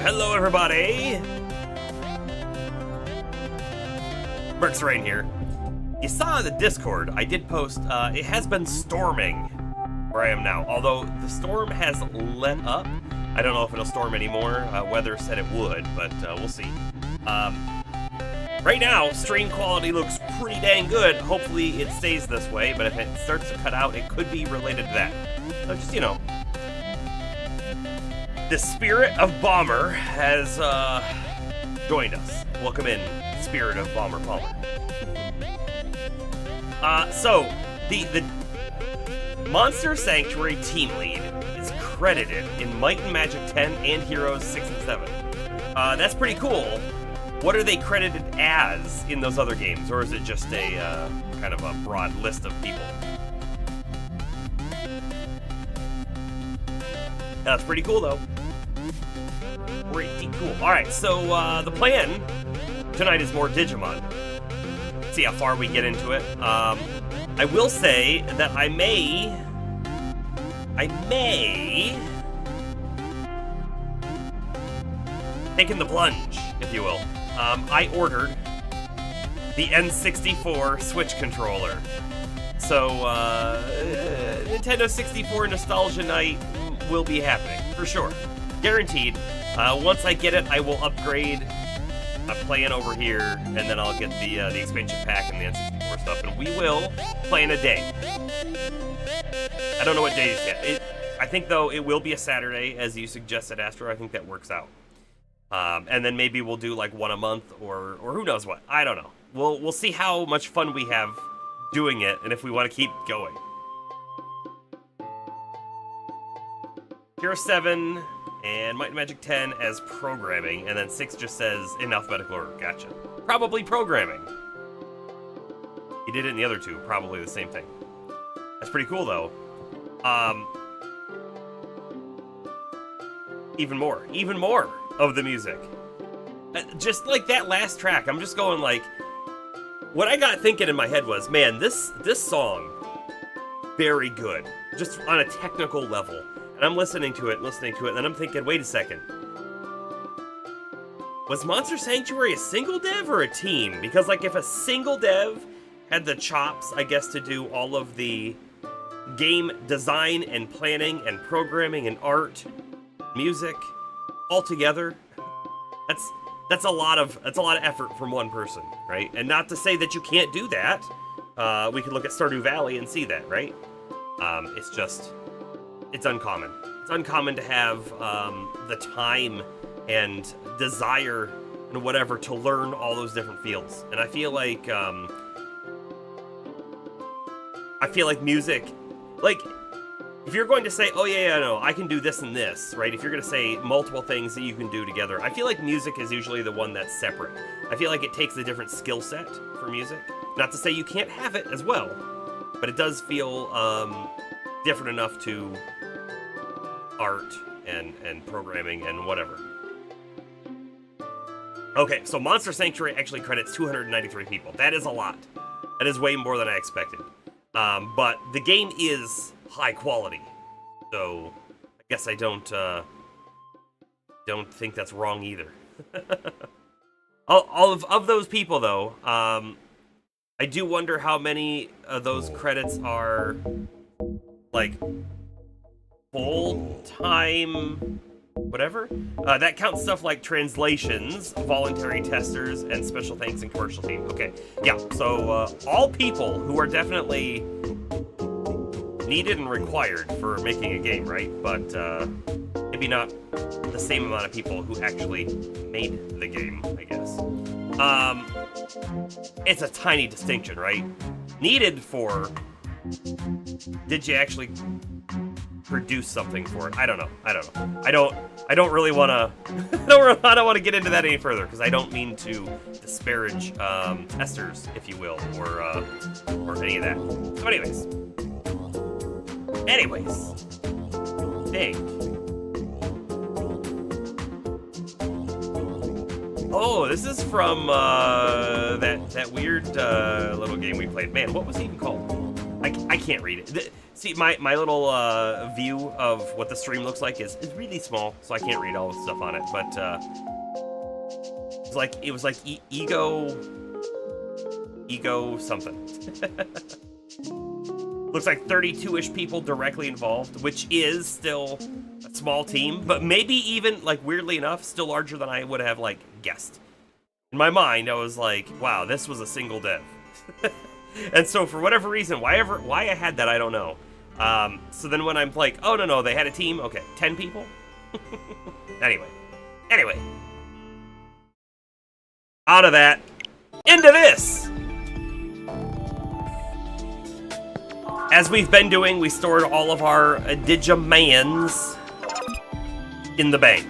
Hello everybody! Mercs Rain here. You saw in the Discord, I did post, it has been storming where I am now. Although the storm has let up. I don't know if it'll storm anymore. Weather said it would, but we'll see. Right now, stream quality looks pretty dang good. Hopefully it stays this way, but if it starts to cut out, it could be related to that. So just, you know. The spirit of Bomber has joined us. Welcome in, spirit of Bomber Palmer. So, the Monster Sanctuary team lead is credited in Might and Magic 10 and Heroes 6 and 7. That's pretty cool. What are they credited as in those other games, or is it just a kind of a broad list of people? That's pretty cool, though. Pretty cool. Alright, so the plan tonight is more Digimon. Let's see how far we get into it. I will say that I may taking the plunge, if you will. I ordered the N64 Switch controller. So, Nintendo 64 Nostalgia Night will be happening, for sure. Guaranteed. Once I get it, I will upgrade a plan over here, and then I'll get the expansion pack and the N64 stuff, and we will play in a day. I don't know what day is yet. I think, though, it will be a Saturday, as you suggested, Astro. I think that works out. And then maybe we'll do, like, one a month, or who knows what. I don't know. We'll see how much fun we have doing it, and if we want to keep going. Hero 7... and Might and Magic 10 as programming, and then 6 just says in alphabetical order. Gotcha. Probably programming. He did it in the other two, probably the same thing. That's pretty cool, though. Even more of the music. Just like that last track, I'm just going like, what I got thinking in my head was, man, this song, very good. Just on a technical level. And I'm listening to it, and then I'm thinking, wait a second. Was Monster Sanctuary a single dev or a team? Because, like, if a single dev had the chops, I guess, to do all of the game design and planning and programming and art, music, all together, that's a lot of effort from one person, right? And not to say that you can't do that. We could look at Stardew Valley and see that, right? It's uncommon. It's uncommon to have the time and desire and whatever to learn all those different fields. And I feel like music, like, if you're going to say, oh yeah, no, I can do this and this, right? If you're going to say multiple things that you can do together, I feel like music is usually the one that's separate. I feel like it takes a different skill set for music. Not to say you can't have it as well, but it does feel different enough to art and programming and whatever. Okay, so Monster Sanctuary actually credits 293 people. That is a lot. That is way more than I expected. But the game is high quality, so I guess I don't think that's wrong either. all of those people, though, I do wonder how many of those credits are like full-time whatever. That counts stuff like translations, voluntary testers, and special thanks and commercial team. Okay, yeah, so all people who are definitely needed and required for making a game, right? But maybe not the same amount of people who actually made the game, I guess. It's a tiny distinction, right? Needed for, did you actually produce something for it. I don't know. I don't really want to. I don't want to get into that any further because I don't mean to disparage testers, if you will, or any of that. So, anyways, think. Oh, this is from that weird little game we played. Man, what was it even called? I can't read it. See, my little view of what the stream looks like is really small, so I can't read all the stuff on it. But it was like ego something. Looks like 32-ish people directly involved, which is still a small team, but maybe even, like, weirdly enough, still larger than I would have, like, guessed. In my mind, I was like, wow, this was a single dev. And so for whatever reason, why I had that, I don't know. So then when I'm like, oh, no, they had a team, okay, 10 people? Anyway. Out of that, into this! As we've been doing, we stored all of our Digimons in the bank.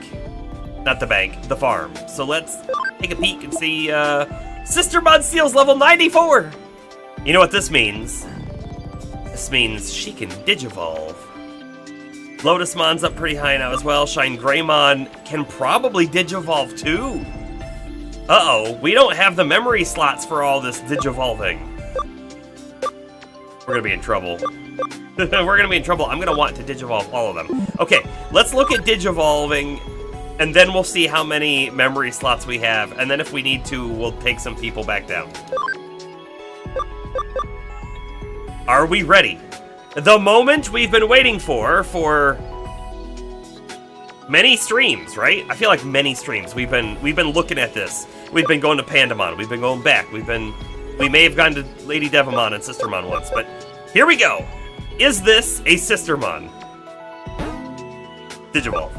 Not the bank, the farm. So let's take a peek and see Sistermon Seal's level 94! You know what this means? This means she can Digivolve. Lotusmon's up pretty high now as well. Shine Greymon can probably Digivolve too. Uh-oh, we don't have the memory slots for all this Digivolving. We're gonna be in trouble. We're gonna be in trouble. I'm gonna want to Digivolve all of them. Okay, let's look at Digivolving, and then we'll see how many memory slots we have, and then if we need to, we'll take some people back down. Are we ready? The moment we've been waiting for many streams, right? I feel like many streams. We've been looking at this. We've been going to Pandamon. We've been going back. We may have gone to Lady Devamon and Sistermon once, but here we go. Is this a Sistermon? Digivolve.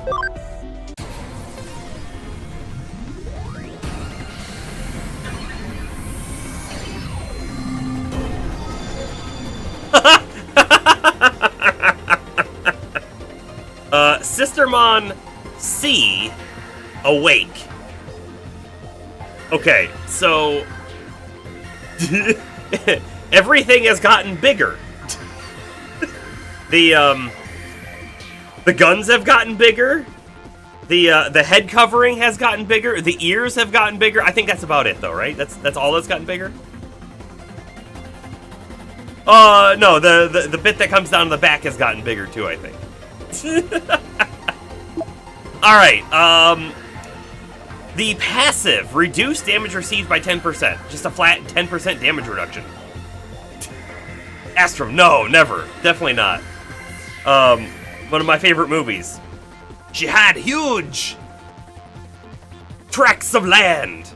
Sistermon C, awake. Okay, so everything has gotten bigger. The guns have gotten bigger. The head covering has gotten bigger. The ears have gotten bigger. I think that's about it, though, right? That's all that's gotten bigger. No, the bit that comes down to the back has gotten bigger too, I think. Alright, the passive, reduced damage received by 10%. Just a flat 10% damage reduction. Astrum, no, never. Definitely not. One of my favorite movies. She had huge tracts of land.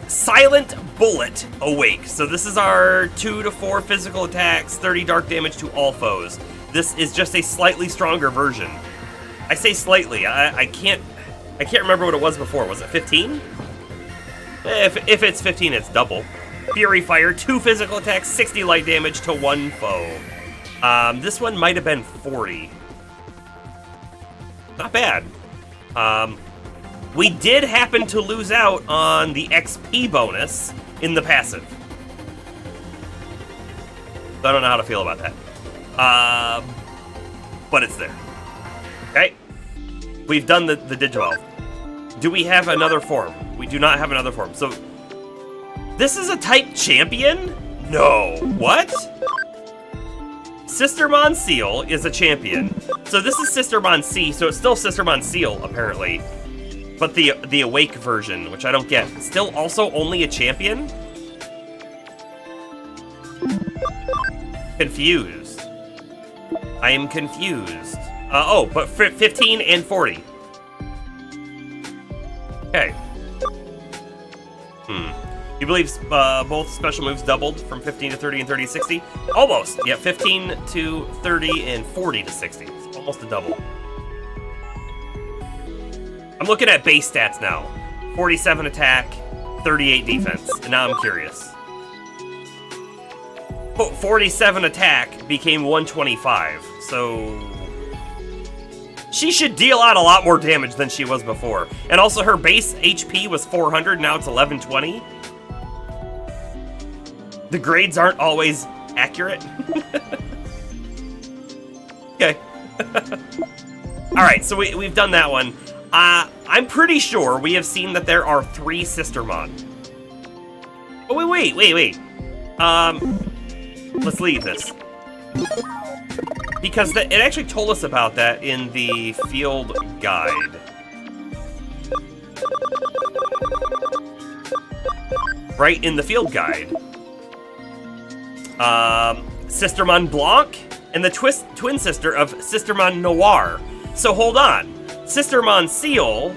Silent Bullet, awake. So this is our 2 to 4 physical attacks, 30 dark damage to all foes. This is just a slightly stronger version. I say slightly. I can't remember what it was before. Was it 15? If it's 15, it's double. Fury Fire, 2 physical attacks, 60 light damage to 1 foe. This one might have been 40. Not bad. We did happen to lose out on the XP bonus in the passive. I don't know how to feel about that. But it's there. Okay. We've done the Digivolve. Do we have another form? We do not have another form. So, this is a type champion? No. What? Sistermon Seal is a champion. So this is Sistermon C, so it's still Sistermon Seal, apparently. But the awake version, which I don't get, still also only a champion? Confused. I am confused. But 15 and 40. Okay. You believe both special moves doubled from 15 to 30 and 30 to 60? Almost. Yeah, 15 to 30 and 40 to 60. It's almost a double. I'm looking at base stats now. 47 attack, 38 defense. And now I'm curious. 47 attack became 125, so she should deal out a lot more damage than she was before. And also her base HP was 400, now it's 1120. The grades aren't always accurate. Okay. Alright, so we've done that one. I'm pretty sure we have seen that there are 3 Sistermon. Oh, wait. Let's leave this. Because it actually told us about that in the field guide. Right, in the field guide. Sistermon Blanc and the twin sister of Sistermon Noir. So hold on. Sistermon Seal,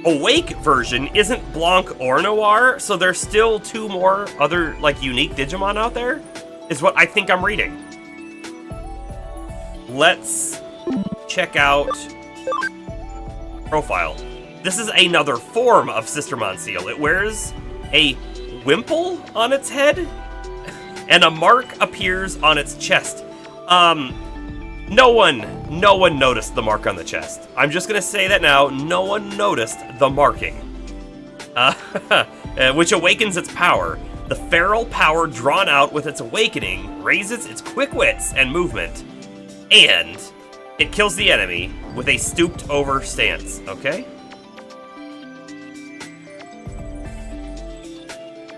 Awake version, isn't Blanc or Noir, so there's still 2 more other, like, unique Digimon out there? Is what I think I'm reading. Let's check out profile. This is another form of Sistermon Seal. It wears a wimple on its head, and a mark appears on its chest. No one noticed the mark on the chest. I'm just gonna say that now. No one noticed the marking, which awakens its power. The feral power drawn out with its awakening raises its quick wits and movement, and it kills the enemy with a stooped over stance, okay?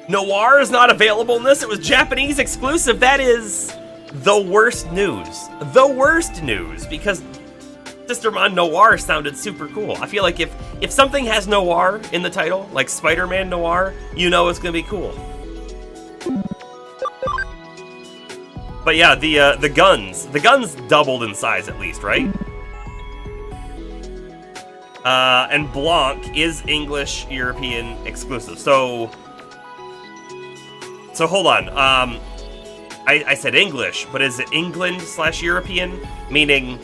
Noir is not available in this. It was Japanese exclusive. That is the worst news. The worst news, because Sistermon Noir sounded super cool. I feel like if something has Noir in the title, like Spider-Man Noir, you know it's gonna be cool. But yeah, the guns doubled in size at least, right? And Blanc is English European exclusive. So hold on. I said English, but is it England/European? Meaning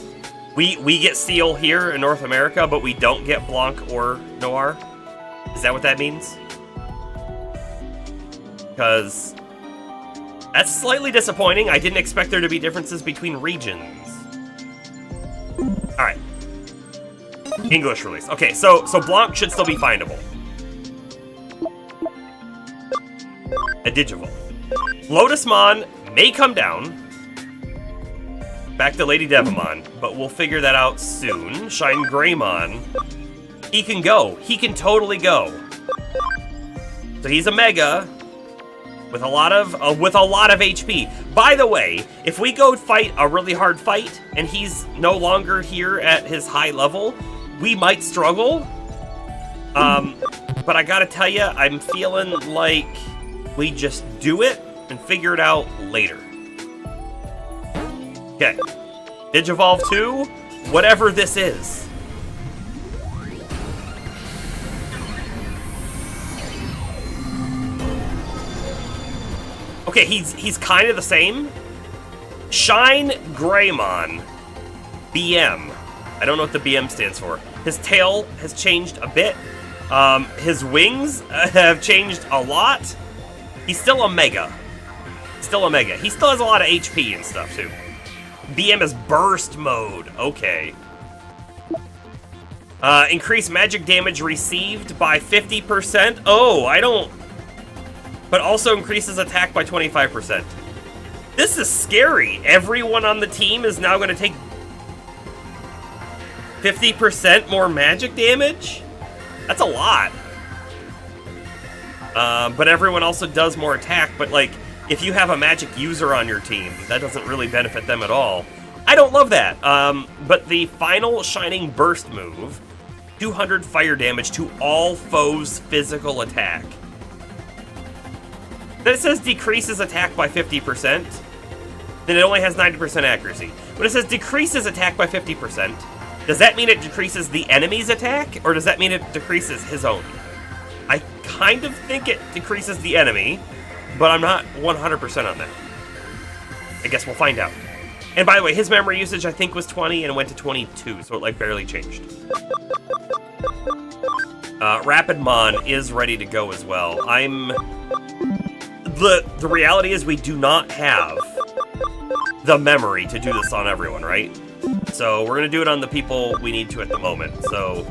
we get Seal here in North America, but we don't get Blanc or Noir? Is that what that means? Because that's slightly disappointing. I didn't expect there to be differences between regions. Alright. English release. Okay, so Blanc should still be findable. A Digivolve. Lotusmon may come down. Back to Lady Devamon, but we'll figure that out soon. Shine Greymon. He can go. He can totally go. So he's a Mega with a lot of HP. By the way, if we go fight a really hard fight and he's no longer here at his high level, we might struggle. But I gotta tell you, I'm feeling like we just do it and figure it out later. Okay. Digivolve 2, whatever this is. Okay, he's kind of the same. Shine Greymon. BM. I don't know what the BM stands for. His tail has changed a bit. His wings have changed a lot. He's still a Mega. Still a Mega. He still has a lot of HP and stuff, too. BM is Burst Mode. Okay. Increase magic damage received by 50%. Oh, I don't... But also increases attack by 25%. This is scary. Everyone on the team is now going to take 50% more magic damage? That's a lot. But everyone also does more attack, but like, if you have a magic user on your team, that doesn't really benefit them at all. I don't love that. But the final Shining Burst move, 200 fire damage to all foes' physical attack. Then it says decreases attack by 50%. Then it only has 90% accuracy. When it says decreases attack by 50%, does that mean it decreases the enemy's attack, or does that mean it decreases his own? I kind of think it decreases the enemy, but I'm not 100% on that. I guess we'll find out. And by the way, his memory usage I think was 20 and it went to 22, so it like barely changed. Rapidmon is ready to go as well. The reality is we do not have the memory to do this on everyone, right? So we're gonna do it on the people we need to at the moment. So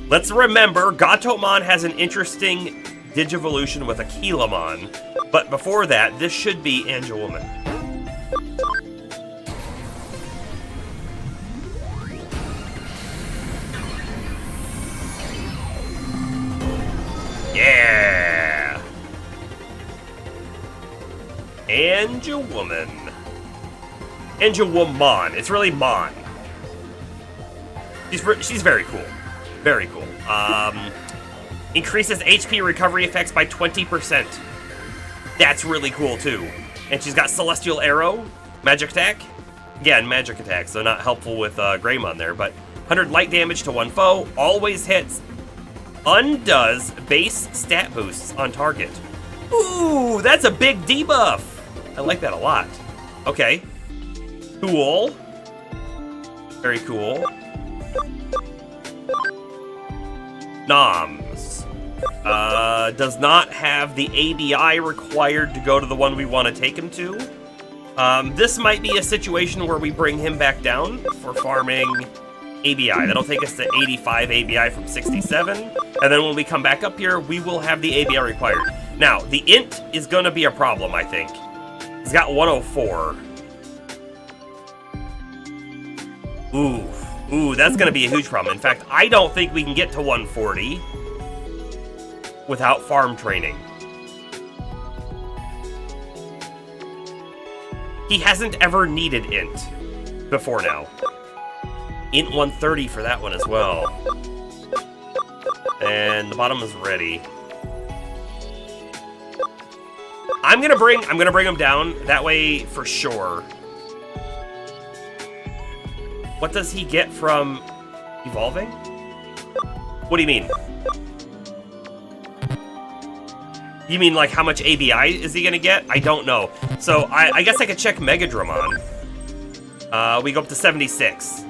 let's remember, Gatomon has an interesting Digivolution with Aquilamon, but before that, this should be Angelwoman. Yeah! Angelwoman. Angelwoman. It's really Mon. She's very cool. Very cool. Increases HP recovery effects by 20%. That's really cool, too. And she's got Celestial Arrow, Magic Attack. Again, Magic Attack, so not helpful with Greymon there, but 100 light damage to one foe, always hits, undoes base stat boosts on target. Ooh, that's a big debuff. I like that a lot. Okay. Cool. Very cool. Noms. Does not have the ABI required to go to the one we want to take him to. This might be a situation where we bring him back down for farming ABI. That'll take us to 85 ABI from 67. And then when we come back up here, we will have the ABI required. Now, the int is going to be a problem, I think. He's got 104. Ooh, that's going to be a huge problem. In fact, I don't think we can get to 140 without farm training. He hasn't ever needed int before now. Int 130 for that one as well. And the bottom is ready. I'm gonna bring him down that way for sure. What does he get from evolving? What do you mean? You mean like how much ABI is he gonna get? I don't know. So I guess I could check Megadramon. We go up to 76.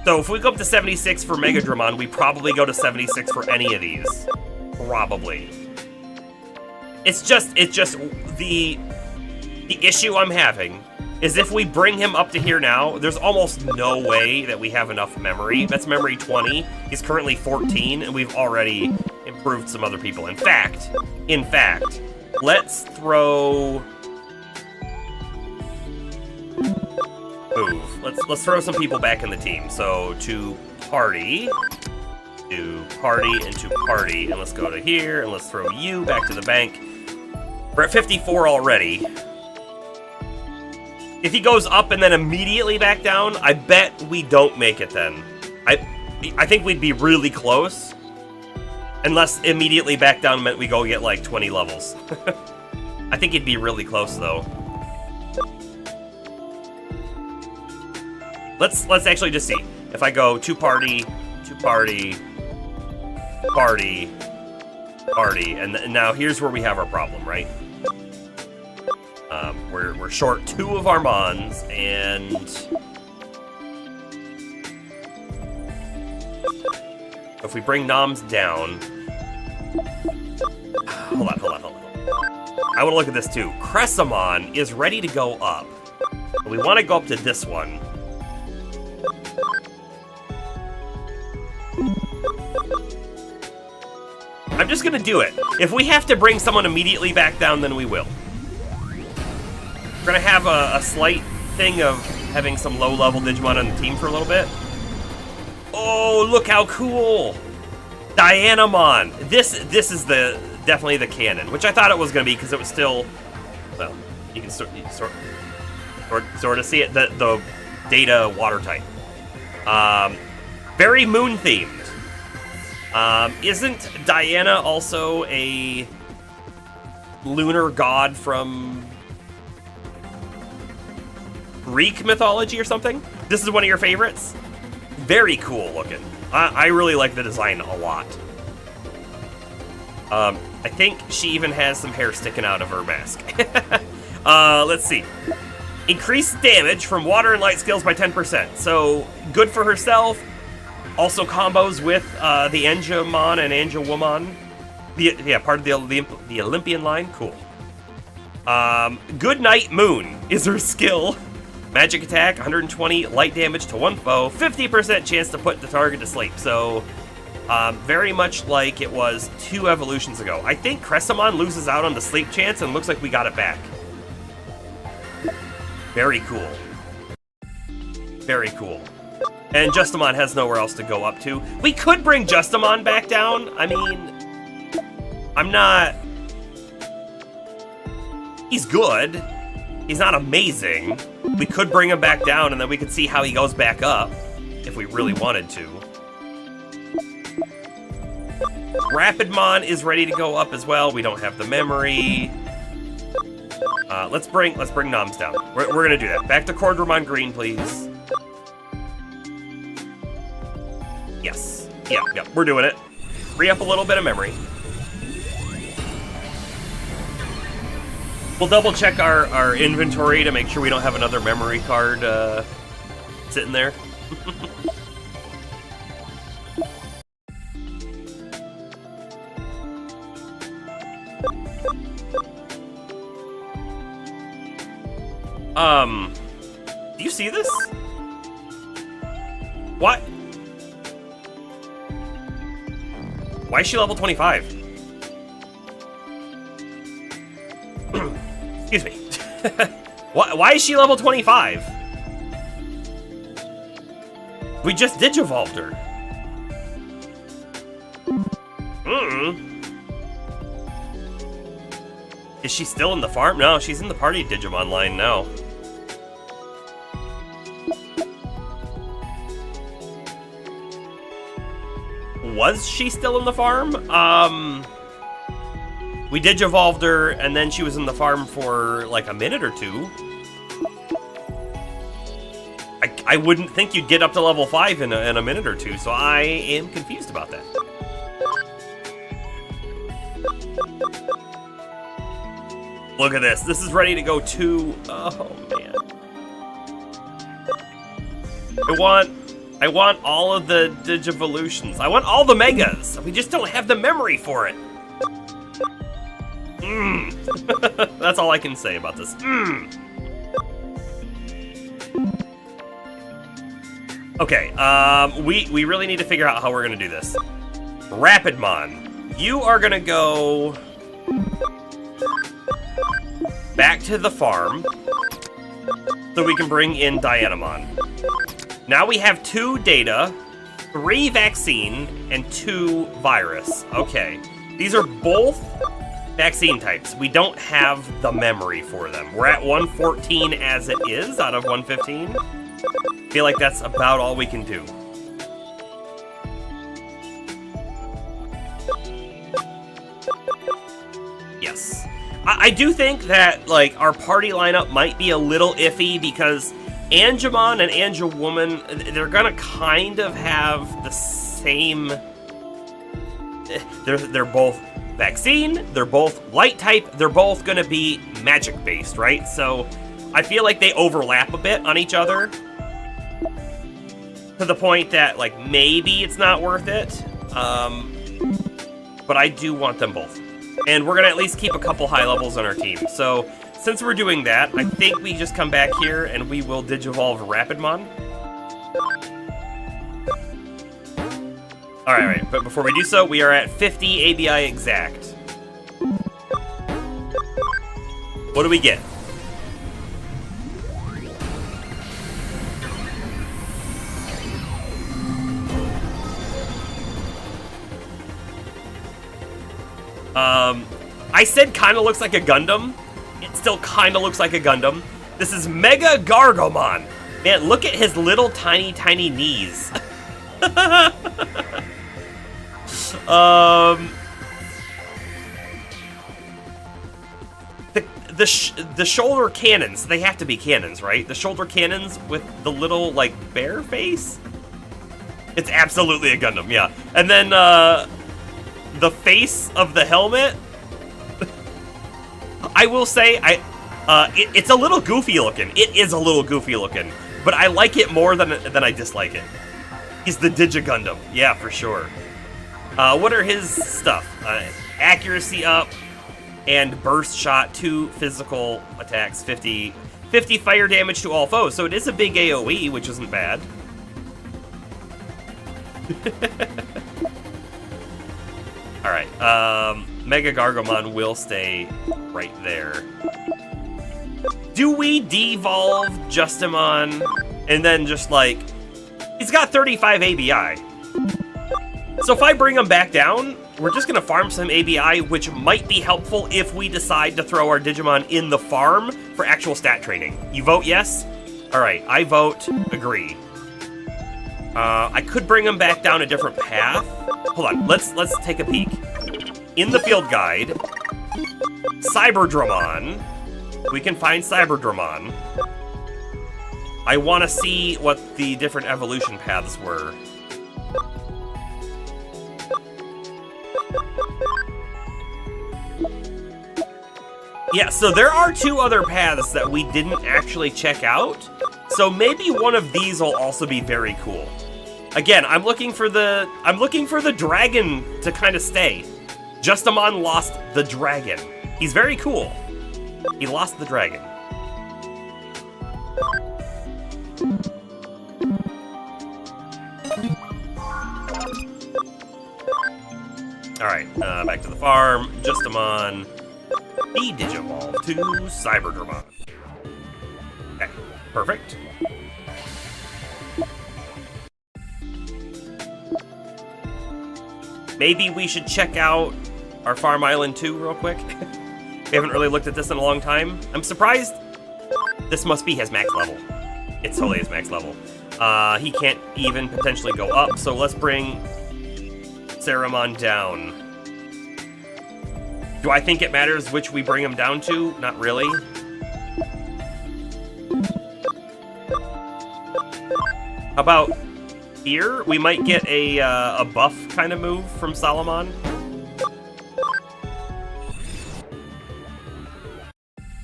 So if we go up to 76 for Megadramon, we probably go to 76 for any of these. Probably. It's just the issue I'm having is if we bring him up to here now, there's almost no way that we have enough memory. That's memory 20. He's currently 14, and we've already improved some other people. In fact, let's throw... Move. Let's throw some people back in the team. So to party, and let's go to here, and let's throw you back to the bank. We're at 54 already. If he goes up and then immediately back down, I bet we don't make it then. I think we'd be really close. Unless immediately back down meant we go get like 20 levels. I think it'd be really close though. Let's actually just see. If I go to party, and now here's where we have our problem, right? We're short 2 of our Mons, and if we bring Noms down, hold on. I want to look at this too. Cressamon is ready to go up. We want to go up to this one. I'm just gonna do it. If we have to bring someone immediately back down, then we will. We're gonna have a slight thing of having some low-level Digimon on the team for a little bit. Oh, look how cool! Dianamon. This is definitely the canon, which I thought it was gonna be because it was still, well, you can sort of see it. The data water type. Very moon themed. Isn't Diana also a lunar god from Greek mythology or something? This is one of your favorites? Very cool looking. I really like the design a lot. I think she even has some hair sticking out of her mask. Let's see. Increased damage from water and light skills by 10%. So, good for herself. Also combos with the Angelmon and Angelwoman. Part of the Olympian line. Cool. Good Night Moon is her skill. Magic attack, 120 light damage to one foe, 50% chance to put the target to sleep. So, very much like it was 2 evolutions ago. I think Cressamon loses out on the sleep chance and looks like we got it back. Very cool. Very cool. And Justamon has nowhere else to go up to. We could bring Justamon back down. I mean, I'm not... He's good. He's not amazing. We could bring him back down and then we could see how he goes back up if we really wanted to. Rapidmon is ready to go up as well. We don't have the memory. Let's bring Noms down. We're gonna do that. Back to Cordramon Green, please. Yes. Yeah, we're doing it. Free up a little bit of memory. We'll double check our inventory to make sure we don't have another memory card sitting there. Do you see this? What? Why is she level 25? Excuse me. Why is she level 25? We just digivolved her. Is she still in the farm? No, she's in the party Digimon line now. Was she still in the farm? We digivolved her, and then she was in the farm for like a minute or two. I wouldn't think you'd get up to level 5 in a minute or two, so I am confused about that. Look at this. This is ready to go to... Oh, man. I want all of the Digivolutions. I want all the Megas. We just don't have the memory for it. That's all I can say about this. Okay, we really need to figure out how we're gonna do this. Rapidmon, you are gonna go back to the farm so we can bring in Dianamon. Now we have 2 data, 3 vaccine, and 2 virus. Okay, these are both vaccine types. We don't have the memory for them. We're at 114 as it is out of 115. I feel like that's about all we can do. Yes. I do think that, like, our party lineup might be a little iffy because Angemon and Angewoman, they're gonna kind of have the same... They're both vaccine, they're both light type, they're both gonna be magic based, right? So I feel like they overlap a bit on each other to the point that, like, maybe it's not worth it. But I do want them both. And we're gonna at least keep a couple high levels on our team. So since we're doing that, I think we just come back here and we will Digivolve Rapidmon. Alright, but before we do so, we are at 50 ABI exact. What do we get? I said kinda looks like a Gundam. It still kinda looks like a Gundam. This is Mega Gargomon. Man, look at his little tiny knees. The shoulder cannons, they have to be cannons, right? The shoulder cannons with the little, like, bear face? It's absolutely a Gundam, yeah. And then, the face of the helmet, I will say, it's a little goofy looking. It is a little goofy looking, but I like it more than I dislike it. He's the Digigundam, yeah, for sure. What are his stuff? Accuracy up and burst shot, 2 physical attacks, 50 50 fire damage to all foes, so it is a big AoE, which isn't bad. Alright, Mega Gargomon will stay right there. Do we devolve Justimon and then just like... He's got 35 ABI. So if I bring him back down, we're just gonna farm some ABI, which might be helpful if we decide to throw our Digimon in the farm for actual stat training. You vote yes? Alright, I vote agree. I could bring him back down a different path. Hold on, let's take a peek. In the field guide, Cyberdramon. We can find Cyberdramon. I want to see what the different evolution paths were. Yeah, so there are 2 other paths that we didn't actually check out. So maybe one of these will also be very cool. Again, I'm looking for the dragon to kind of stay. Justimon lost the dragon. He's very cool. He lost the dragon. Alright, back to the farm. Justimon. He Digivolve to Cyberdramon. Okay, perfect. Maybe we should check out our Farm Island 2 real quick. We haven't really looked at this in a long time. I'm surprised. This must be his max level. It's totally his max level. He can't even potentially go up, so let's bring Saramon down. Do I think it matters which we bring him down to? Not really. How about here? We might get a buff kind of move from Solomon.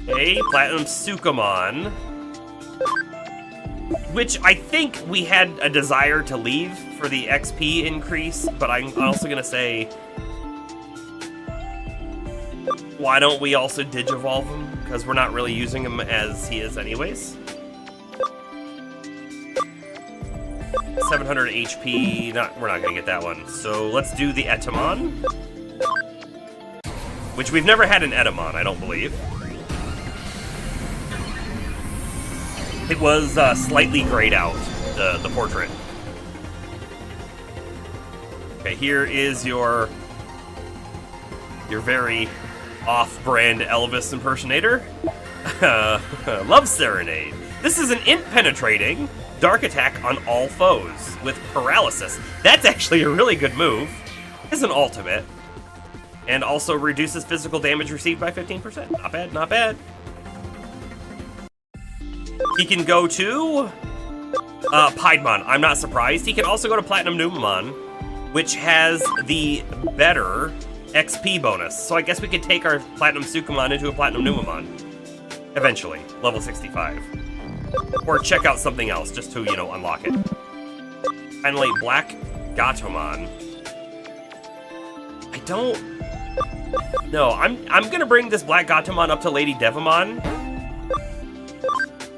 Okay, Platinum Sukamon. Which I think we had a desire to leave for the XP increase, but I'm also gonna say, why don't we also Digivolve him? Because we're not really using him as he is anyways. 700 HP, we're not gonna get that one. So let's do the Etamon. Which we've never had an Etamon, I don't believe. It was slightly grayed out, the portrait. Okay, here is your very off-brand Elvis impersonator. Love Serenade. This is an int-penetrating dark attack on all foes with paralysis. That's actually a really good move. It's an ultimate. And also reduces physical damage received by 15%. Not bad, not bad. He can go to Piedmon. I'm not surprised. He can also go to Platinum Numamon, which has the better XP bonus. So I guess we could take our Platinum Sukamon into a Platinum Numamon. Eventually. Level 65. Or check out something else just to, unlock it. Finally, Black Gatomon. I don't... No, I'm gonna bring this Black Gatomon up to Lady Devamon.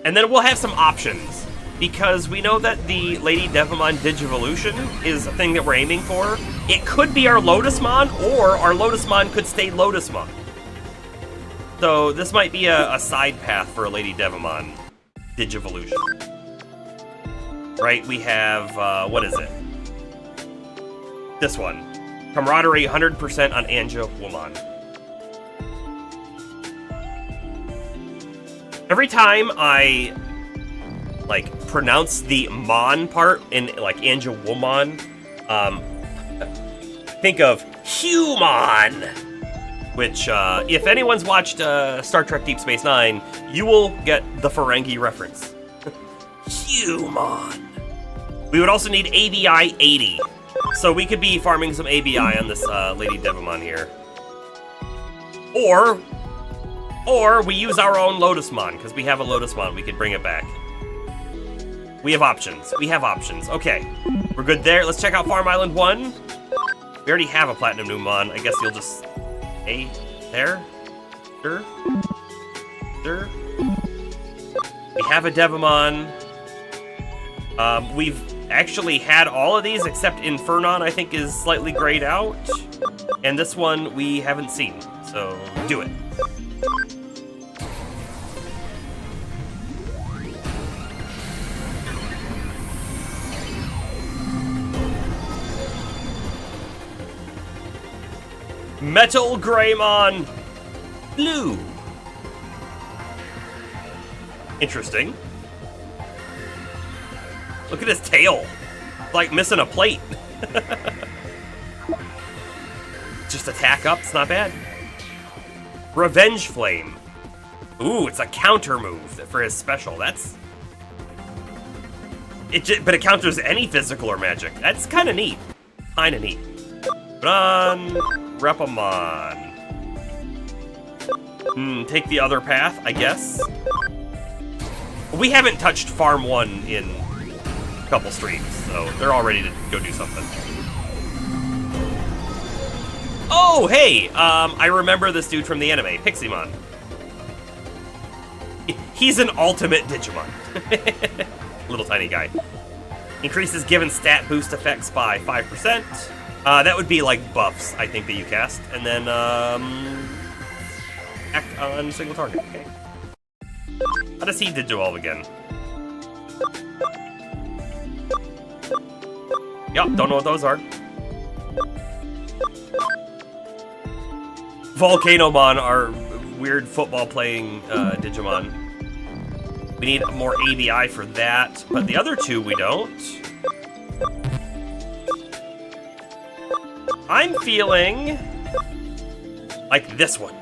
And then we'll have some options. Because we know that the Lady Devamon Digivolution is a thing that we're aiming for. It could be our Lotusmon, or our Lotusmon could stay Lotusmon. So this might be a side path for a Lady Devamon Digivolution. Right, we have, what is it? This one. Camaraderie 100% on Anja Woman. Every time I, pronounce the Mon part in, Anja Woman, think of human, which, if anyone's watched Star Trek Deep Space Nine, you will get the Ferengi reference. Human. We would also need ABI 80, so we could be farming some ABI on this Lady Devamon here. Or we use our own Lotusmon, because we have a Lotusmon, we could bring it back. We have options. We have options. Okay, we're good there. Let's check out Farm Island 1. We already have a Platinum Numamon. I guess you'll just stay there. Sure. Sure. We have a Devimon. We've actually had all of these except Infernon, I think, is slightly grayed out. And this one we haven't seen, so do it. Metal Greymon Blue. Interesting. Look at his tail. Like missing a plate. Just attack up, it's not bad. Revenge Flame. Ooh, it's a counter move for his special. That's... but it counters any physical or magic. That's kind of neat. Kind of neat. Run, Repamon. Take the other path, I guess. We haven't touched Farm 1 in a couple streams, so they're all ready to go do something. Oh, hey! I remember this dude from the anime, Piximon. He's an ultimate Digimon. Little tiny guy. Increases given stat boost effects by 5%. That would be like buffs, I think, that you cast. And then, act on single target, okay. How does he Digivolve again? Yup, don't know what those are. Volcanomon are weird football-playing Digimon. We need more ABI for that, but the other two we don't. I'm feeling like this one.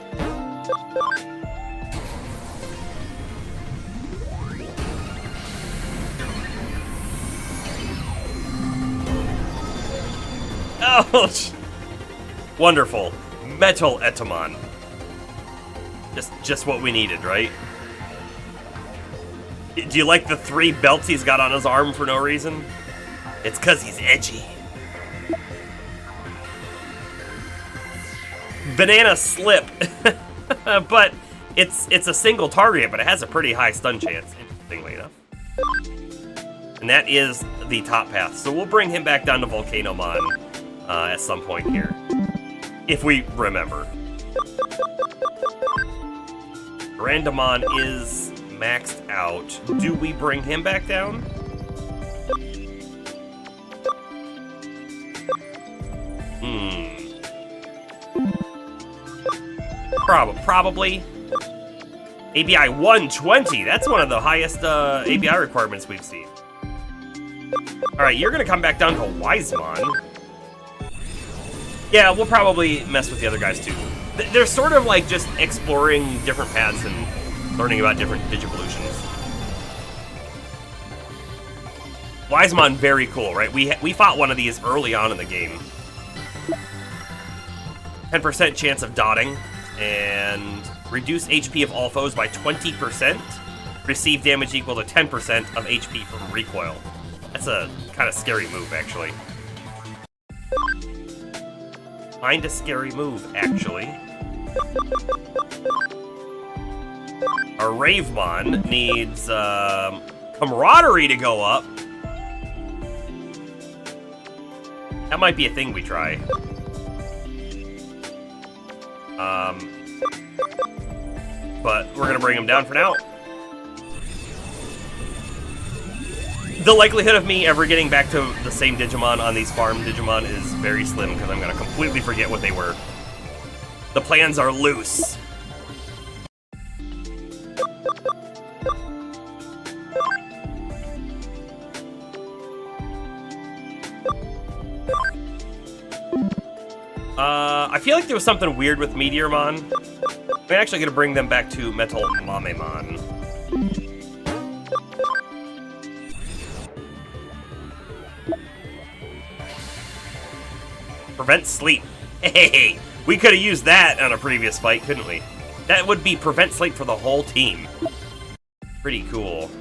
Oh, wonderful. Metal Etamon. Just what we needed, right? Do you like the 3 belts he's got on his arm for no reason? It's 'cause he's edgy. Banana Slip. But it's a single target, but it has a pretty high stun chance, interestingly enough. And that is the top path. So we'll bring him back down to Volcanomon at some point here. If we remember. Randomon is maxed out. Do we bring him back down? Probably. ABI 120. That's one of the highest ABI requirements we've seen. Alright, you're gonna come back down to Wisemon. Yeah, we'll probably mess with the other guys too. They're sort of like just exploring different paths and learning about different Digivolutions. Wisemon, very cool, right? We fought one of these early on in the game. 10% chance of dotting, and reduce HP of all foes by 20%. Receive damage equal to 10% of HP from recoil. That's a kind of scary move, actually. Kinda scary move, actually. Our Ravemon needs camaraderie to go up. That might be a thing we try. But we're gonna bring him down for now. The likelihood of me ever getting back to the same Digimon on these farm Digimon is very slim, because I'm gonna completely forget what they were. The plans are loose. I feel like there was something weird with Meteormon. I'm actually gonna bring them back to Metal Mamemon. Prevent sleep. Hey, we could have used that on a previous fight, couldn't we? That would be prevent sleep for the whole team. Pretty cool.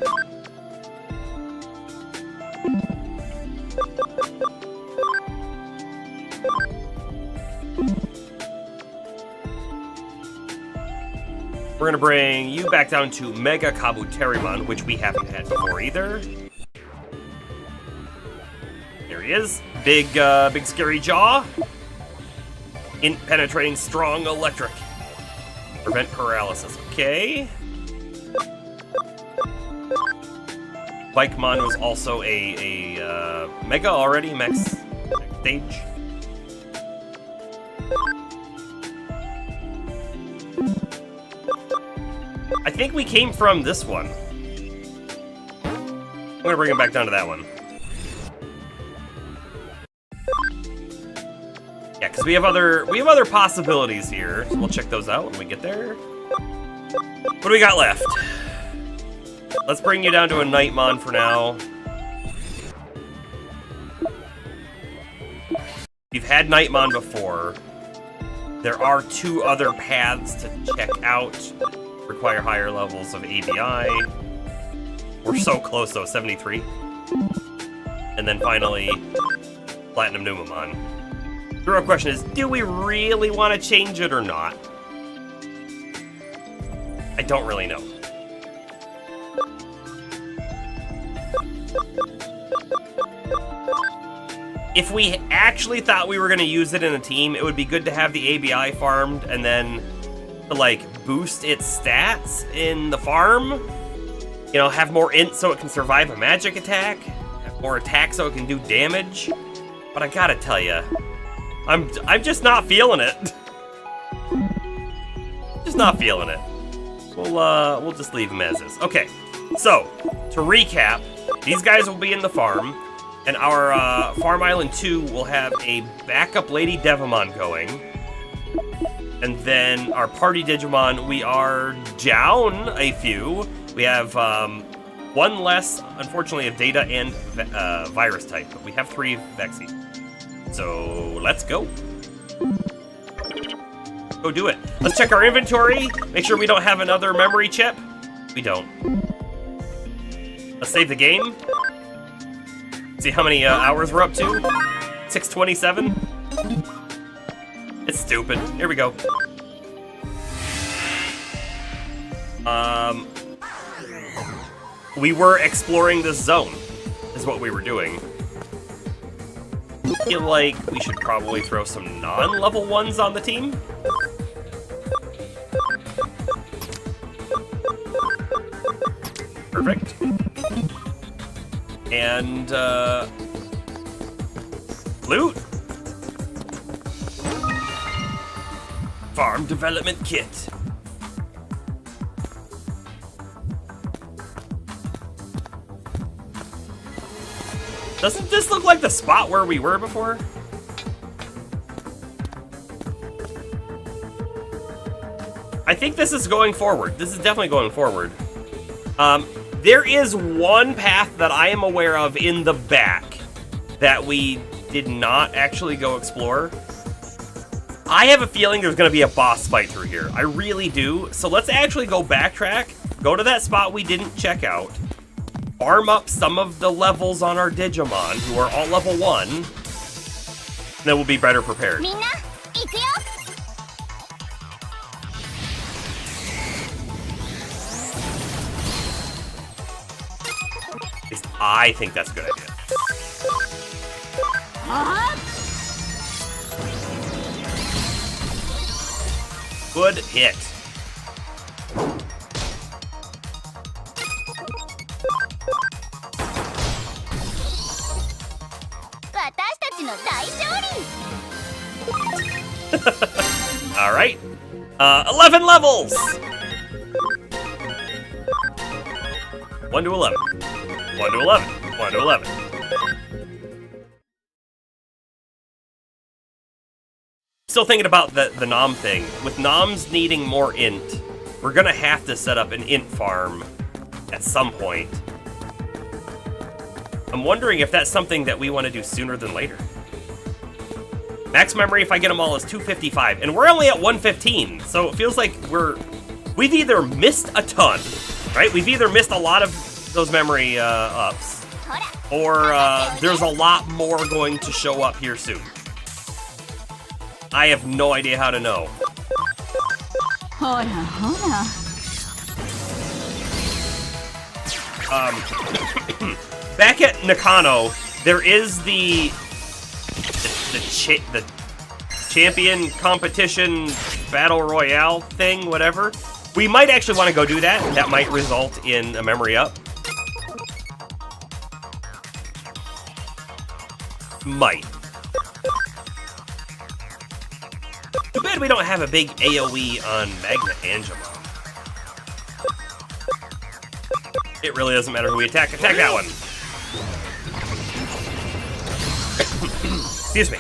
We're gonna bring you back down to Mega Kabuterimon, which we haven't had before either. There he is. Big scary jaw. Int penetrating strong electric. Prevent paralysis. Okay. Bikemon was also a Mega already, next stage. I think we came from this one. I'm gonna bring him back down to that one. Yeah, because we have other possibilities here. So we'll check those out when we get there. What do we got left? Let's bring you down to a Nightmon for now. You've had Nightmon before. There are 2 other paths to check out. Require higher levels of ABI. We're so close though, 73. And then finally, Platinum Numamon. The real question is, do we really want to change it or not? I don't really know. If we actually thought we were going to use it in a team, it would be good to have the ABI farmed and then to, like, boost its stats in the farm. You know, have more int so it can survive a magic attack. Have more attack so it can do damage. But I gotta tell you, I'm just not feeling it. Just not feeling it. We'll just leave them as is. Okay, so to recap, these guys will be in the farm, and our Farm Island 2 will have a backup Lady Devamon going. And then our party Digimon, we are down a few. We have 1 less, unfortunately, of Data and Virus type, but we have 3 vaccines. So let's go. Go do it. Let's check our inventory. Make sure we don't have another memory chip. We don't. Let's save the game. See how many hours we're up to. 627. It's stupid. Here we go. We were exploring this zone, is what we were doing. I feel like we should probably throw some non-level 1s on the team. Perfect. And, loot. Farm development kit. Doesn't this look like the spot where we were before? I think this is going forward. This is definitely going forward. There is one path that I am aware of in the back that we did not actually go explore. I have a feeling there's going to be a boss fight through here. I really do. So let's actually go backtrack, go to that spot we didn't check out, farm up some of the levels on our Digimon, who are all level 1, and then we'll be better prepared. At least I think that's a good idea. Good hit. All right. 11 levels. 1 to 11. 1 to 11. 1 to 11. Still thinking about the Nom thing. With Noms needing more int, we're gonna have to set up an int farm at some point. I'm wondering if that's something that we want to do sooner than later. Max memory, if I get them all, is 255, and we're only at 115, so it feels like we've either missed a ton, right? We've either missed a lot of those memory ups, or there's a lot more going to show up here soon. I have no idea how to know. Back at Nakano, there is the champion competition battle royale thing, whatever. We might actually want to go do that. That might result in a memory up. Might. Too bad we don't have a big AoE on Magna Angemon. It really doesn't matter who we attack. Attack that one. Excuse me.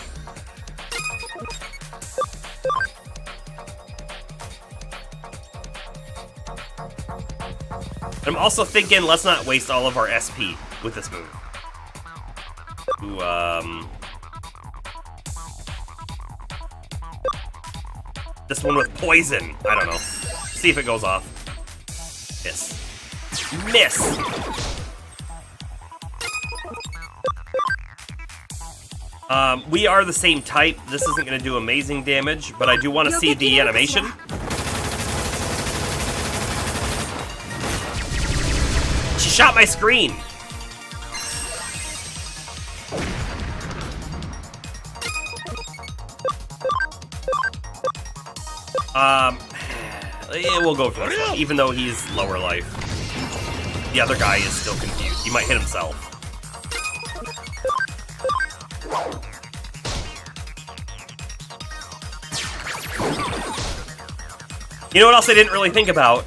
I'm also thinking, let's not waste all of our SP with this move. Ooh, this one with poison. I don't know. See if it goes off. Miss. Miss! We are the same type. This isn't going to do amazing damage, but I do want to see the animation. She shot my screen! Yeah, we'll go for this one, even though he's lower life. The other guy is still confused. He might hit himself. You know what else I didn't really think about?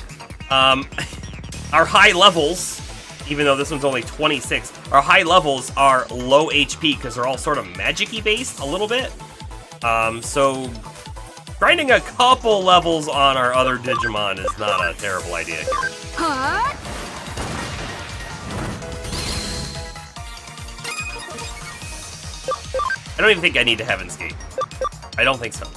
Our high levels, even though this one's only 26, our high levels are low HP because they're all sort of magic-y based a little bit. So grinding a couple levels on our other Digimon is not a terrible idea here. Huh? I don't even think I need to Heaven's Gate. I don't think so.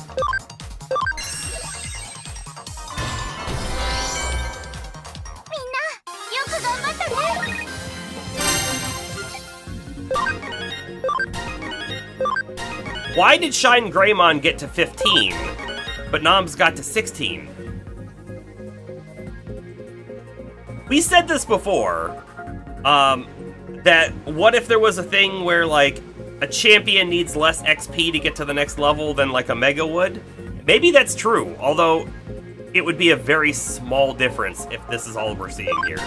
Why did Shine Greymon get to 15, but Nom's got to 16? We said this before, that what if there was a thing where, like, a champion needs less XP to get to the next level than, like, a Mega would? Maybe that's true, although it would be a very small difference if this is all we're seeing here.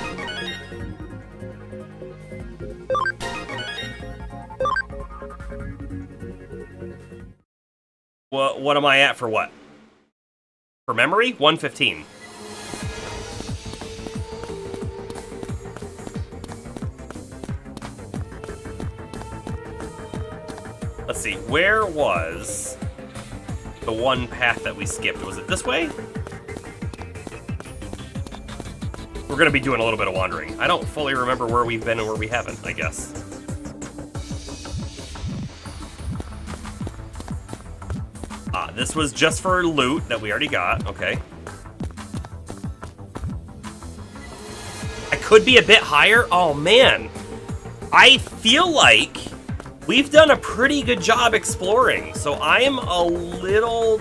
What am I at for what? For memory? 115. Let's see, where was the one path that we skipped? Was it this way? We're gonna be doing a little bit of wandering. I don't fully remember where we've been and where we haven't, I guess. Ah, this was just for loot that we already got, okay. I could be a bit higher? Oh man. I feel like we've done a pretty good job exploring, so I am a little...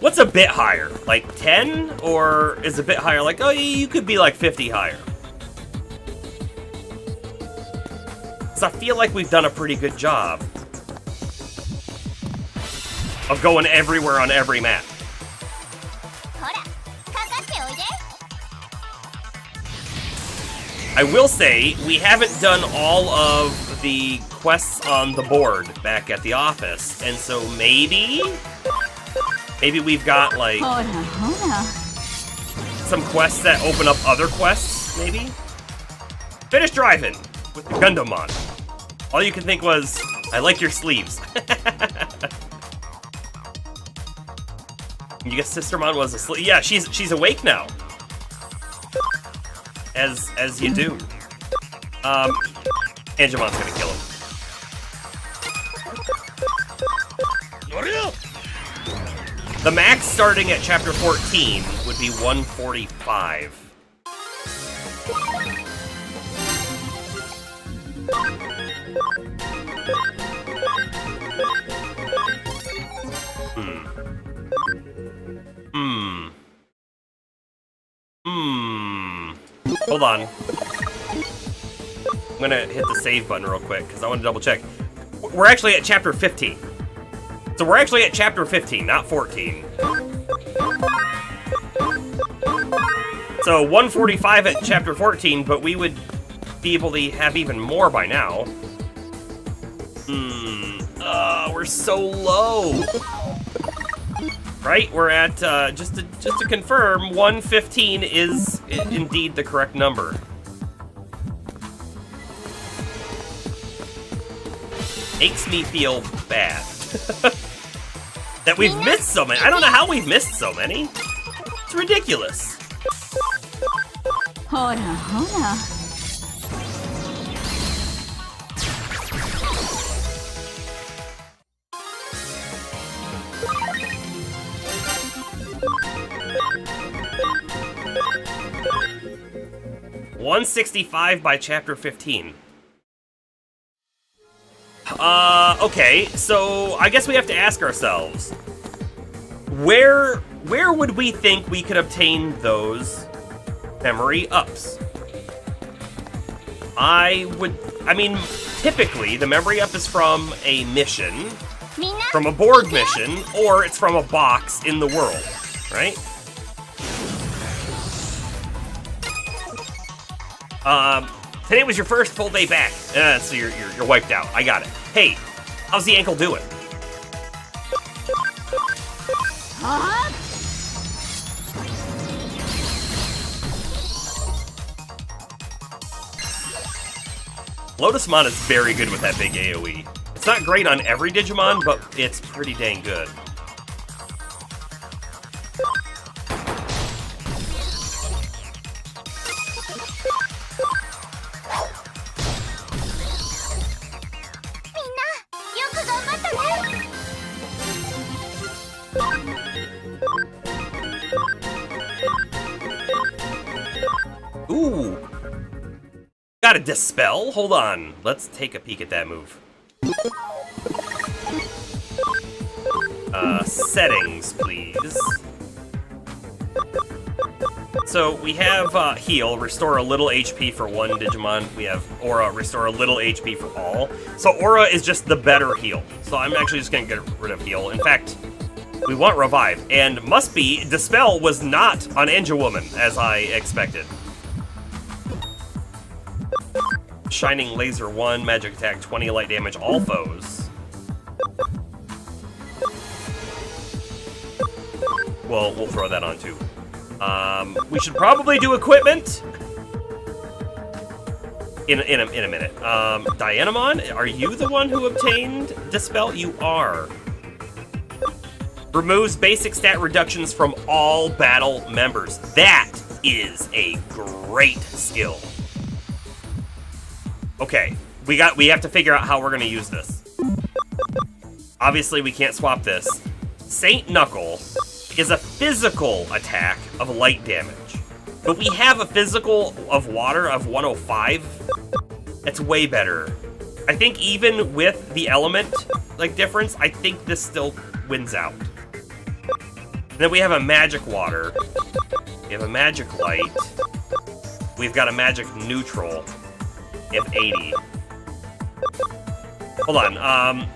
What's a bit higher? Like 10? Or is a bit higher like, oh, you could be like 50 higher? So I feel like we've done a pretty good job of going everywhere on every map. I will say, we haven't done all of the quests on the board back at the office, and so maybe we've got, like, some quests that open up other quests, maybe? Finish driving with the Gundamon. All you can think was, I like your sleeves. You guess Sistermon was asleep? Yeah, she's awake now. As you do. Angemon's gonna kill him. The max starting at chapter 14 would be 145. Hold on. I'm gonna hit the save button real quick because I want to double check. We're actually at chapter 15. So we're actually at chapter 15, not 14. So 145 at chapter 14, but we would be able to have even more by now. We're so low. Right? We're at, just to confirm, 115 is indeed the correct number. Makes me feel bad. That we've missed so many. I don't know how we've missed so many. It's ridiculous. Hora, hora. $165 by chapter 15. Okay, so I guess we have to ask ourselves, where would we think we could obtain those memory ups? I mean, typically the memory up is from a mission, from a board mission, or it's from a box in the world, right? Today was your first full day back, so you're wiped out. I got it. Hey, how's the ankle doing? Lotusmon is very good with that big AoE. It's not great on every Digimon, but it's pretty dang good. Ooh. Got a Dispel? Hold on. Let's take a peek at that move. Settings, please. So we have Heal, restore a little HP for one Digimon. We have Aura, restore a little HP for all. So Aura is just the better heal. So I'm actually just going to get rid of Heal. In fact, we want Revive. And must be, Dispel was not on Ninja Woman, as I expected. Shining Laser 1, magic attack 20, light damage, all foes. Well, we'll throw that on too. We should probably do equipment in a minute. Dianamon, are you the one who obtained Dispel? You are. Removes basic stat reductions from all battle members. That is a great skill. Okay, we have to figure out how we're gonna use this. Obviously, we can't swap this. Saint Knuckle is a physical attack of light damage, but we have a physical of water of 105. That's way better. I think even with the element difference, I think this still wins out. And then we have a magic water. We have a magic light. We've got a magic neutral. We have 80. Hold on,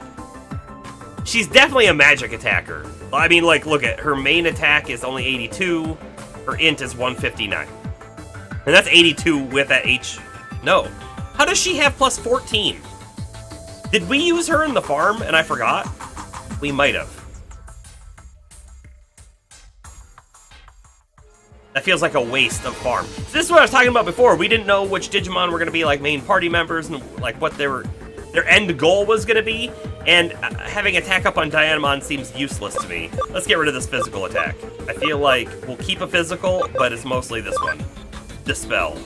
she's definitely a magic attacker. I mean, look at her main attack is only 82, her int is 159. And that's 82 with that H. No. How does she have plus 14? Did we use her in the farm and I forgot? We might have. That feels like a waste of farm. So this is what I was talking about before. We didn't know which Digimon were going to be main party members and what their end goal was going to be. And having attack up on Dianamon seems useless to me. Let's get rid of this physical attack. I feel like we'll keep a physical, but it's mostly this one. Dispel.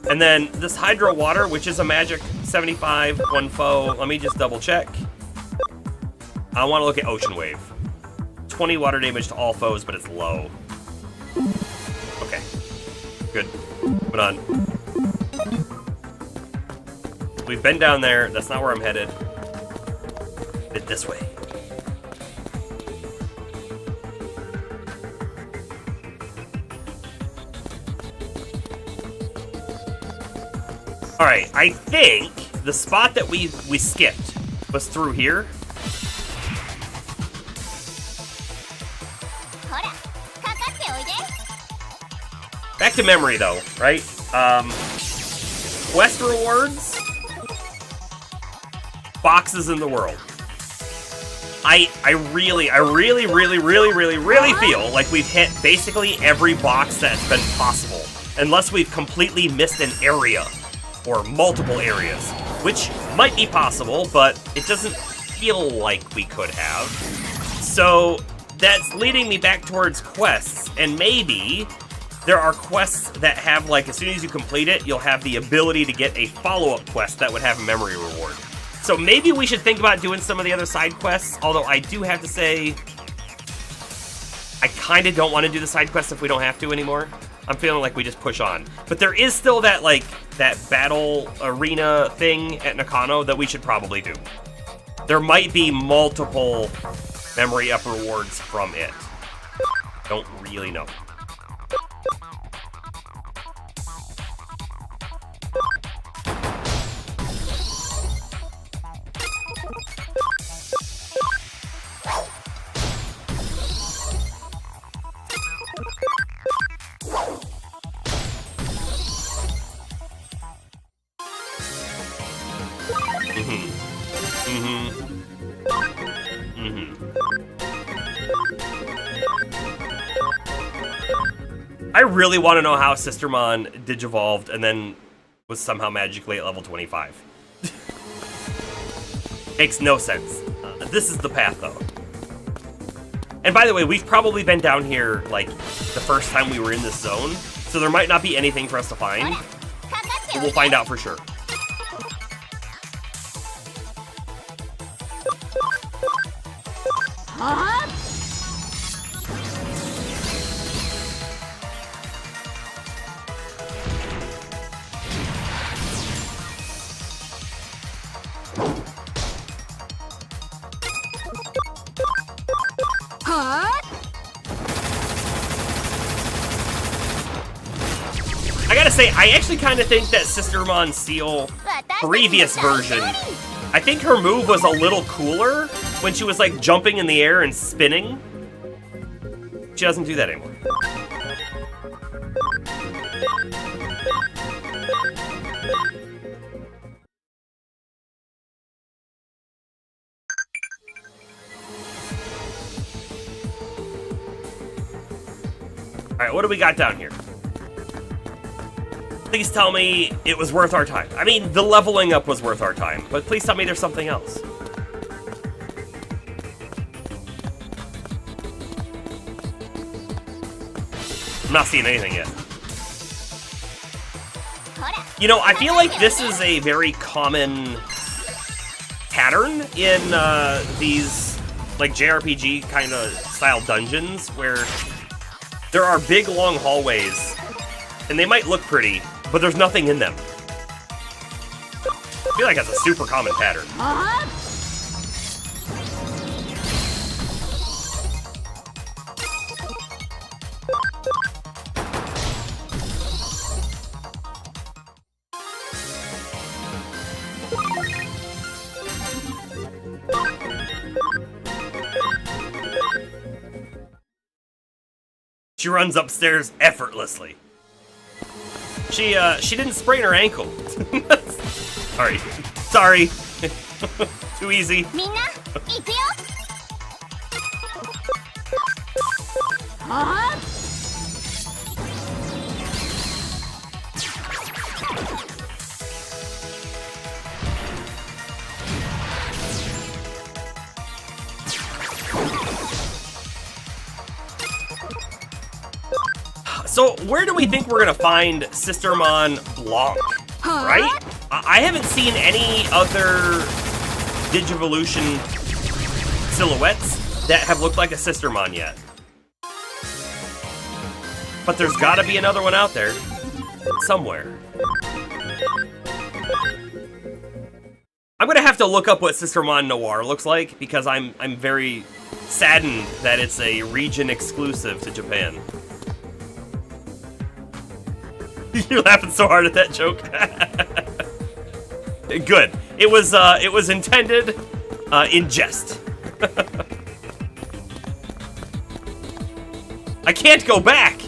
And then this Hydro Water, which is a magic 75, one foe. Let me just double check. I want to look at Ocean Wave. 20 water damage to all foes, but it's low. Okay. Good. Moving on. We've been down there. That's not where I'm headed. Headed this way. Alright, I think the spot that we skipped was through here. Back to memory, though, right? Quest rewards, boxes in the world. I really feel like we've hit basically every box that's been possible, unless we've completely missed an area or multiple areas, which might be possible, but it doesn't feel like we could have. So that's leading me back towards quests, and maybe there are quests that have, like, as soon as you complete it, you'll have the ability to get a follow-up quest that would have a memory reward. So maybe we should think about doing some of the other side quests, although I do have to say, I kind of don't want to do the side quests if we don't have to anymore. I'm feeling like we just push on. But there is still that, like, that battle arena thing at Nakano that we should probably do. There might be multiple memory up rewards from it. Don't really know. I really want to know how Sistermon digivolved and then was somehow magically at level 25. Makes no sense. This is the path, though. And by the way, we've probably been down here, like, the first time we were in this zone, so there might not be anything for us to find, but we'll find out for sure. I gotta say, I actually kind of think that Sistermon Seal previous version, I think her move was a little cooler when she was like jumping in the air and spinning. She doesn't do that anymore. Alright, what do we got down here? Please tell me it was worth our time. I mean, the leveling up was worth our time, but please tell me there's something else. I'm not seeing anything yet. You know, I feel like this is a very common pattern in these, like, JRPG kind of style dungeons, where there are big, long hallways, and they might look pretty, but there's nothing in them. I feel like that's a super common pattern. She runs upstairs effortlessly. She didn't sprain her ankle. Alright. Sorry. Too easy. So, where do we think we're gonna find Sistermon Blanc, right? I haven't seen any other Digivolution silhouettes that have looked like a Sistermon yet. But there's gotta be another one out there, somewhere. I'm gonna have to look up what Sistermon Noir looks like, because I'm very saddened that it's a region exclusive to Japan. You're laughing so hard at that joke. Good. It was intended in jest. I can't go back!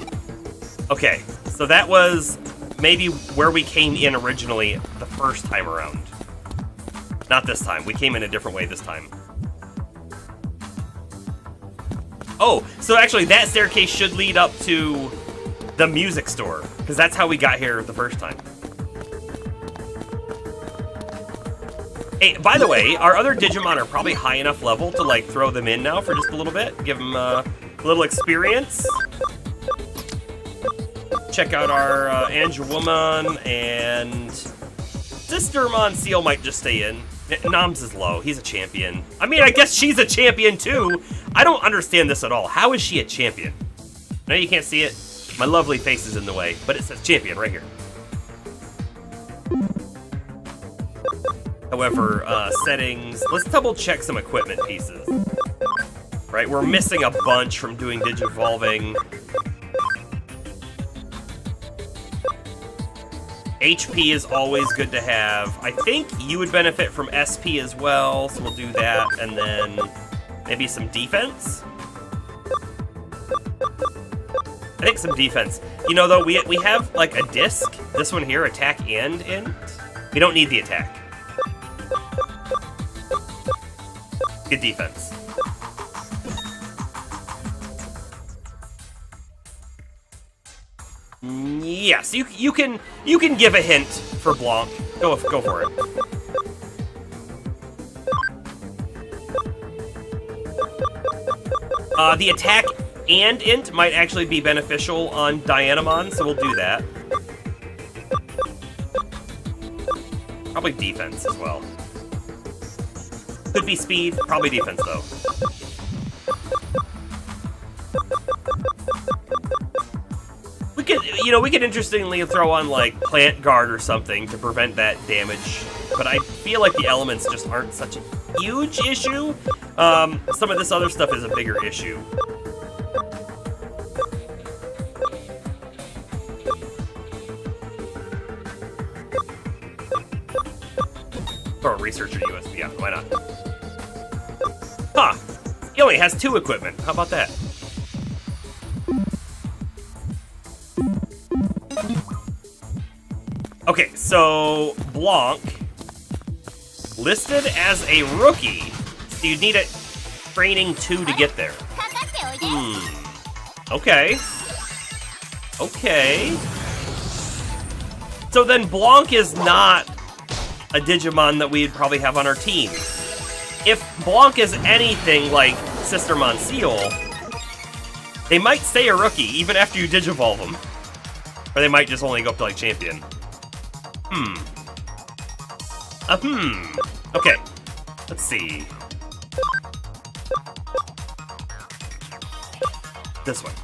Okay, so that was maybe where we came in originally the first time around. Not this time. We came in a different way this time. Oh, so actually that staircase should lead up to the music store, because that's how we got here the first time. Hey, by the way, our other Digimon are probably high enough level to, like, throw them in now for just a little bit. Give them a little experience. Check out our Angelwoman, and Sistermon Seal might just stay in. Noms is low. He's a champion. I mean, I guess she's a champion, too. I don't understand this at all. How is she a champion? No, you can't see it. My lovely face is in the way, but it says champion right here. However, settings, let's double check some equipment pieces. Right, we're missing a bunch from doing Digivolving. HP is always good to have. I think you would benefit from SP as well, so we'll do that, and then maybe some defense? I think some defense. You know, though, we have, like, a disc. This one here, attack and int. We don't need the attack. Good defense. Yes, you can give a hint for Blanc. Go for it. The attack and int might actually be beneficial on Dianamon, so we'll do that. Probably defense as well. Could be speed, probably defense though. We could interestingly throw on like Plant Guard or something to prevent that damage, but I feel like the elements just aren't such a huge issue. Some of this other stuff is a bigger issue. Throw a researcher USB, yeah, why not? Huh, he only has 2 equipment, how about that? Okay, so Blanc, listed as a rookie, so you'd need a training 2 to get there. Okay. Okay. So then Blanc is not a Digimon that we'd probably have on our team. If Blanc is anything like Sistermon Seal, they might stay a rookie even after you Digivolve them. Or they might just only go up to like champion. Okay. Let's see. This one.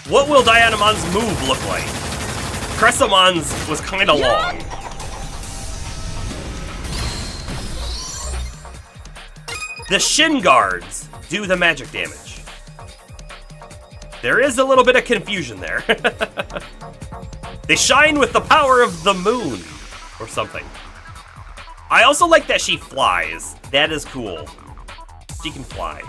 What will Dianamon's move look like? Cressemon's was kinda long. The Shin Guards do the magic damage. There is a little bit of confusion there. They shine with the power of the moon, or something. I also like that she flies. That is cool. She can fly.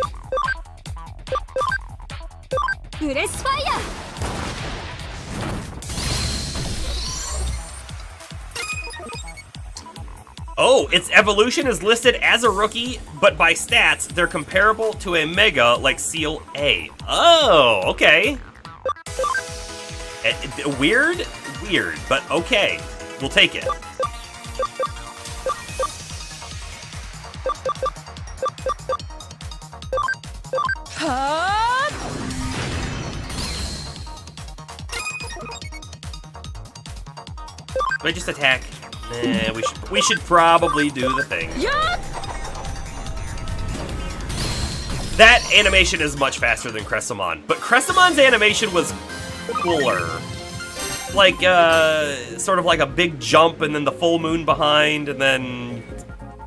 Oh, its evolution is listed as a rookie, but by stats, they're comparable to a Mega like Seal A. Oh, okay. Weird, but okay. We'll take it. Do I just attack? Nah, we should probably do the thing. That animation is much faster than Cressemon, but Cressemon's animation was cooler. Like, sort of like a big jump and then the full moon behind and then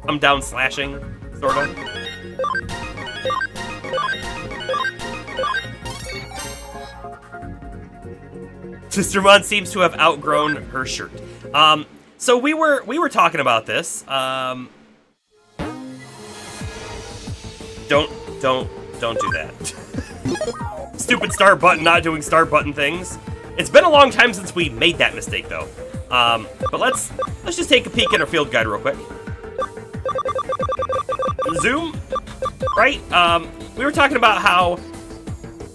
come down slashing, sort of. Sistermon seems to have outgrown her shirt. So we were talking about this. Don't do that. Stupid start button not doing start button things. It's been a long time since we made that mistake though. But let's just take a peek at our field guide real quick. Zoom, right? We were talking about how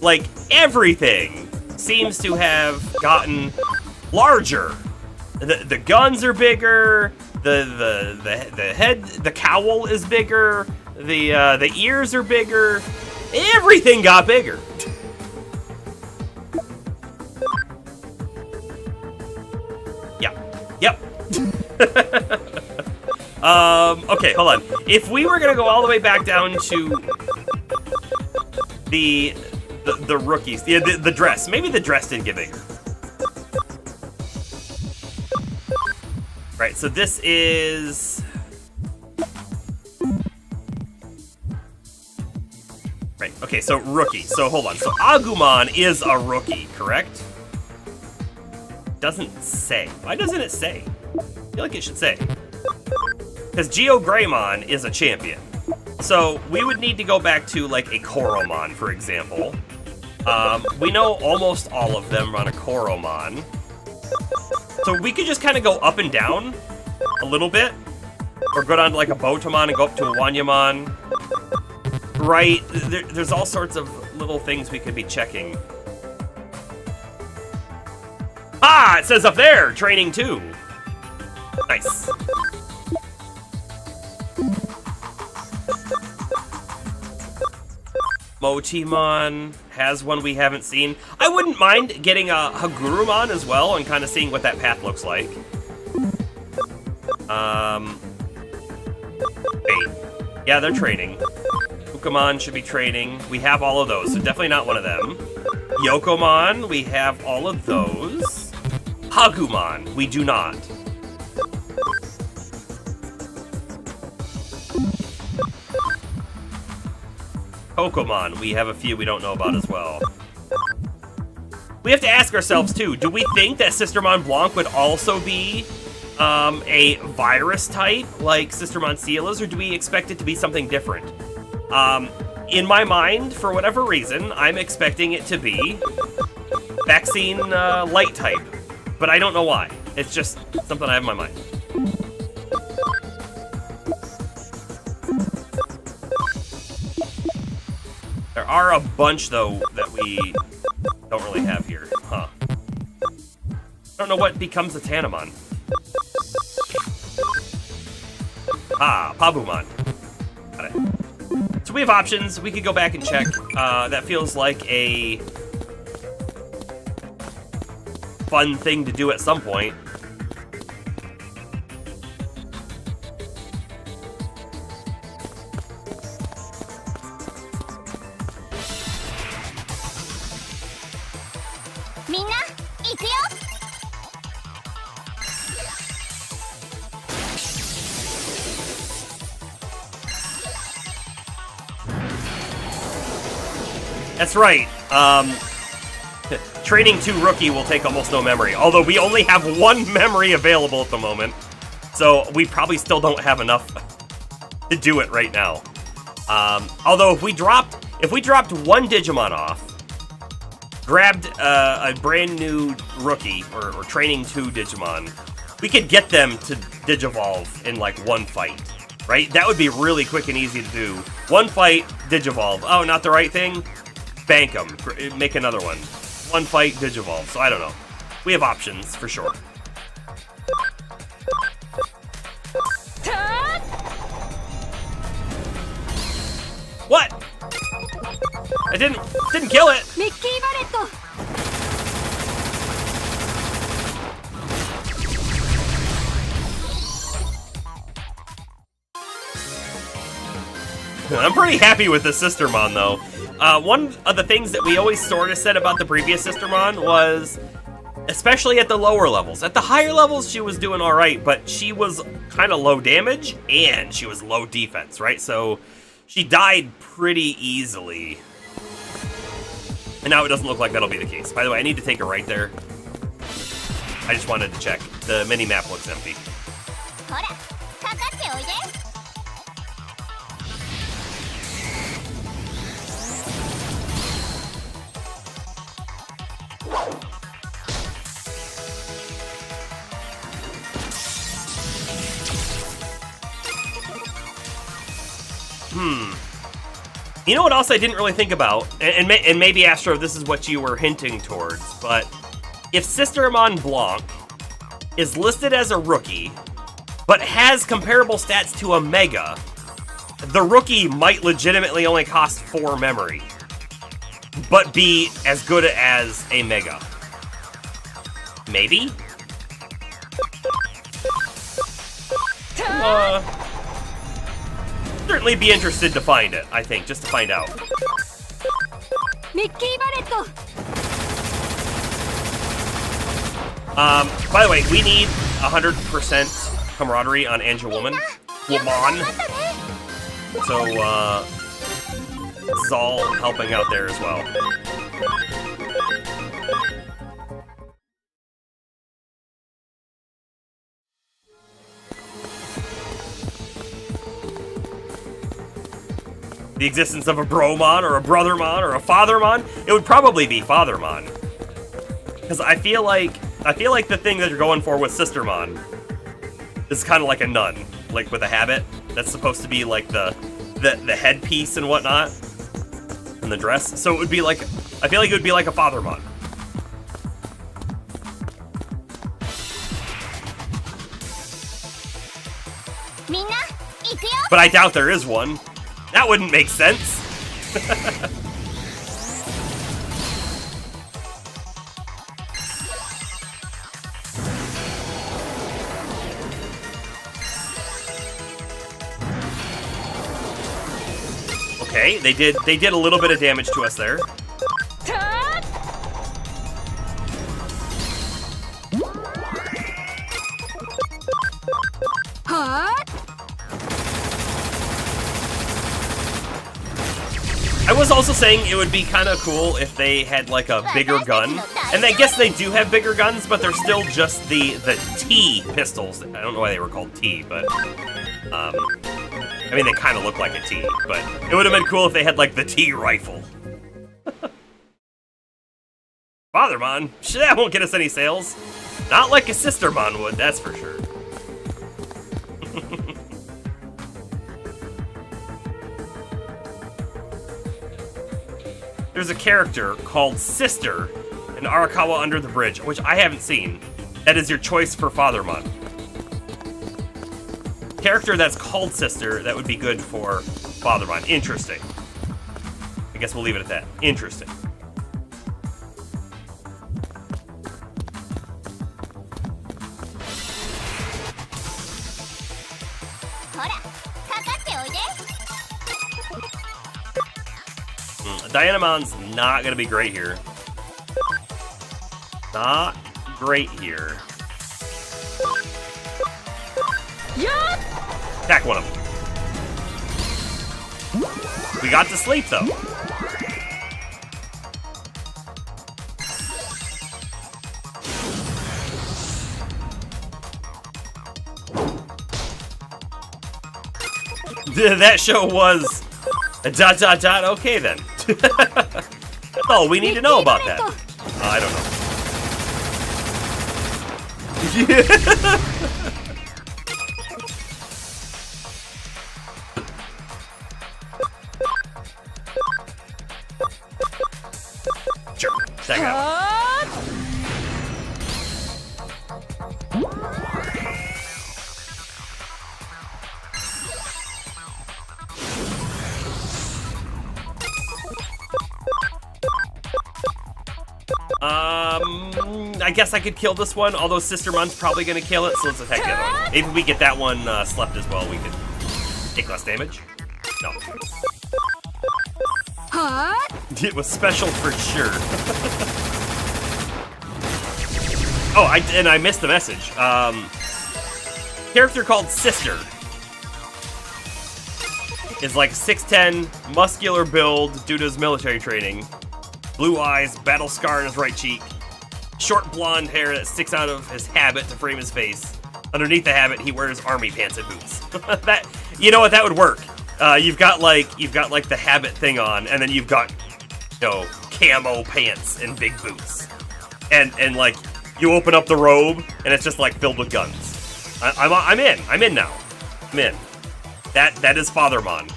like everything seems to have gotten larger. The guns are bigger. The head, the cowl is bigger. The ears are bigger. Everything got bigger. Yep. Okay, hold on. If we were gonna go all the way back down to the rookies, the dress, maybe the dress did get bigger. Right, so this is... Right, okay, so rookie. So hold on. So Agumon is a rookie, correct? Doesn't say. Why doesn't it say? I feel like it should say. Because Geogreymon is a champion. So we would need to go back to like a Koromon, for example. We know almost all of them run a Koromon. So we could just kind of go up and down a little bit. Or go down to like a Botamon and go up to a Wanyamon. Right, there's all sorts of little things we could be checking. Ah, it says up there, training 2. Nice. Motimon has one we haven't seen. I wouldn't mind getting a Hagurumon as well and kind of seeing what that path looks like. Wait. Yeah, they're training. Ukamon should be training. We have all of those, so definitely not one of them. Yokomon, we have all of those. Hagumon, we do not. Kokomon, we have a few we don't know about as well. We have to ask ourselves too, do we think that Sistermon Blanc would also be a virus type like Sistermon Seal is, or do we expect it to be something different? In my mind, for whatever reason, I'm expecting it to be vaccine light type, but I don't know why. It's just something I have in my mind. There are a bunch, though, that we don't really have here. Huh. I don't know what becomes a Tanamon. Ah, Pabumon. Got it. So we have options. We could go back and check. That feels like a fun thing to do at some point. That's right. Training 2 Rookie will take almost no memory, although we only have 1 memory available at the moment, so we probably still don't have enough to do it right now. Although if we dropped 1 Digimon off, grabbed a brand new Rookie or Training 2 Digimon, we could get them to Digivolve in like 1 fight, right? That would be really quick and easy to do. 1 fight, Digivolve. Oh, not the right thing? Bank them. Make another one. 1 fight, Digivolve. So I don't know. We have options, for sure. What? I didn't kill it. I'm pretty happy with the Sistermon, though. One of the things that we always sort of said about the previous Sistermon was, especially at the lower levels. At the higher levels, she was doing all right, but she was kind of low damage, and she was low defense, right? So she died pretty easily. And now it doesn't look like that'll be the case. By the way, I need to take a right there. I just wanted to check. The mini-map looks empty. You know what else I didn't really think about? And maybe, Astro, this is what you were hinting towards, but if Sistermon Blanc is listed as a rookie, but has comparable stats to a Mega, the rookie might legitimately only cost 4 memory, but be as good as a Mega. Maybe? Certainly be interested to find it, I think, just to find out. By the way, we need 100% camaraderie on Woman. So, Zal helping out there as well. The existence of a Bromon or a Brothermon or a Fathermon, it would probably be Fathermon. Because I feel like the thing that you're going for with Sistermon is kind of like a nun, like with a habit. That's supposed to be like the headpiece and whatnot, and the dress. So it would be like, I feel like it would be like a Fathermon. But I doubt there is one. That wouldn't make sense. Okay, they did a little bit of damage to us there. I was also saying it would be kind of cool if they had like a bigger gun. And I guess they do have bigger guns, but they're still just the T pistols. I don't know why they were called T, but I mean, they kind of look like a T, but it would have been cool if they had like the T rifle. Fathermon? That won't get us any sales. Not like a Sistermon would, that's for sure. There's a character called Sister in Arakawa Under the Bridge, which I haven't seen. That is your choice for Fathermon. Character that's called Sister, that would be good for Fathermon. Interesting. I guess we'll leave it at that. Interesting. Dianamon's not gonna be great here. Not great here. Attack one of them. We got to sleep though. That show was a ... Okay then. That's all we need to know about that. I don't know. Sure. Check it out. I guess I could kill this one, although Sistermon's probably gonna kill it, so let's attack the other one. Maybe if we get that one slept as well, we could take less damage. No. It was special for sure. Oh, I missed the message. Character called Sister is like 6'10", muscular build due to his military training. Blue eyes, battle scar on his right cheek. Short blonde hair that sticks out of his habit to frame his face. Underneath the habit, he wears army pants and boots. That, you know what, that would work. You've got like the habit thing on, and then you've got, you know, camo pants and big boots. And like, you open up the robe, and it's just like filled with guns. I'm in. I'm in now. I'm in. That is Fathermon.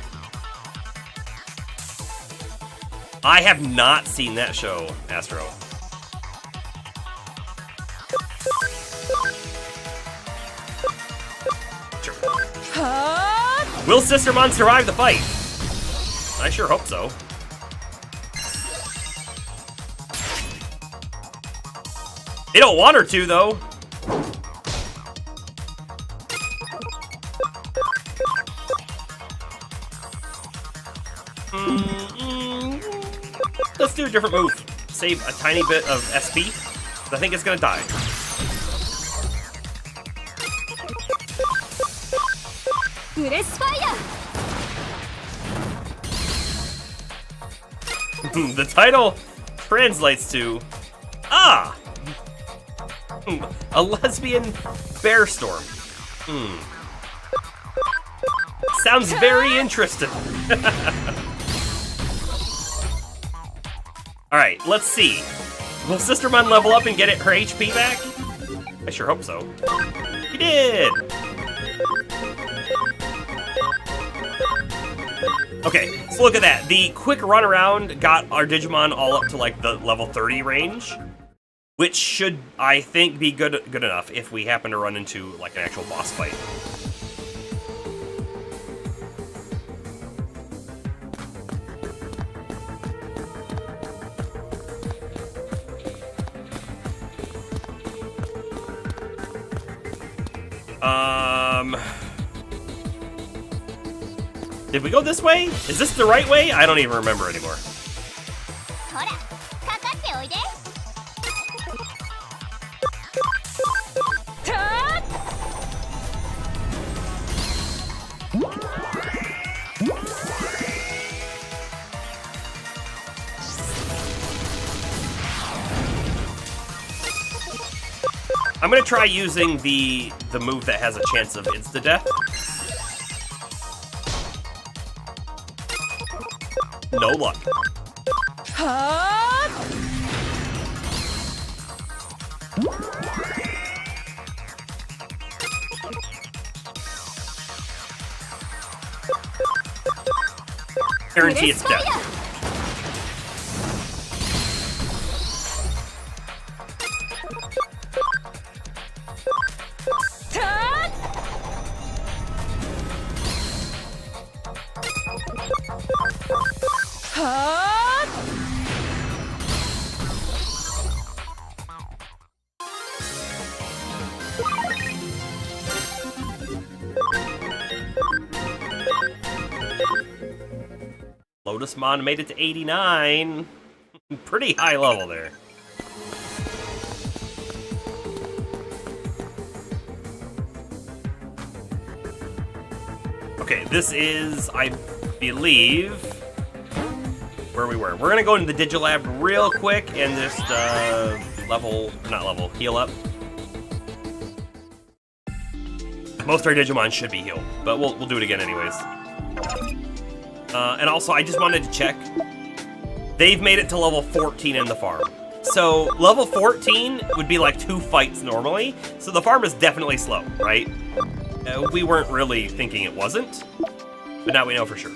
I have not seen that show, Astro. Sure. Will Sistermon survive the fight? I sure hope so. They don't want her to, though. Let's do a different move. Save a tiny bit of SP. I think it's gonna die. The title translates to a lesbian bear storm. Sounds very interesting. Alright, let's see. Will Sistermon level up and get her HP back? I sure hope so. He did! Okay, so look at that. The quick run around got our Digimon all up to like the level 30 range, which should, I think, be good enough if we happen to run into like an actual boss fight. Did we go this way? Is this the right way? I don't even remember anymore. I'm gonna try using the move that has a chance of insta-death. No luck. Guarantee it's death. Lotusmon made it to 89. Pretty high level there. Okay, this is, I believe, where we were. We're gonna go into the Digilab real quick and just heal up. Most of our Digimon should be healed, but we'll do it again anyways. And also, I just wanted to check. They've made it to level 14 in the farm. So, level 14 would be like 2 fights normally. So the farm is definitely slow, right? We weren't really thinking it wasn't, but now we know for sure.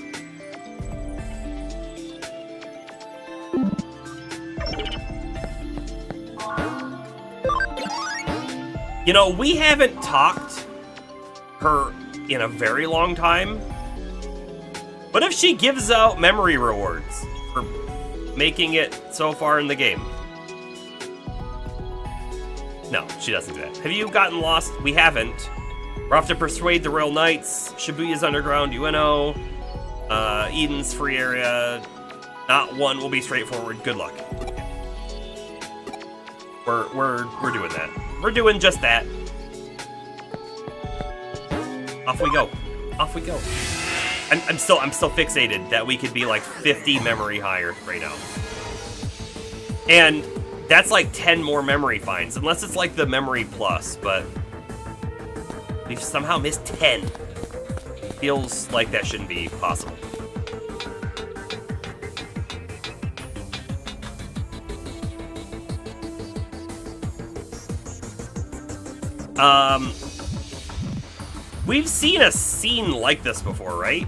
You know, we haven't talked her in a very long time. What if she gives out memory rewards for making it so far in the game? No, she doesn't do that. Have you gotten lost? We haven't. We're off to persuade the Royal Knights, Shibuya's Underground, UNO, Eden's free area. Not one will be straightforward. Good luck. We're doing that. We're doing just that. Off we go. Off we go. I'm still fixated that we could be like 50 memory higher right now. And that's like 10 more memory finds, unless it's like the memory plus, but we've somehow missed 10. Feels like that shouldn't be possible. We've seen a scene like this before, right?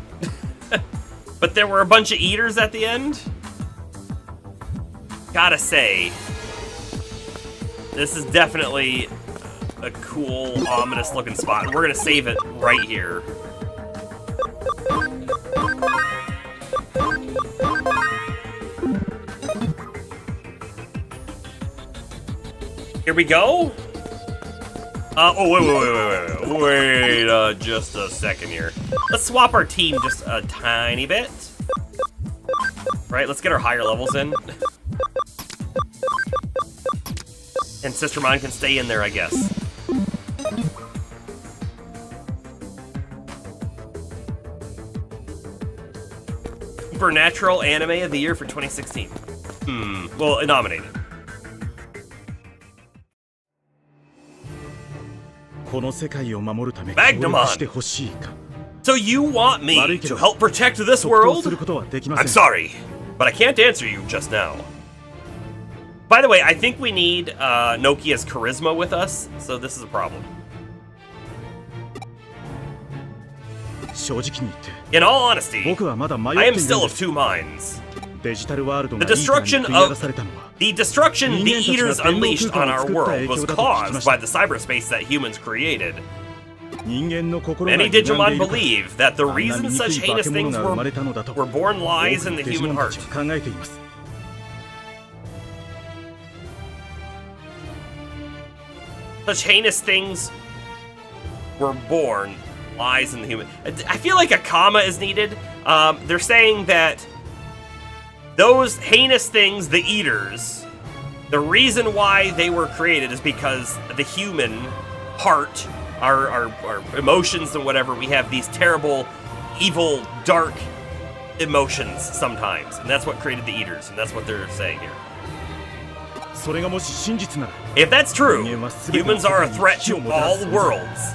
But there were a bunch of eaters at the end. Gotta say, this is definitely a cool, ominous looking spot, and we're gonna save it right here. Here we go. Wait, just a second here. Let's swap our team just a tiny bit. Right, let's get our higher levels in. And Sistermon can stay in there, I guess. Supernatural Anime of the Year for 2016. Well, nominated. Magnamon! So you want me to help protect this world? I'm sorry, but I can't answer you just now. By the way, I think we need Nokia's charisma with us, so this is a problem. In all honesty, I am still of two minds. The destruction the Eaters unleashed on our world was caused by the cyberspace that humans created. Many Digimon believe that the reason such heinous things were born lies in the human heart. Such heinous things were born lies in the human. I feel like a comma is needed. They're saying that those heinous things, the Eaters, the reason why they were created is because the human heart, our emotions and whatever, we have these terrible, evil, dark emotions sometimes. And that's what created the Eaters, and that's what they're saying here. If that's true, humans are a threat to all worlds.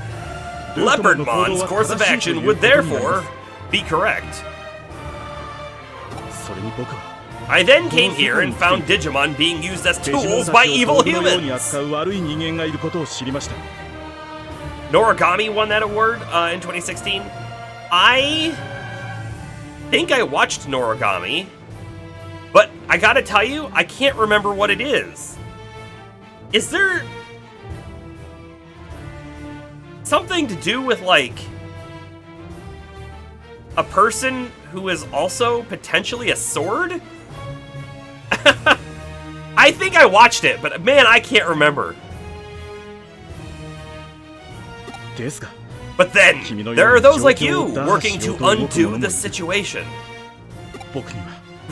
Leopardmon's course of action would therefore be correct. I then came here and found Digimon being used as tools by evil humans. Noragami won that award in 2016. I think I watched Noragami, but I gotta tell you, I can't remember what it is. Is there something to do with, like, a person who is also potentially a sword? I think I watched it, but man, I can't remember. But then, there are those like you, working to undo the situation. I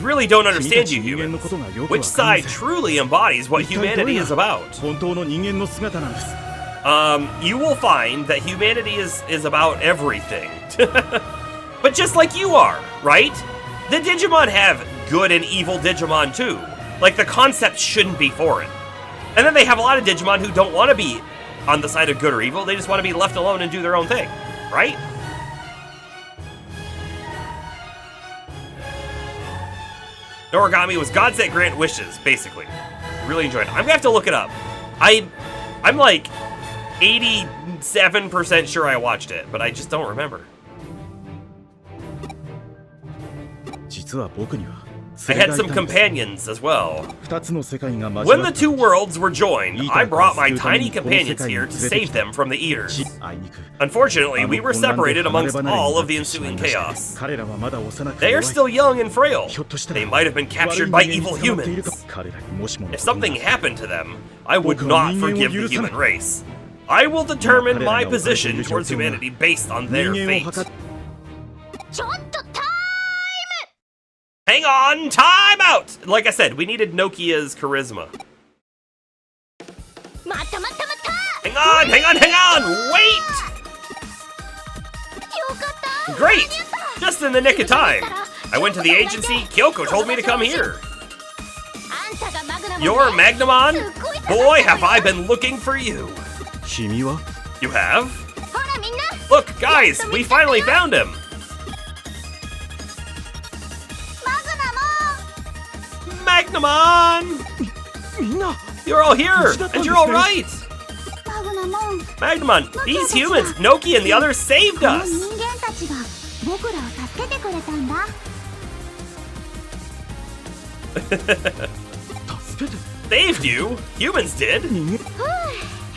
really don't understand you humans. Which side truly embodies what humanity is about? You will find that humanity is about everything. But just like you are, right? The Digimon have good and evil Digimon too. Like, the concept shouldn't be foreign. And then they have a lot of Digimon who don't want to be on the side of good or evil, they just want to be left alone and do their own thing, right? Noragami was gods that grant wishes, basically. Really enjoyed it. I'm gonna have to look it up. I'm like 87% sure I watched it, but I just don't remember. I had some companions as well. When the two worlds were joined, I brought my tiny companions here to save them from the Eaters. Unfortunately, we were separated amongst all of the ensuing chaos. They are still young and frail. They might have been captured by evil humans. If something happened to them, I would not forgive the human race. I will determine my position towards humanity based on their fate. Hang on, time out! Like I said, we needed Nokia's charisma. Hang on, wait! Great! Just in the nick of time. I went to the agency, Kyoko told me to come here. You're Magnamon? Boy, have I been looking for you. 君は You have? Look, guys, we finally found him. Magnamon! みんな You're all here, and you're all right. Magnamon, these humans, Noki and the others saved us. 人間たちが僕らを助けてくれたんだ。 助けて Saved you? Humans did. 人間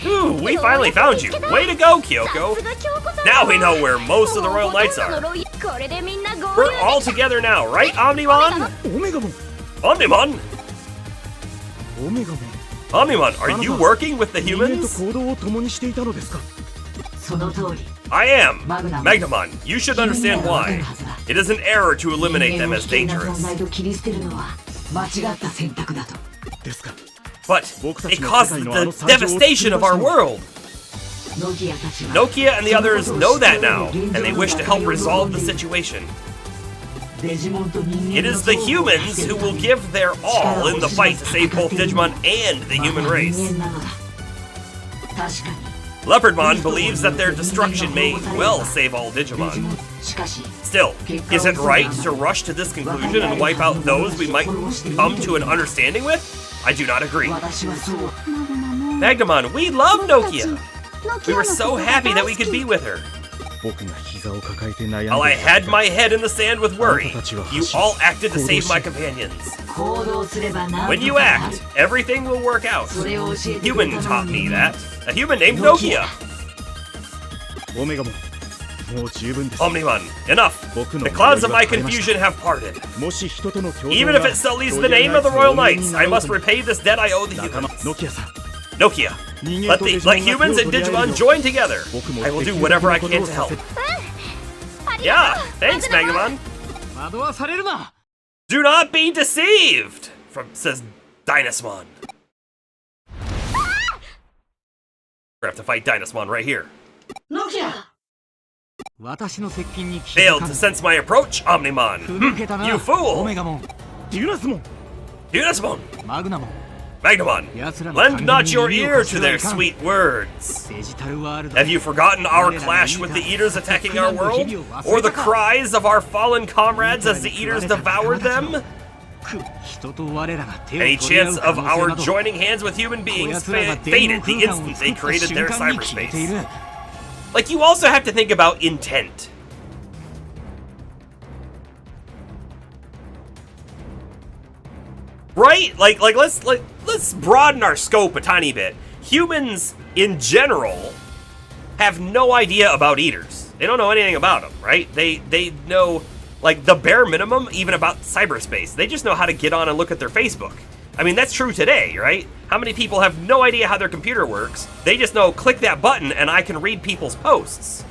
Ooh, we finally found you. Way to go, Kyoko. Now we know where most of the Royal Knights are. We're all together now, right, Omnimon? オメガモン Omnimon? オメガモン Omnimon, are you working with the 人間と humans? 行動を共にしていたのですか その通り I am. Magnamon, you should understand why. It is an error to eliminate them as 人間の危険な dangerous. 存在と切り捨てるのは間違った選択だとですか But it caused the devastation of our world. ノキアたちは Nokia and the others know that now, and they wish to help resolve the situation. デジモンと人間 It is the humans who will give their all in the fight to save both Digimon and the human race. 人間なのだ確かに Leopardmon believes that their destruction may well save all デジモ Digimon. ンしかし Still, is it right to rush to this conclusion and wipe out those we might come to an understanding with? I do not agree. 私はそう Magnamon, we love Nokia. We were so happy that we could be with her. 僕が膝を抱えて悩んで While I いた had my head in the sand with worry, you all acted to save my companions. 行動すれば何 When と you かなる act, everything will work out. それを教えてくれ Human た taught の me に that. A human named Nokia. オメガモンもう十分です Omnimon, enough. The clouds of my confusion have parted. もし人との共同 Even if it sullies the name of the Royal Knights, I must repay this debt I owe the 仲間 humans. ノキアさん Nokia, let humans and Digimon join together. I will do whatever I can to help. Yeah, thanks, Magnamon. 惑わされるな Do not be deceived, says Dynasmon. We're gonna have to fight Dynasmon right here. ノキア私の接近に気づ Failed か to ぬ sense my approach, Omnimon. ふぬけたな You オ fool. メガモンデュナスモン Dynasmon. マグナモン Magnamon, lend not your ear to their sweet words. デジタルワールド Have you forgotten our clash with the Eaters attacking our world? Or the cries of our fallen comrades as the Eaters devoured them? 人と我らが手を Any 取り合 chance う可 of 能性 our など joining hands with human beings こやつらが faded 電 the 脳空間を instant 作 they った created 瞬 their 間に消えてい cyberspace. る Like, you also have to think about intent. Right? Let's broaden our scope a tiny bit. Humans, in general, have no idea about Eaters. They don't know anything about them, right? They know, like, the bare minimum even about cyberspace. They just know how to get on and look at their Facebook. I mean, that's true today, right? How many people have no idea how their computer works? They just know, click that button and I can read people's posts.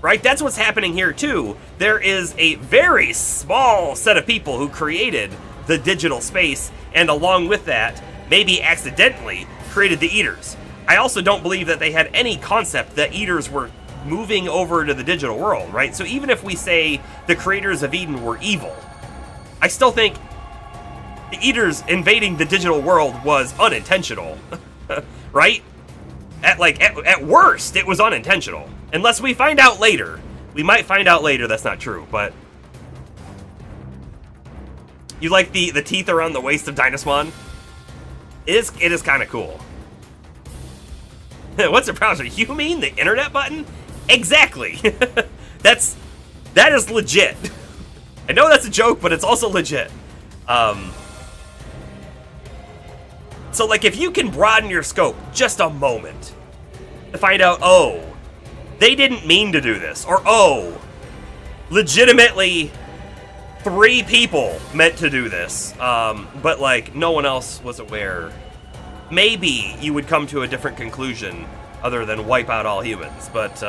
Right? That's what's happening here too. There is a very small set of people who created the digital space, and along with that, maybe accidentally, created the Eaters. I also don't believe that they had any concept that Eaters were moving over to the digital world, right? So even if we say the creators of Eden were evil, I still think the Eaters invading the digital world was unintentional, right? At worst, it was unintentional. Unless we find out later. We might find out later that's not true, but... You like the teeth around the waist of Dynasmon? It is kind of cool. What's the browser? You mean the internet button? Exactly! That is legit. I know that's a joke, but it's also legit. So, like, if you can broaden your scope just a moment to find out, oh, they didn't mean to do this, or oh, legitimately 3 people meant to do this, but, like, no one else was aware, maybe you would come to a different conclusion other than wipe out all humans. But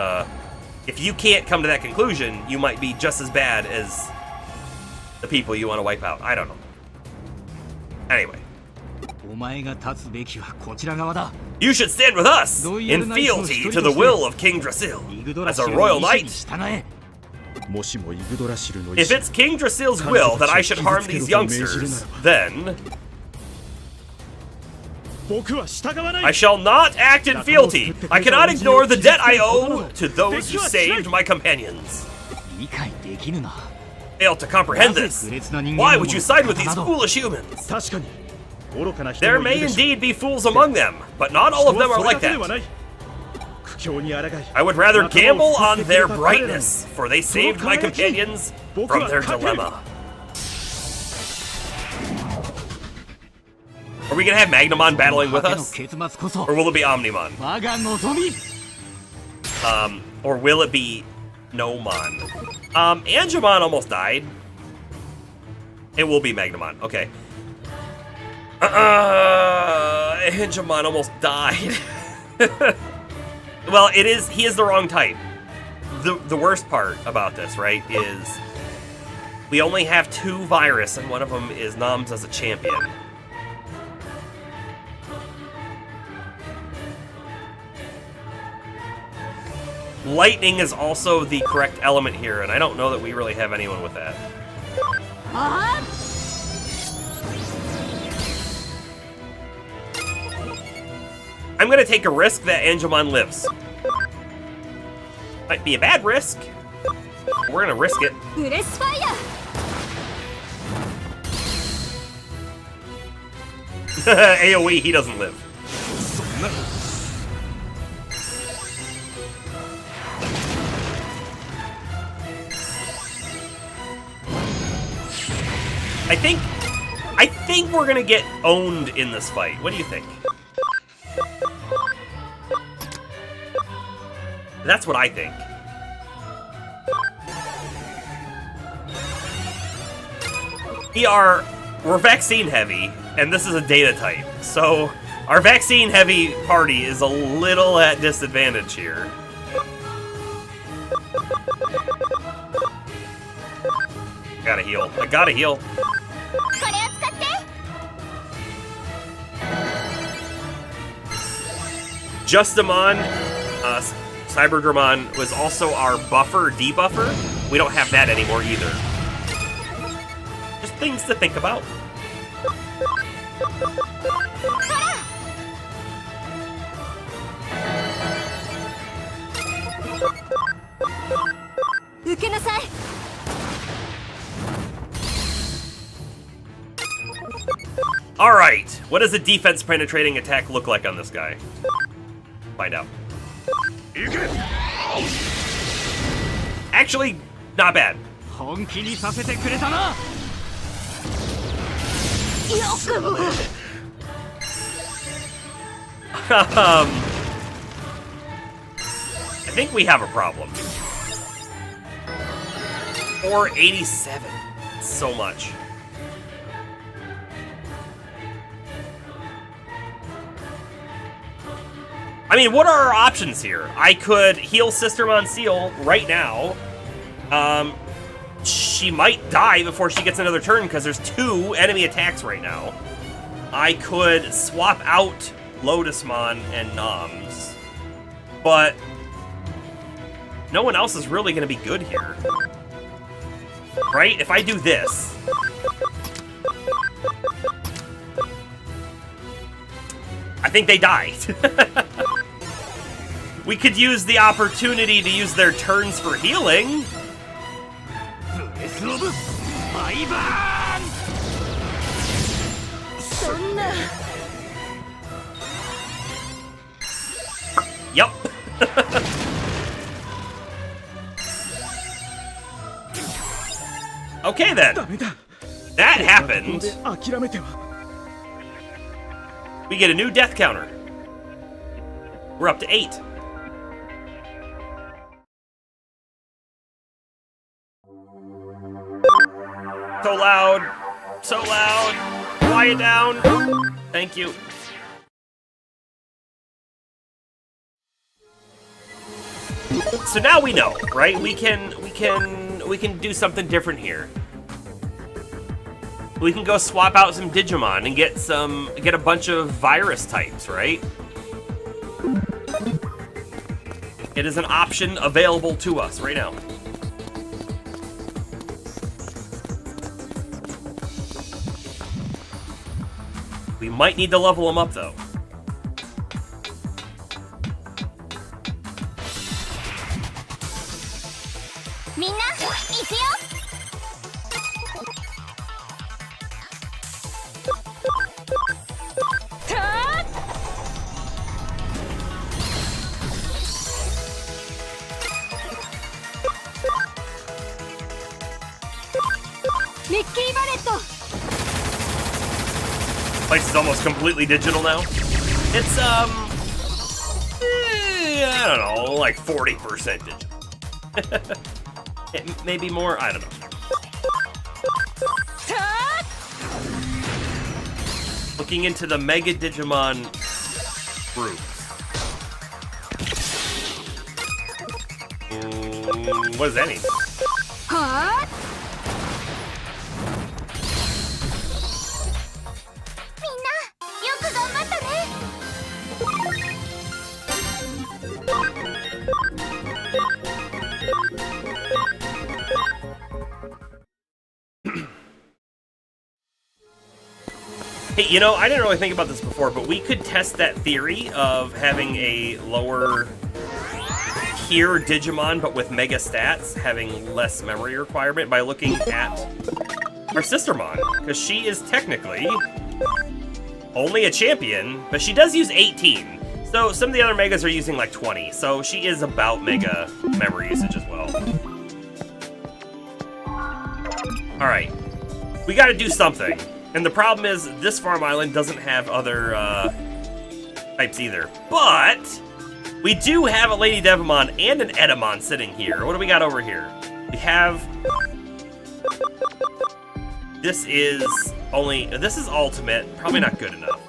if you can't come to that conclusion, you might be just as bad as the people you want to wipe out. I don't know. Anyway. お前が立つべきはこちら側だ You should stand with us in fealty to the will of King Drasil. As a royal knight, 従え もしもイグドラシルの意 if 志 it's King Drasil's will that I should harm these youngsters, then I shall not act in fealty. I cannot ignore the debt I owe to those who saved my companions. Fail to comprehend this. Why would you side with these foolish humans? There may indeed be fools among them, but not all of them are like that. I would rather gamble on their brightness, for they saved my companions from their dilemma. Are we gonna have Magnamon battling with us? Or will it be Omnimon? Or will it be Nomon? Angemon almost died. It will be Magnamon, okay. Angemon almost died. Well, he is the wrong type. The worst part about this, right, is we only have 2 virus and one of them is Noms as a champion. Lightning is also the correct element here, and I don't know that we really have anyone with that. I'm gonna take a risk that Angemon lives. Might be a bad risk. We're gonna risk it. AoE, he doesn't live. I think we're gonna get owned in this fight. What do you think? That's what I think. We're vaccine heavy, and this is a data type. So our vaccine heavy party is a little at disadvantage here. Gotta heal. I gotta heal. Justamon, Cyberdramon was also our buffer, debuffer. We don't have that anymore either. Just things to think about. Alright, what does a defense penetrating attack look like on this guy? Find out. Actually, not bad. I think we have a problem. 487. So much. I mean, what are our options here? I could heal Sistermon Seal right now. She might die before she gets another turn because there's 2 enemy attacks right now. I could swap out Lotusmon and Noms. But no one else is really going to be good here. Right? If I do this... I think they die. We could use the opportunity to use their turns for healing. Yup. Okay then. That happened. We get a new death counter. We're up to 8. So loud. So loud. Quiet down. Thank you. So now we know, right? We can do something different here. We can go swap out some Digimon and get a bunch of virus types, right? It is an option available to us right now. We might need to level them up though. みんな行くよ。ミッキーバレット。 Place is almost completely digital now. It's I don't know, like 40% digital. Maybe more. I don't know. Looking into the Mega Digimon groups. What does that mean? はあ。みんなよく頑張ったね。 Hey, you know, I didn't really think about this before, but we could test that theory of having a lower tier Digimon, but with mega stats, having less memory requirement by looking at our Sistermon, because she is technically only a champion, but she does use 18. So some of the other megas are using like 20, so she is about mega memory usage as well. Alright, we gotta do something. And the problem is, this farm island doesn't have other types either. But we do have a Lady Devimon and an Edamon sitting here. What do we got over here? We have... This is ultimate. Probably not good enough.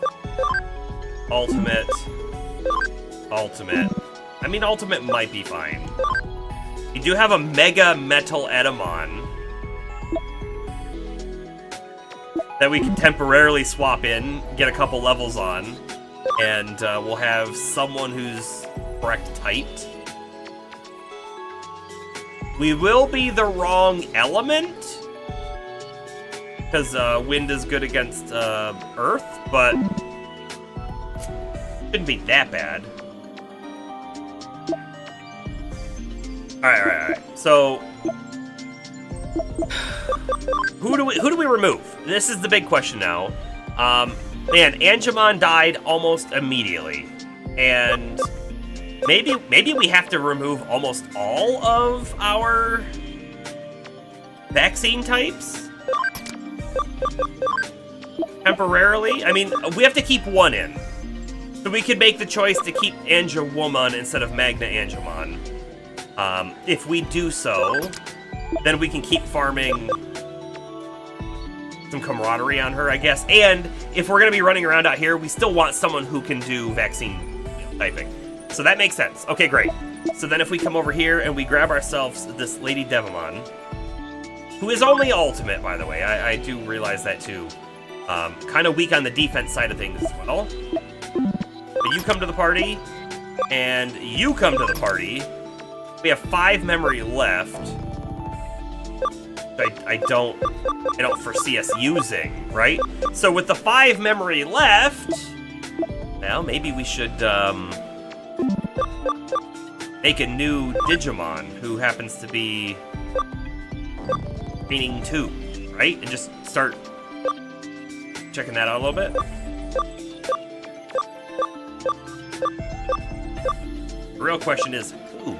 Ultimate. Ultimate. I mean, ultimate might be fine. We do have a Mega Metal Edamon that we can temporarily swap in, get a couple levels on, and we'll have someone who's correct typed. We will be the wrong element, because wind is good against earth, but shouldn't be that bad. Alright. So who do we remove? This is the big question now. Man, Angemon died almost immediately, and maybe we have to remove almost all of our vaccine types temporarily. I mean, we have to keep one in, so we could make the choice to keep Angemon instead of Magna Angemon. If we do so, then we can keep farming some camaraderie on her, I guess. And if we're going to be running around out here, we still want someone who can do vaccine typing. So that makes sense. Okay, great. So then if we come over here and we grab ourselves this Lady Devimon, who is only ultimate, by the way. I do realize that too. Kind of weak on the defense side of things as well. But you come to the party, and you come to the party. We have 5 memory left. I don't foresee us using, right? So with the 5 memory left, now maybe we should make a new Digimon who happens to be training 2, right? And just start checking that out a little bit. The real question is who?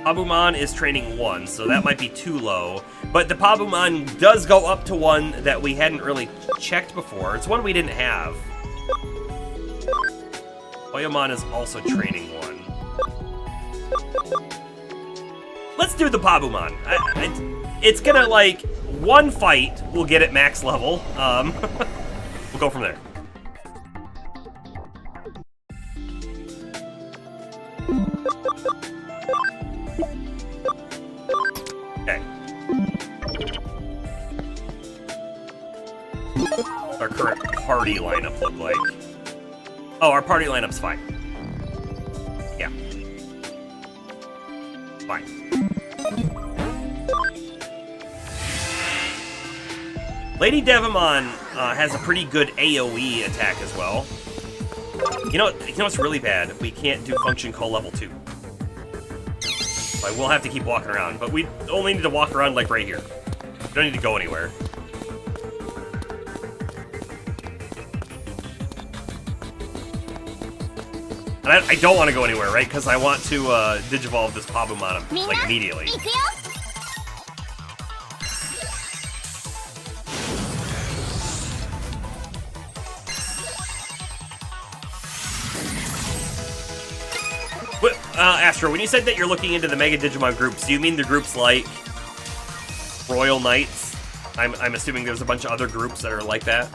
Pabumon is training 1, so that might be too low. But the Pabumon does go up to 1 that we hadn't really checked before. It's one we didn't have. Oyamon is also training 1. Let's do the Pabumon. It's gonna, like, one fight will get it max level. We'll go from there. Okay. Our current party lineup look like? Oh, our party lineup's fine. Yeah. Fine. Lady Devimon has a pretty good AoE attack as well. You know what's really bad? We can't do function call level 2. So I will have to keep walking around, but we only need to walk around like right here. We don't need to go anywhere. And I don't want to go anywhere, right? Because I want to Digivolve this Pabumon like immediately. 行くよ Astro, when you said that you're looking into the Mega Digimon groups, do you mean the groups like Royal Knights? I'm assuming there's a bunch of other groups that are like that.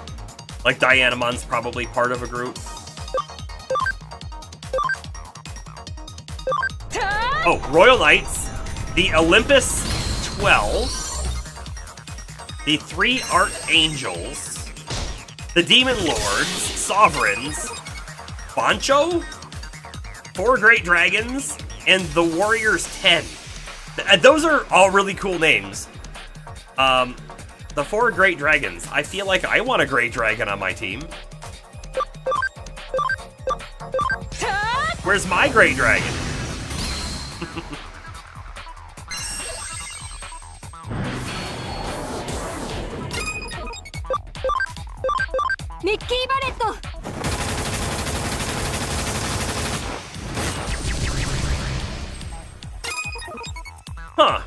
Like Dianamon's probably part of a group. Oh, Royal Knights, the Olympus 12, the 3 Archangels, the Demon Lords, Sovereigns, Bancho, 4 Great Dragons, and the Warriors 10. Those are all really cool names. The 4 Great Dragons. I feel like I want a Great Dragon on my team. Where's my Great Dragon? Mickey Barretto. Huh.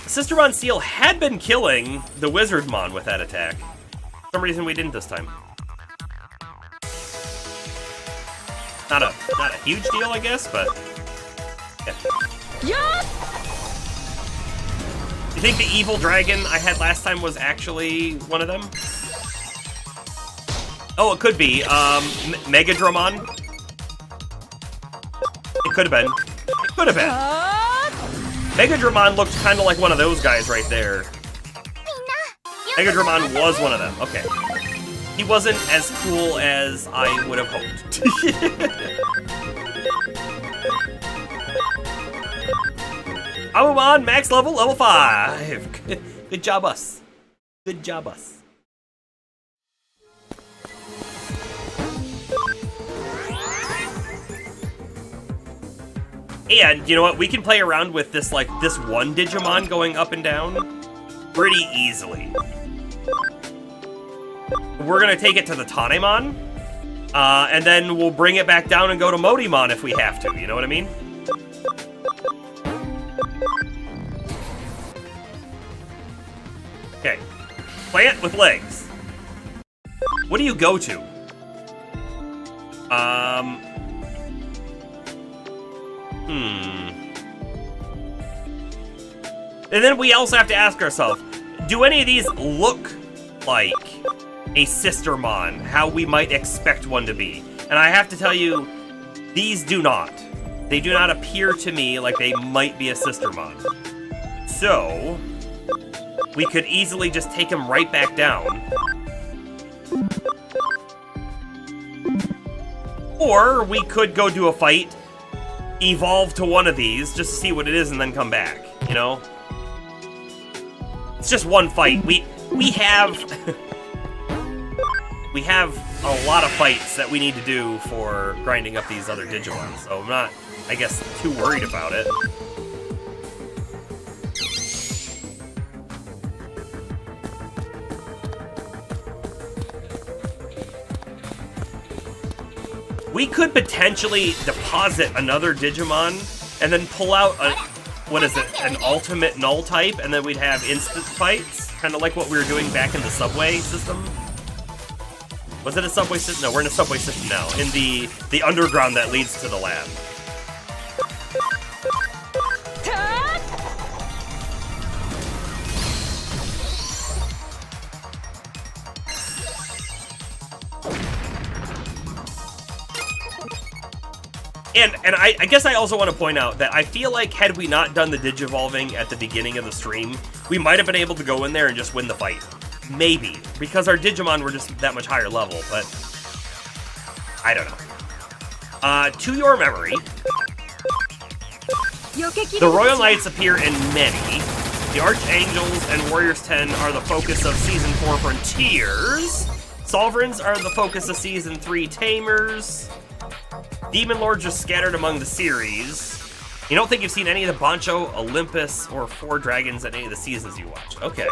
Sistermon Seal had been killing the Wizardmon with that attack. For some reason we didn't this time. Not a huge deal, I guess, but yeah. You think the evil dragon I had last time was actually one of them? Oh, it could be. Megadramon? It could have been. It could have been. Megadramon looked kind of like one of those guys right there. Megadramon was one of them. Okay. He wasn't as cool as I would have hoped. Pabumon, max level, level 5. Good job, us. Good job, us. And, you know what, we can play around with this, like, this one Digimon going up and down pretty easily. We're gonna take it to the Tanemon, and then we'll bring it back down and go to Modimon if we have to, you know what I mean? Okay, plant with legs. What do you go to? And then we also have to ask ourselves, do any of these look like a Sistermon, how we might expect one to be? And I have to tell you, these do not. They do not appear to me like they might be a Sistermon. So, we could easily just take them right back down. Or we could go do a fight, evolve to one of these, just to see what it is and then come back, you know? It's just one fight. We have we have a lot of fights that we need to do for grinding up these other Digimon, so I'm not, I guess, too worried about it. We could potentially deposit another Digimon and then pull out a, what is it, an ultimate null type, and then we'd have instant fights, kind of like what we were doing back in the subway system. Was it a subway system? No, we're in a subway system now, in the underground that leads to the lab. And I guess I also want to point out that I feel like had we not done the Digivolving at the beginning of the stream, we might have been able to go in there and just win the fight. Maybe. Because our Digimon were just that much higher level, but I don't know. To your memory, the Royal Knights appear in many. The Archangels and Warriors 10 are the focus of Season 4 Frontiers. Sovereigns are the focus of Season 3 Tamers. Demon Lords are scattered among the series. You don't think you've seen any of the Bancho, Olympus, or Four Dragons at any of the seasons you watch? Okay.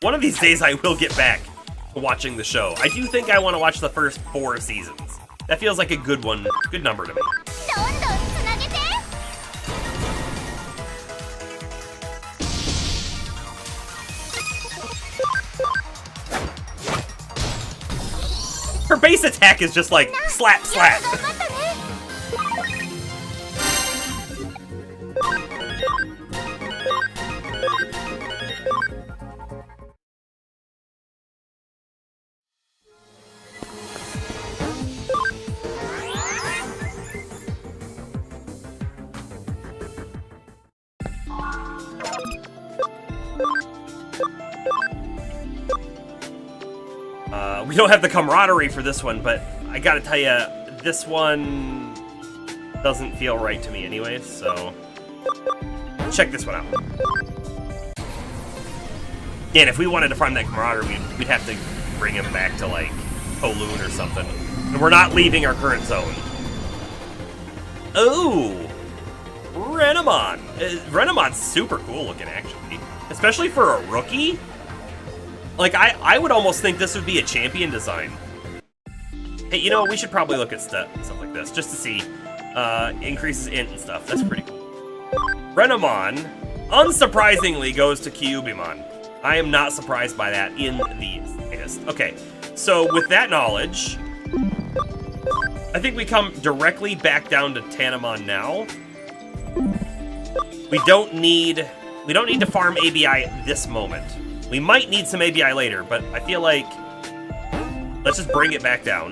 One of these days I will get back to watching the show. I do think I want to watch the first 4 seasons. That feels like a good one, good number to me. どんどんつなげて Her base attack is just like slap, よ slap. く頑張ったね We don't have the camaraderie for this one, but I gotta tell you, this one doesn't feel right to me anyways, so check this one out. And if we wanted to farm that camaraderie, we'd have to bring him back to, like, Kowloon or something. And we're not leaving our current zone. Ooh! Renamon! Renamon's super cool looking, actually. Especially for a rookie. Like, I would almost think this would be a champion design. Hey, you know, we should probably look at stuff like this, just to see. Increases int and stuff. That's pretty cool. Renamon, unsurprisingly, goes to Kyubimon. I am not surprised by that in the slightest. Okay, so with that knowledge, I think we come directly back down to Tanamon now. We don't need to farm ABI this moment. We might need some ABI later, but I feel like let's just bring it back down.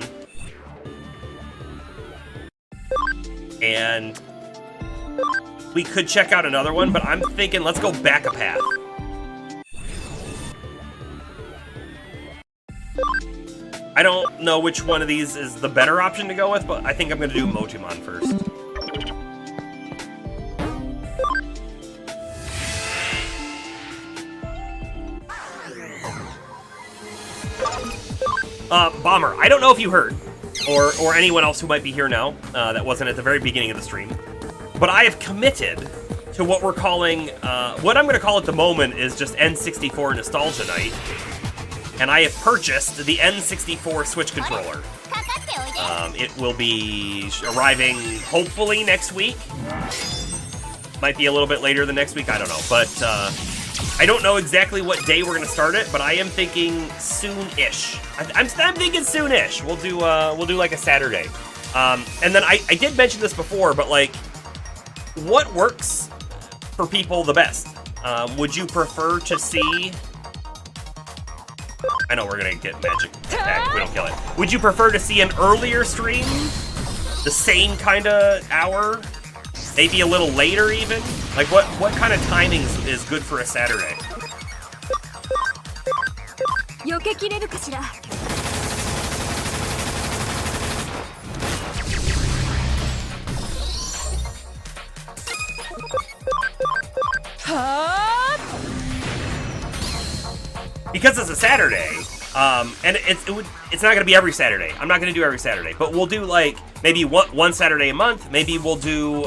And we could check out another one, but I'm thinking let's go back a path. I don't know which one of these is the better option to go with, but I think I'm going to do Motimon first. Bomber, I don't know if you heard, or anyone else who might be here now that wasn't at the very beginning of the stream, but I have committed to what we're calling, what I'm going to call at the moment is just N64 Nostalgia Night, and I have purchased the N64 Switch controller. かかっておいで It will be arriving hopefully next week. Might be a little bit later than next week, I don't know, but I don't know exactly what day we're gonna start it, but I am thinking soon-ish. I'm thinking soon-ish. We'll do like a Saturday. And then I did mention this before, but like, what works for people the best? Would you prefer to see? I know we're gonna get magic attack if we don't kill it. Would you prefer to see an earlier stream, the same kind of hour? Maybe a little later even? Like what kind of timing is good for a Saturday? 避けきれるかしら Because it's a Saturday, and it's not gonna be every Saturday. I'm not gonna do every Saturday, but we'll do like maybe one Saturday a month. Maybe we'll do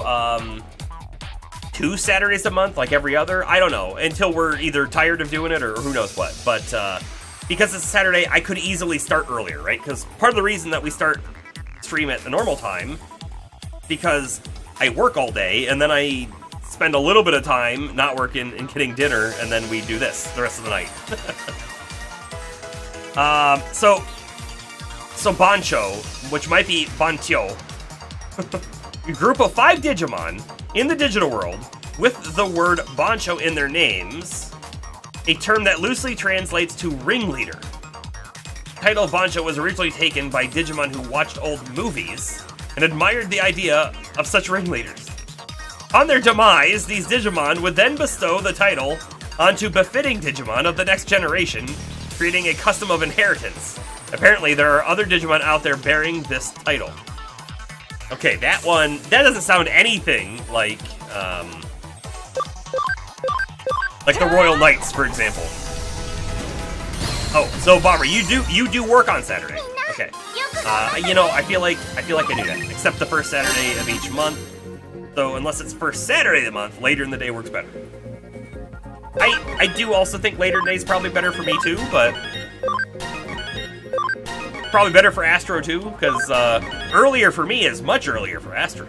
2 Saturdays a month, like every other. I don't know, until we're either tired of doing it or who knows what. But because it's a Saturday, I could easily start earlier, right? Because part of the reason that we start stream at the normal time, because I work all day and then I spend a little bit of time not working and getting dinner, and then we do this the rest of the night. So Bancho, which might be Bantyo, a group of 5 Digimon in the digital world with the word Bancho in their names, a term that loosely translates to ringleader. The title Bancho was originally taken by Digimon who watched old movies and admired the idea of such ringleaders. On their demise, these Digimon would then bestow the title onto befitting Digimon of the next generation, creating a custom of inheritance. Apparently, there are other Digimon out there bearing this title. Okay, that doesn't sound anything like Like the Royal Knights, for example. Oh, so Bomber, you do work on Saturday. Okay. You know, I feel like I do that. Except the first Saturday of each month. So unless it's first Saturday of the month, later in the day works better. I do also think later in the day is probably better for me too, but probably better for Astro too, because earlier for me is much earlier for Astro.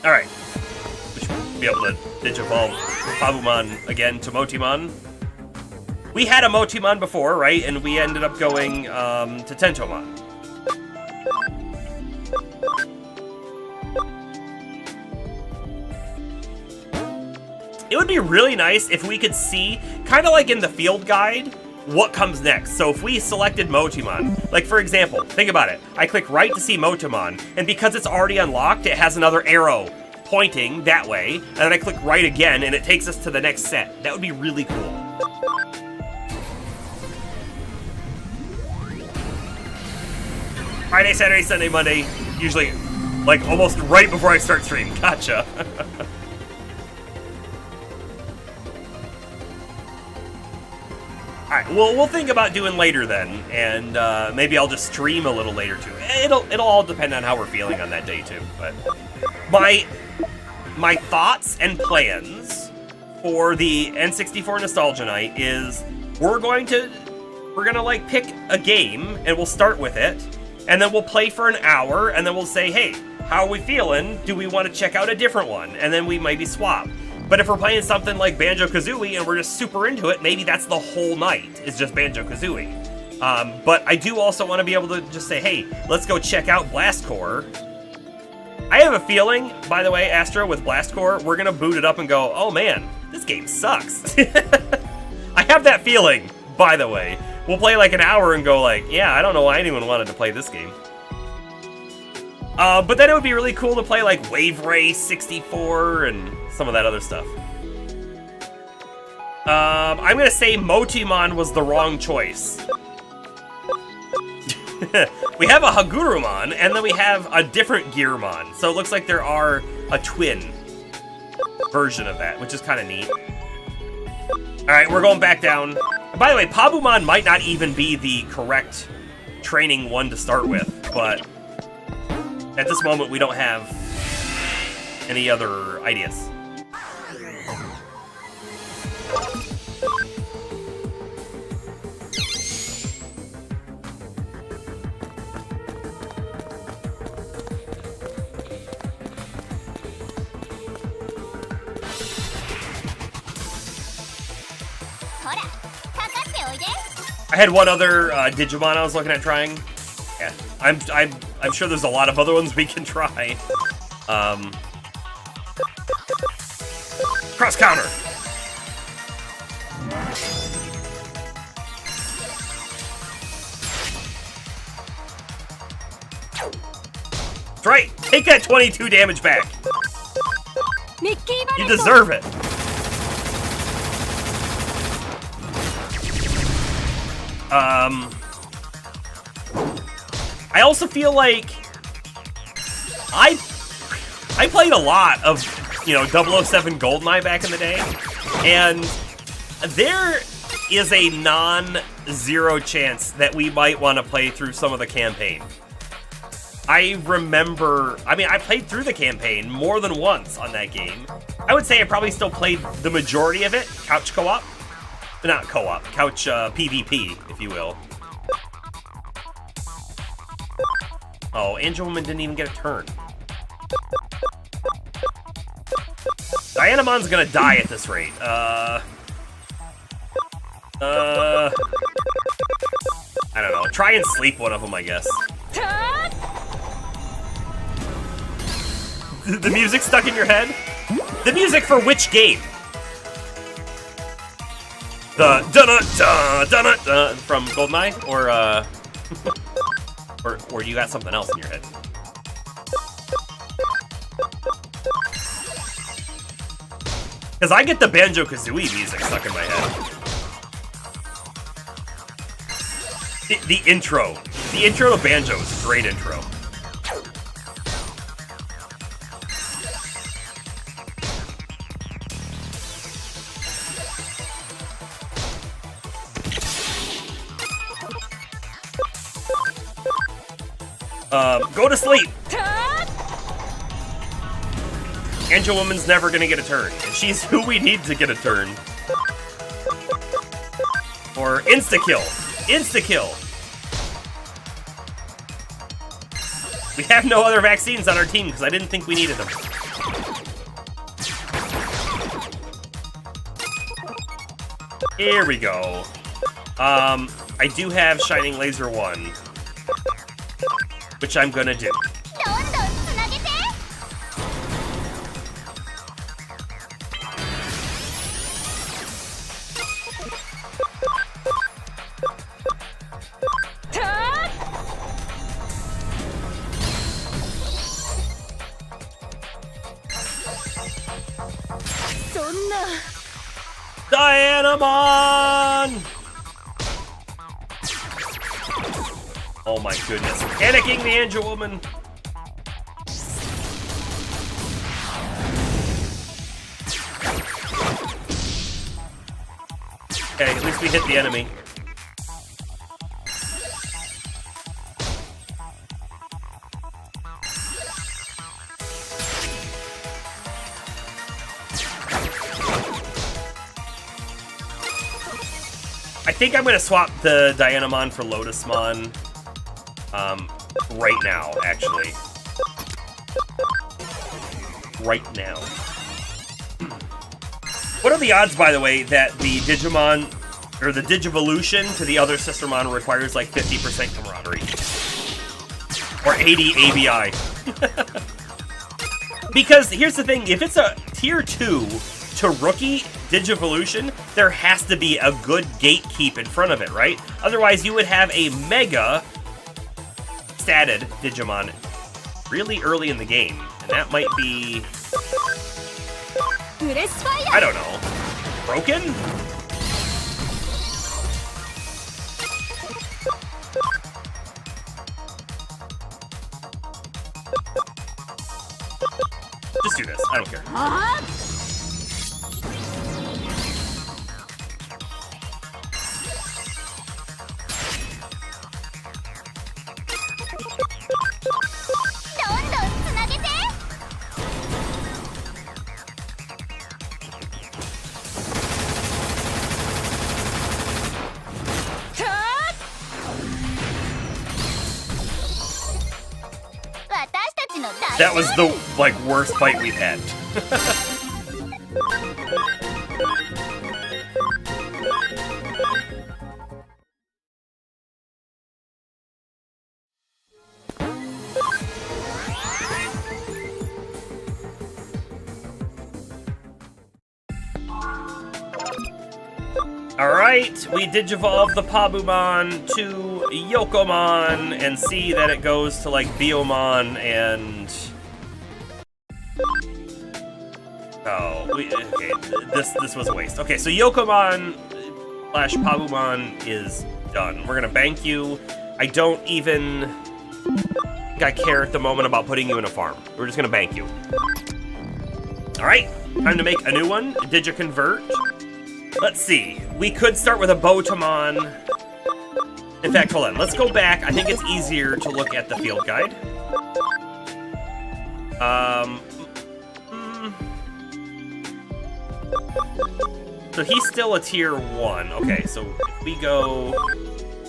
Alright. We should be able to Digivolve Pabumon again to Motimon. We had a Motimon before, right? And we ended up going to Tentomon. It would be really nice if we could see, kind of like in the field guide, what comes next. So if we selected Motimon, like for example, think about it. I click right to see Motimon, and because it's already unlocked, it has another arrow pointing that way, and then I click right again, and it takes us to the next set. That would be really cool. Friday, Saturday, Sunday, Monday, usually like almost right before I start stream. Gotcha. Alright, well, we'll think about doing later then, and maybe I'll just stream a little later too. It'll all depend on how we're feeling on that day too. But my thoughts and plans for the N64 Nostalgia Night is we're gonna like pick a game and we'll start with it, and then we'll play for an hour, and then we'll say, hey, how are we feeling? Do we want to check out a different one? And then we maybe swap. But if we're playing something like Banjo-Kazooie and we're just super into it, maybe that's the whole night, is just Banjo-Kazooie. But I do also want to be able to just say, hey, let's go check out Blast Corps. I have a feeling, by the way, Astro, with Blast Corps, we're going to boot it up and go, oh man, this game sucks. I have that feeling, by the way. We'll play like an hour and go like, yeah, I don't know why anyone wanted to play this game. But then it would be really cool to play like Wave Race 64 and some of that other stuff. I'm gonna say Motimon was the wrong choice. We have a Hagurumon, and then we have a different Gearmon. So it looks like there are a twin version of that, which is kind of neat. Alright, we're going back down. And by the way, Pabumon might not even be the correct training one to start with, but at this moment we don't have any other ideas. I had one other Digimon I was looking at trying. Yeah, I'm sure there's a lot of other ones we can try. Cross counter. That's right. Take that 22 damage back. You deserve it. I also feel like I played a lot of, you know, 007 GoldenEye back in the day, and there is a non-zero chance that we might want to play through some of the campaign. I remember, I mean, I played through the campaign more than once on that game. I would say I probably still played the majority of it, couch co-op. Not co-op, couch PvP, if you will. Oh, Angelwoman didn't even get a turn. Dianamon's gonna die at this rate. I don't know. Try and sleep one of them, I guess. The music stuck in your head? The music for which game? The dun-dun-dun-dun-dun from GoldenEye, or you got something else in your head? Because I get the Banjo-Kazooie music stuck in my head. The intro to Banjo is a great intro. Go to sleep! Angel Woman's never gonna get a turn, and she's who we need to get a turn. Or insta-kill. Insta-kill! We have no other vaccines on our team because I didn't think we needed them. Here we go. I do have Shining Laser 1, which I'm gonna do. どんどんつなげて。そんな。 Dianamon! Oh my goodness. Panicking the Angel Woman! Okay, at least we hit the enemy. I think I'm gonna swap the Dianamon for Lotusmon right now, actually. Right now. What are the odds, by the way, that the Digimon, or the Digivolution to the other Sistermon requires like 50% camaraderie? Or 80 ABI? Because here's the thing, if it's a tier 2 to rookie Digivolution, there has to be a good gatekeep in front of it, right? Otherwise, you would have a mega statted Digimon really early in the game. And that might be... I don't know. Broken? Just do this. I don't care. That was the, like, worst fight we've had. Alright, we digivolve the Pabumon to Yokomon and see that it goes to, like, Biomon and... Oh, okay, this was a waste. Okay, so Yokomon / Pabumon is done. We're gonna bank you. I don't even think I care at the moment about putting you in a farm. We're just gonna bank you. Alright, time to make a new one. Digiconvert. Let's see. We could start with a Botamon. In fact, hold on. Let's go back. I think it's easier to look at the field guide. So he's still a tier 1. Okay, so if we go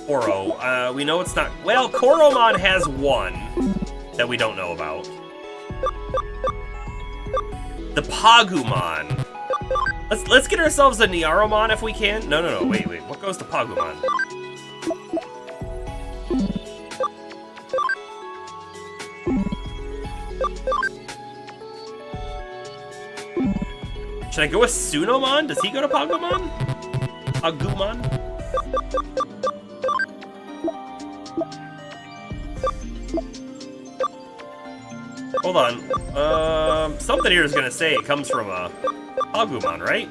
Koro, we know it's not... Well, Koromon has 1 that we don't know about. The Pagumon. Let's get ourselves a Niaromon if we can. No, wait. What goes to Pagumon? Should I go with Sunomon? Does he go to Pagumon? Pagumon? Hold on. Something here is gonna say it comes from a Pagumon, right?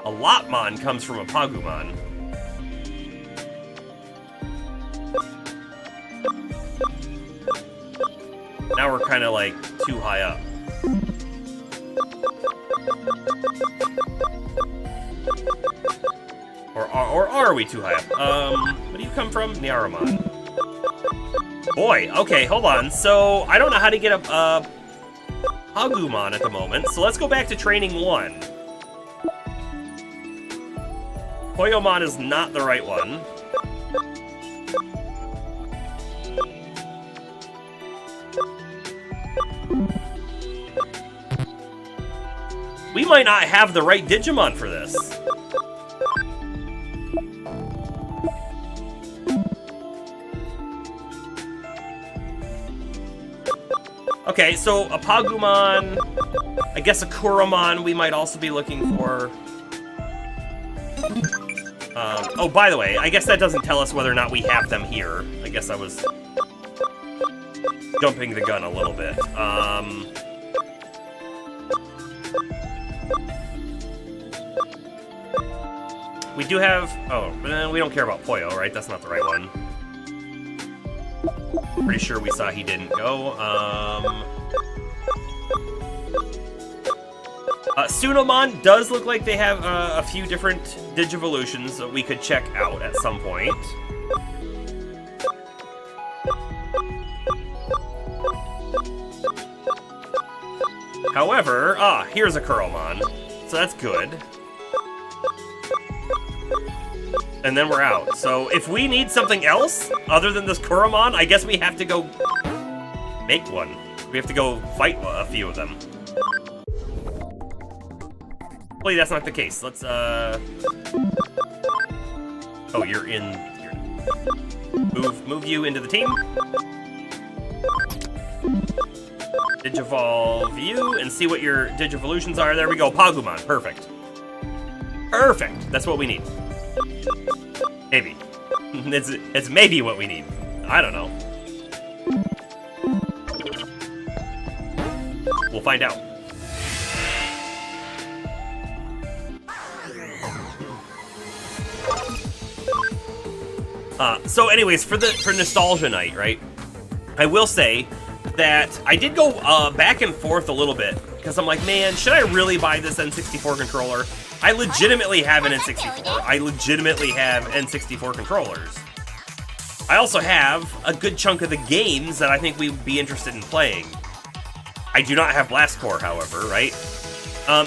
A Lotmon comes from a Pagumon. Now we're kind of like too high up. Or are we too high up? Where do you come from? Nyaramon. Boy, okay, hold on. So, I don't know how to get a Agumon at the moment, so let's go back to training 1. Koyomon is not the right one. We might not have the right Digimon for this. Okay, so a Pagumon, I guess a Kuromon we might also be looking for. Oh, by the way, I guess that doesn't tell us whether or not we have them here. I guess I was jumping the gun a little bit. We do have... Oh, we don't care about Poyo, right? That's not the right one. Pretty sure we saw he didn't go. Sunomon does look like they have a few different Digivolutions that we could check out at some point. However, here's a Kuromon, so that's good. And then we're out. So if we need something else other than this Kuromon, I guess we have to go make one. We have to go fight a few of them. Hopefully that's not the case. Let's, Oh, you're in here. Move you into the team. Digivolve you and see what your Digivolutions are. There we go, Pagumon. Perfect. Perfect. That's what we need. Maybe. It's maybe what we need. I don't know. We'll find out. So anyways, for Nostalgia Night, right? I will say that I did go back and forth a little bit because I'm like, man, should I really buy this N64 controller? I legitimately have an N64. I legitimately have N64 controllers. I also have a good chunk of the games that I think we'd be interested in playing. I do not have Blast Core, however, right?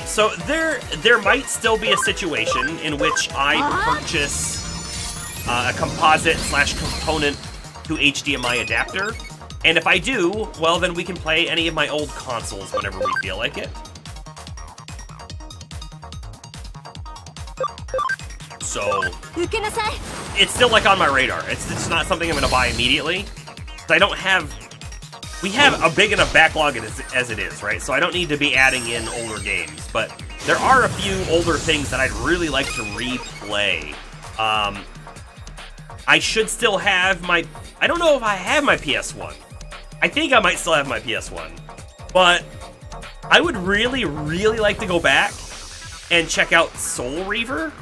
So there might still be a situation in which I purchase a composite/component to HDMI adapter. And if I do, well, then we can play any of my old consoles whenever we feel like it. So, it's still like on my radar. It's just not something I'm gonna buy immediately. I don't have, we have a big enough backlog as it is, right? So I don't need to be adding in older games, but there are a few older things that I'd really like to replay. I should still have my, I don't know if I have my PS1. I think I might still have my PS1, but I would really, really like to go back and check out Soul Reaver.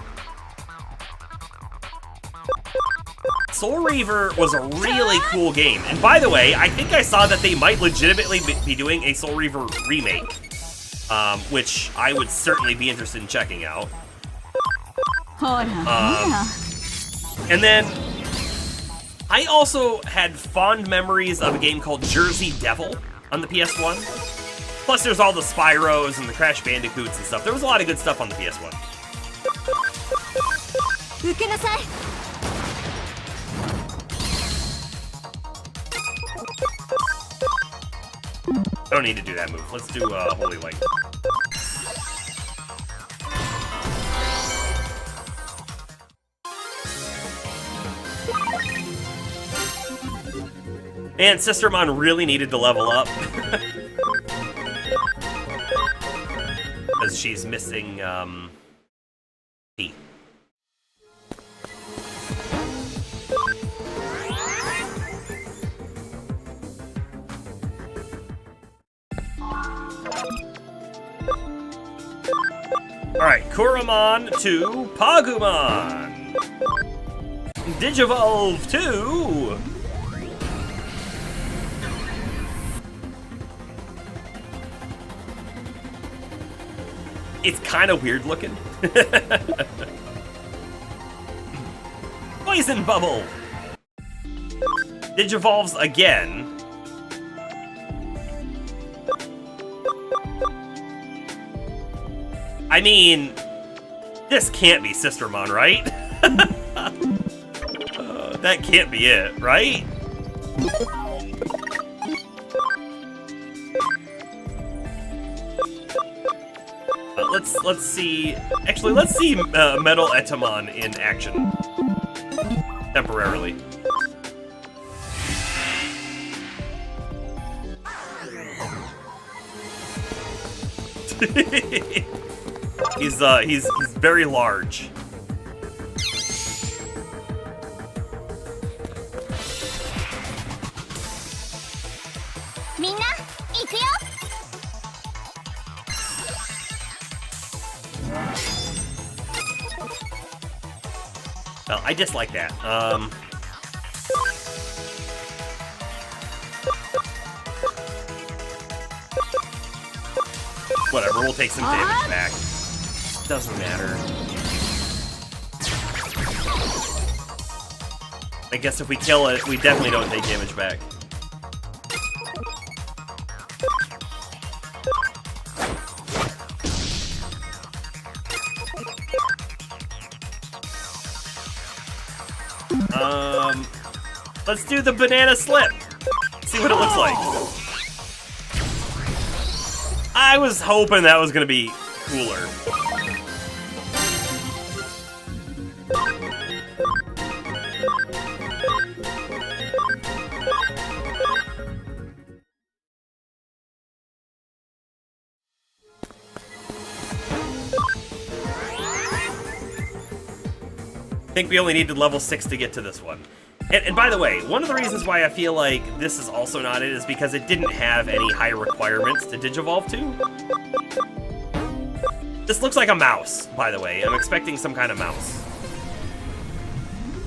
Soul Reaver was a really cool game. And by the way, I think I saw that they might legitimately be doing a Soul Reaver remake, which I would certainly be interested in checking out. And then I also had fond memories of a game called Jersey Devil on the PS1. Plus there's all the Spyros and the Crash Bandicoots and stuff. There was a lot of good stuff on the PS1. Don't need to do that move. Let's do Holy Light. And Sistermon really needed to level up. Because she's missing, P. Alright, Kuromon to Pagumon. Digivolve to... It's kind of weird looking. Poison Bubble! Digivolves again. I mean, this can't be Sistermon, right? That can't be it, right? Let's see. Actually, let's see Metal Etamon in action temporarily. He's very large. Minna, iku yo! Well, I dislike that. Whatever, we'll take some damage back. Doesn't matter. I guess if we kill it, we definitely don't take damage back. Let's do the banana slip. See what it looks like. I was hoping that was gonna be cooler. I think we only needed level 6 to get to this one. And by the way, one of the reasons why I feel like this is also not it is because it didn't have any high requirements to Digivolve to. This looks like a mouse, by the way. I'm expecting some kind of mouse.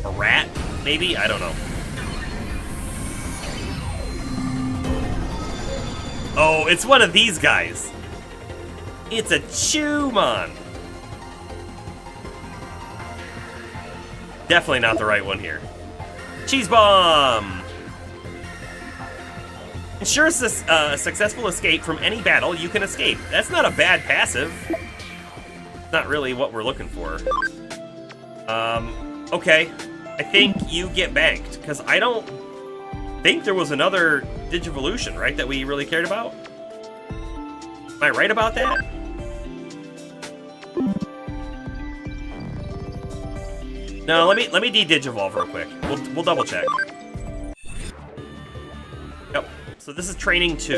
A rat, maybe? I don't know. Oh, it's one of these guys. It's a Chewmon. Definitely not the right one here. Cheese Bomb! Ensures a successful escape from any battle you can escape. That's not a bad passive. Not really what we're looking for. Okay. I think you get banked, because I don't think there was another Digivolution, right, that we really cared about? Am I right about that? No, let me de-Digivolve real quick. We'll double check. Yep. So this is training 2.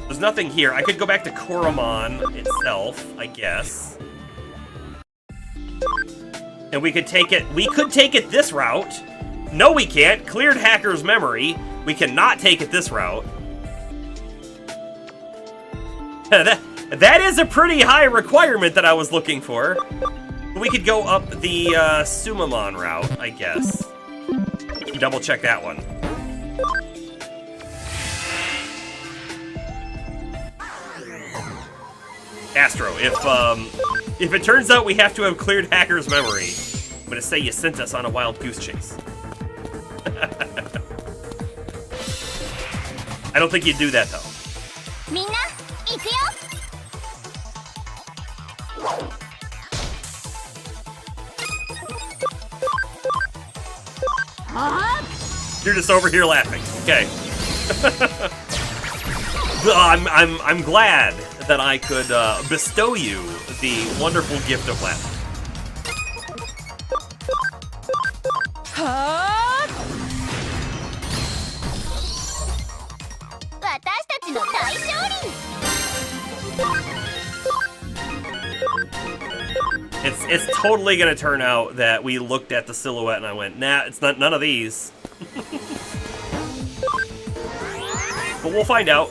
There's nothing here. I could go back to Koromon itself, I guess. And we could take it. We could take it this route. No, we can't. Cleared hacker's memory. We cannot take it this route. That is a pretty high requirement that I was looking for. We could go up the Sumamon route, I guess. Double check that one. Astro, if it turns out we have to have cleared hacker's memory, I'm gonna say you sent us on a wild goose chase. I don't think you'd do that though. Minna, iku yo! You're just over here laughing. Okay. I'm glad that I could bestow you the wonderful gift of laughter. It's totally gonna turn out that we looked at the silhouette and I went, nah, it's not none of these. But we'll find out.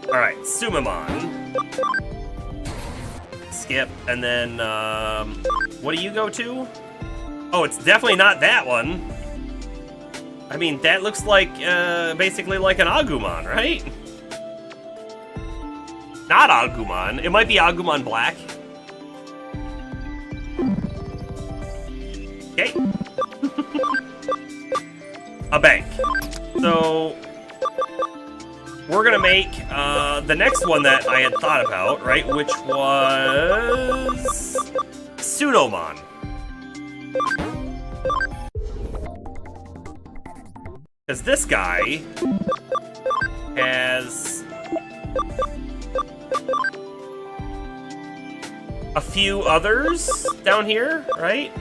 Alright, Sumamon. Skip, and then, what do you go to? Oh, it's definitely not that one. I mean, that looks like, basically like an Agumon, right? Not Agumon. It might be Agumon Black. Okay. A bank. So we're gonna make the next one that I had thought about, right? Which was Pseudomon. Because this guy has a few others down here, right?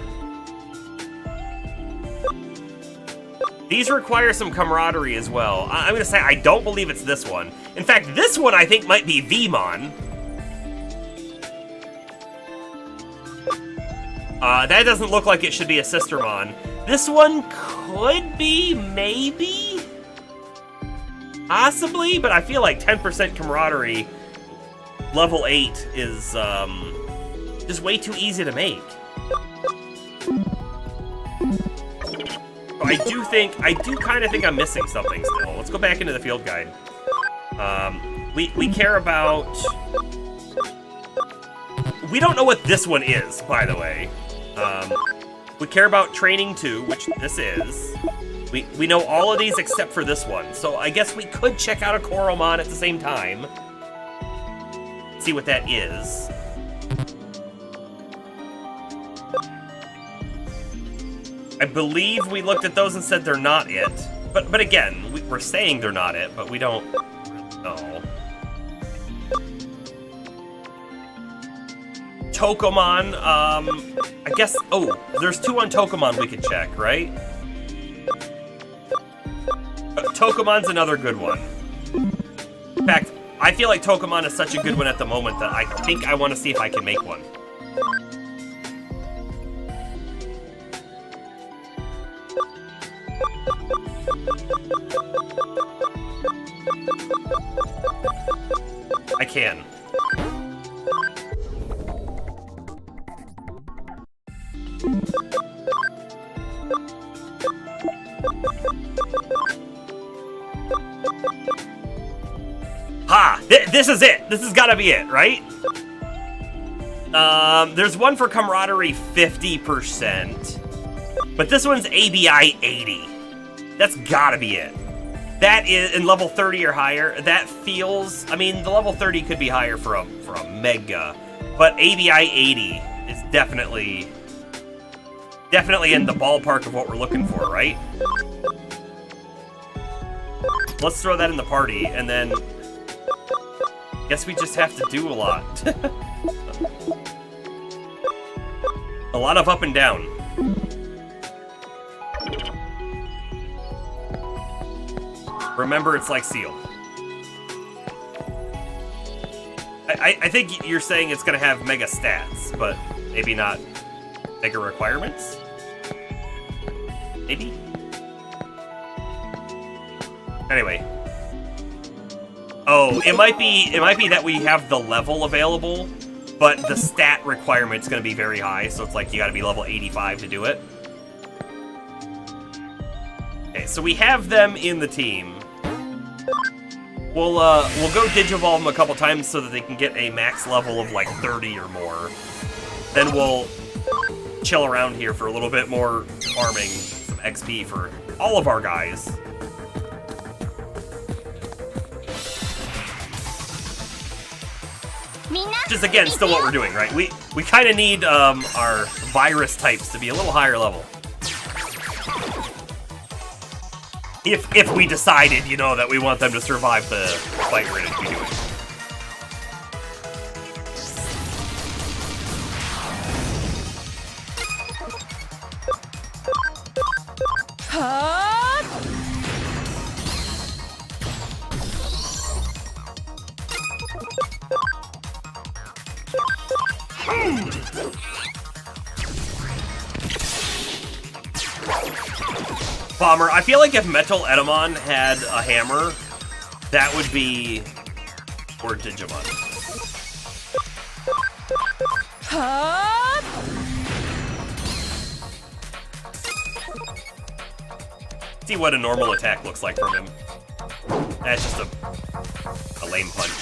These require some camaraderie as well. I'm gonna say I don't believe it's this one. In fact, this one I think might be Vmon. That doesn't look like it should be a Sistermon. This one could be, maybe? Possibly, but I feel like 10% camaraderie level 8 is just way too easy to make. I do kind of think I'm missing something still. Let's go back into the field guide. We care about... We don't know what this one is, by the way. We care about training 2, which this is. We know all of these except for this one. So I guess we could check out a Koromon at the same time. See what that is. I believe we looked at those and said they're not it. But again, we're saying they're not it, but we don't know. Tokomon, I guess, oh, there's 2 on Tokomon we could check, right? Tokomon's another good one. In fact, I feel like Tokomon is such a good one at the moment that I think I want to see if I can make one. I can. Ha! This is it! This has gotta be it, right? There's one for camaraderie 50%. But this one's ABI 80. That's gotta be it. That is, in level 30 or higher, that feels... I mean, the level 30 could be higher for a Mega. But ABI 80 is definitely in the ballpark of what we're looking for, right? Let's throw that in the party, and then... guess we just have to do a lot. A lot of up and down. Remember, it's like Seal. I think you're saying it's gonna have mega stats, but maybe not mega requirements? Maybe? Anyway. Oh, it might be that we have the level available, but the stat requirement's gonna be very high, so it's like you gotta be level 85 to do it. Okay, so we have them in the team. We'll go Digivolve them a couple times so that they can get a max level of like 30 or more. Then we'll chill around here for a little bit more farming, some XP for all of our guys. Which is, again, still what we're doing, right? We kind of need our virus types to be a little higher level. If we decided, you know, that we want them to survive the fight we're going to be doing. Bomber, I feel like if Metal Edamon had a hammer, that would be for Digimon. See what a normal attack looks like from him. That's just a lame punch.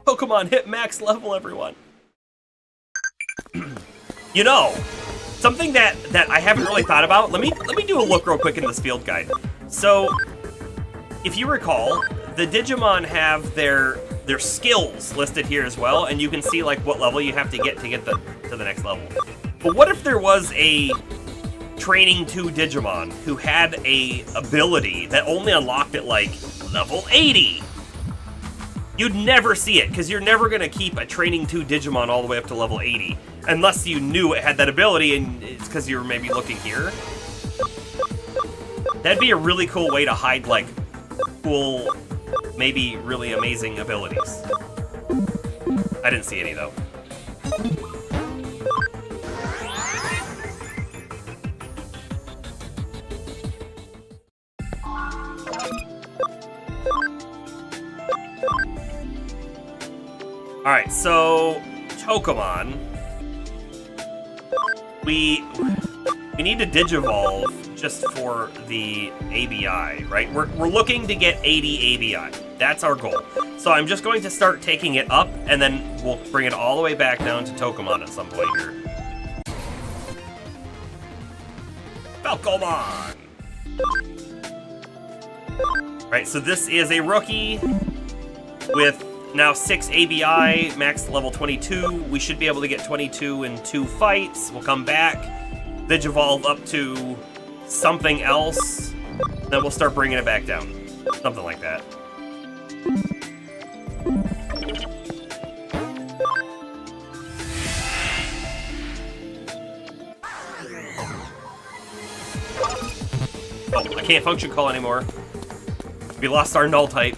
Pokemon hit max level, everyone. You know, something that I haven't really thought about. Let me do a look real quick in this field guide. So, if you recall, the Digimon have their skills listed here as well, and you can see like what level you have to get to the next level. But what if there was a training 2 Digimon who had a ability that only unlocked at like level 80? You'd never see it, because you're never going to keep a training 2 Digimon all the way up to level 80, unless you knew it had that ability, and it's because you were maybe looking here. That'd be a really cool way to hide, like, cool, maybe really amazing abilities. I didn't see any, though. Alright, so Tokamon. We need to Digivolve just for the ABI, right? We're looking to get 80 ABI. That's our goal. So I'm just going to start taking it up, and then we'll bring it all the way back down to Tokamon at some point here. Falcomon! Right, so this is a rookie with now 6 ABI, max level 22. We should be able to get 22 in 2 fights. We'll come back, Digivolve up to something else, then we'll start bringing it back down. Something like that. Oh, I can't function call anymore. We lost our null type.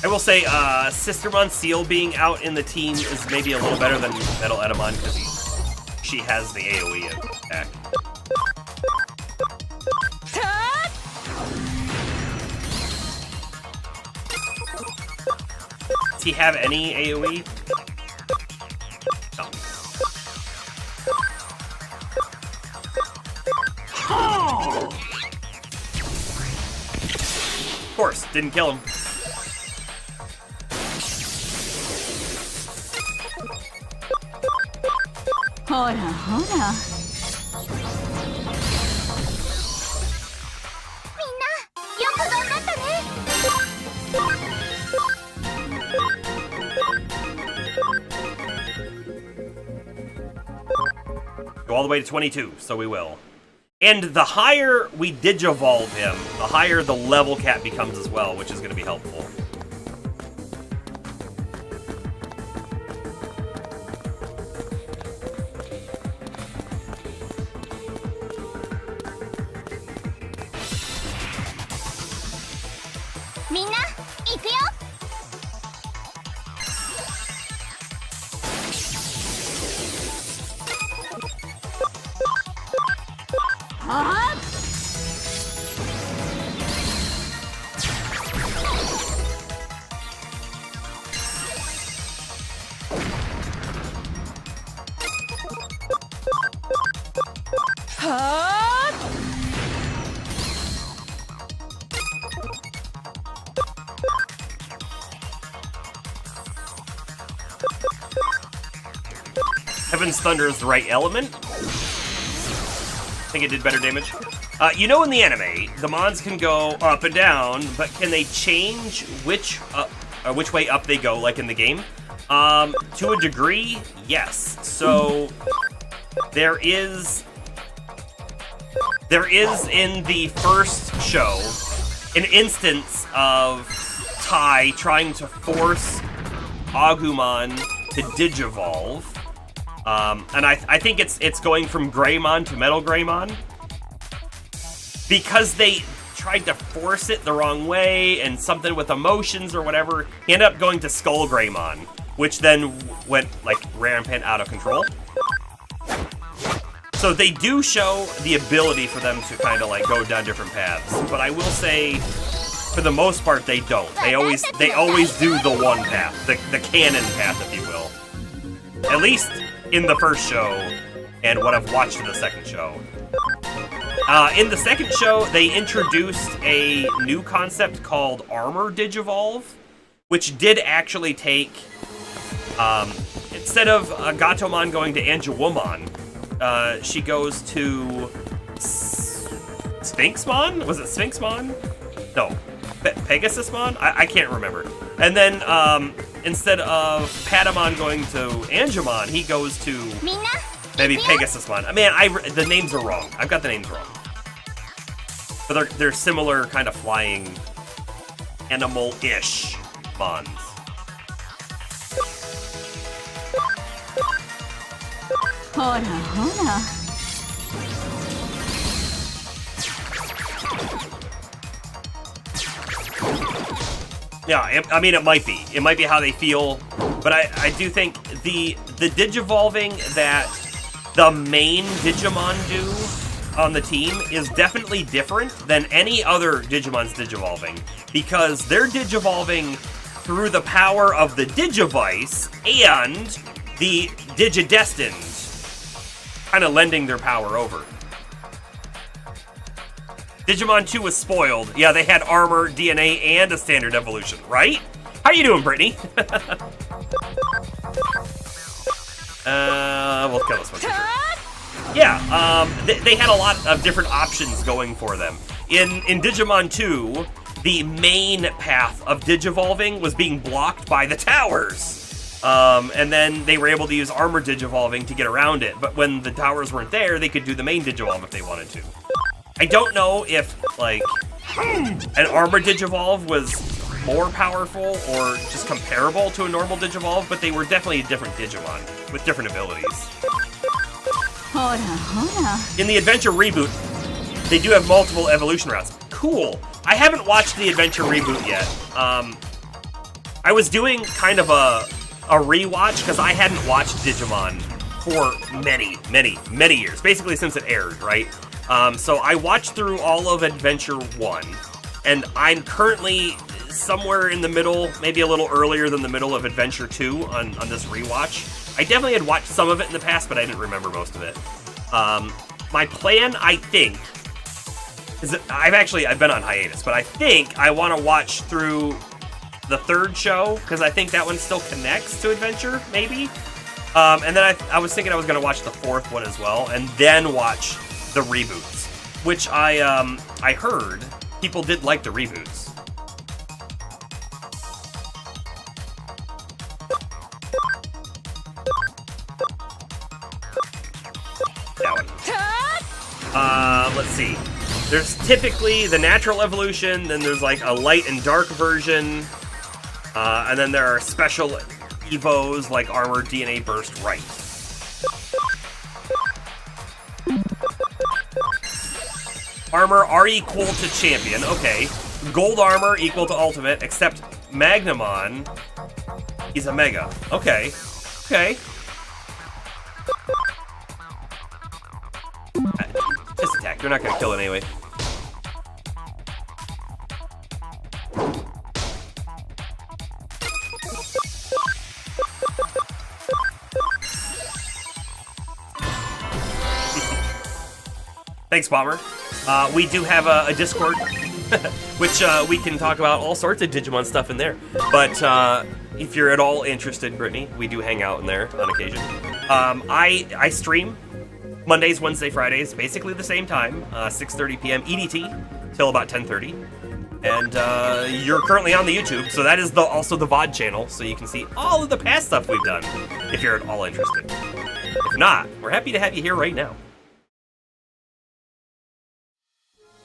I will say, Sistermon Seal being out in the team is maybe a little better than Metal Edamon because she has the AoE attack. Does he have any AoE? No. Of course, didn't kill him. Go all the way to 22, so we will. And the higher we Digivolve him, the higher the level cap becomes as well, which is going to be helpful. Heaven's Thunder is the right element. I think it did better damage. You know in the anime, the Mons can go up and down, but can they change which way up they go, like in the game? To a degree, yes. So there is There is in the first show an instance of Tai trying to force Agumon to Digivolve. And I think it's going from Greymon to Metal Greymon. Because they tried to force it the wrong way and something with emotions or whatever, he ended up going to Skull Greymon, which then went like rampant out of control. So they do show the ability for them to kind of like go down different paths, but I will say, for the most part, they don't. They always do the one path, the canon path, if you will. At least in the first show, and what I've watched in the second show. In the second show, they introduced a new concept called Armor Digivolve, which did actually take, instead of Gatomon going to Angelwomon, she goes to Sphinxmon? Was it Sphinxmon? No. Pegasusmon? I can't remember. And then, instead of Patamon going to Angemon, he goes to maybe Pegasusmon. Man, the names are wrong. I've got the names wrong. But they're similar kind of flying animal-ish mons. Yeah, I mean, it might be. It might be how they feel. But I do think the Digivolving that the main Digimon do on the team is definitely different than any other Digimon's Digivolving. Because they're Digivolving through the power of the Digivice and the Digidestined, kind of lending their power over. Digimon 2 was spoiled. Yeah, they had armor, DNA, and a standard evolution, right? How you doing, Brittany? We'll kill this one. Yeah, they had a lot of different options going for them. In Digimon 2, the main path of Digivolving was being blocked by the towers. And then they were able to use armor Digivolving to get around it. But when the towers weren't there, they could do the main Digivolve if they wanted to. I don't know if, like, an armor Digivolve was more powerful or just comparable to a normal Digivolve, but they were definitely a different Digimon with different abilities. In the Adventure reboot, they do have multiple evolution routes. Cool. I haven't watched the Adventure reboot yet. I was doing kind of a rewatch because I hadn't watched Digimon for many years, basically since it aired, right? So I watched through all of Adventure 1, and I'm currently somewhere in the middle, maybe a little earlier than the middle of Adventure 2 on this rewatch. I definitely had watched some of it in the past, but I didn't remember most of it. My plan, I think, is that I've been on hiatus, but I think I want to watch through the third show, because I think that one still connects to Adventure, maybe? And then I was thinking I was going to watch the fourth one as well, and then watch the reboots, which I heard people did like the reboots. That one. Let's see. There's typically the natural evolution, then there's like a light and dark version, and then there are special evos like Armor, DNA, Burst, Right. Armor are equal to Champion, okay. Gold Armor equal to Ultimate, except Magnamon, he's a Mega. Okay. Okay. Just attack, you're not gonna kill it anyway. Thanks, Bomber. We do have a Discord, which we can talk about all sorts of Digimon stuff in there. But if you're at all interested, Brittany, we do hang out in there on occasion. I stream Mondays, Wednesday, Fridays, basically the same time, 6:30 p.m. EDT till about 10:30. And you're currently on the YouTube, so that is also the VOD channel, so you can see all of the past stuff we've done, if you're at all interested. If not, we're happy to have you here right now.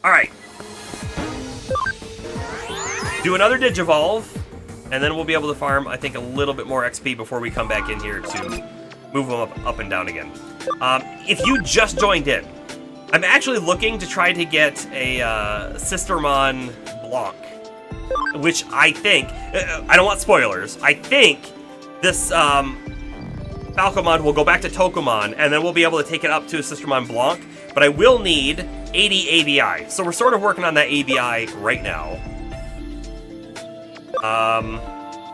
Alright. Do another Digivolve, and then we'll be able to farm, I think, a little bit more XP before we come back in here to move them up and down again. If you just joined in, I'm actually looking to try to get a Sistermon Blanc, which I think, I don't want spoilers, I think this Falcomon will go back to Tokomon, and then we'll be able to take it up to a Sistermon Blanc, but I will need 80 ABI, so we're sort of working on that ABI right now.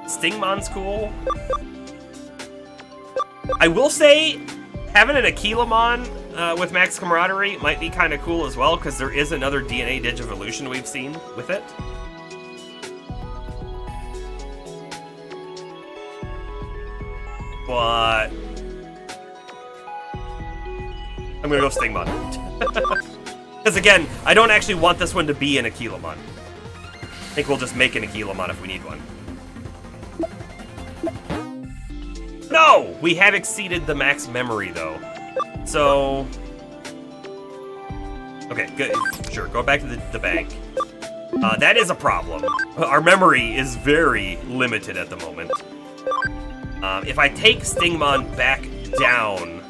Stingmon's cool. I will say, having an Aquilamon with Max Camaraderie might be kind of cool as well, because there is another DNA Digivolution we've seen with it. But I'm gonna go Stingmon. Because again, I don't actually want this one to be an Aquilamon. I think we'll just make an Aquilamon if we need one. No! We have exceeded the max memory, though. So... okay, good. Sure, go back to the bank. That is a problem. Our memory is very limited at the moment. If I take Stingmon back down,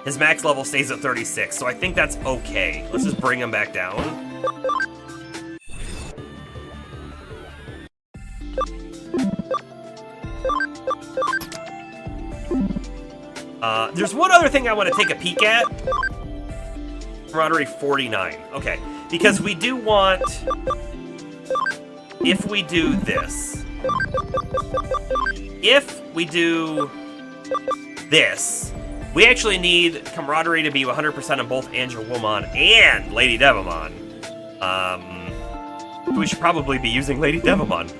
his max level stays at 36, so I think that's okay. Let's just bring him back down. There's one other thing I want to take a peek at. Camaraderie 49. Okay, because we do want... if we do this... if we do this, we actually need Camaraderie to be 100% on both Angelwomon and Lady Devamon. We should probably be using Lady Devamon.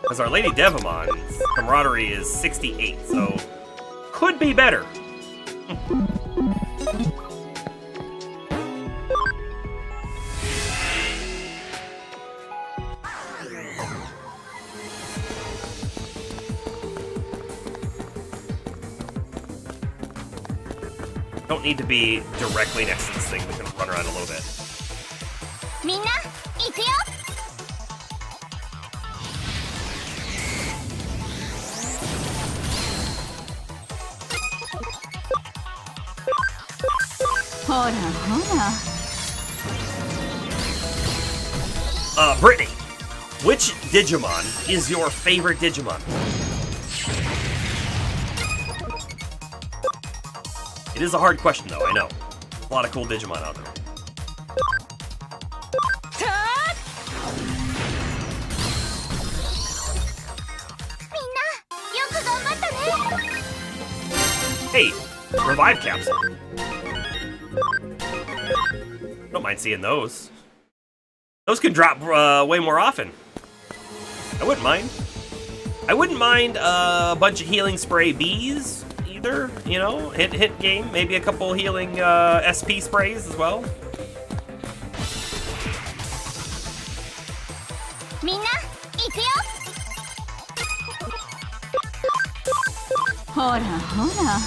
Because our Lady Devamon's Camaraderie is 68, so could be better. Don't need to be directly next to this thing. We can run around a little bit. Minna, iku yo! Hora, hora. Brittany, which Digimon is your favorite Digimon? It is a hard question, though, I know. A lot of cool Digimon out there. Hey, revive capsule. Don't mind seeing those. Those can drop way more often. I wouldn't mind. I wouldn't mind a bunch of healing spray bees either. You know, hit game. Maybe a couple healing SP sprays as well. Minna, iku yo! Hora, hora.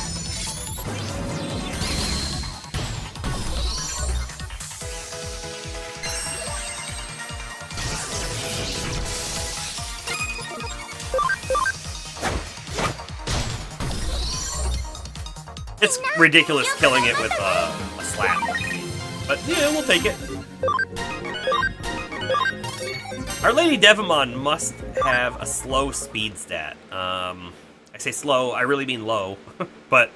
It's ridiculous killing it with a slap. But yeah, we'll take it. Our Lady Devamon must have a slow speed stat. I say slow, I really mean low. But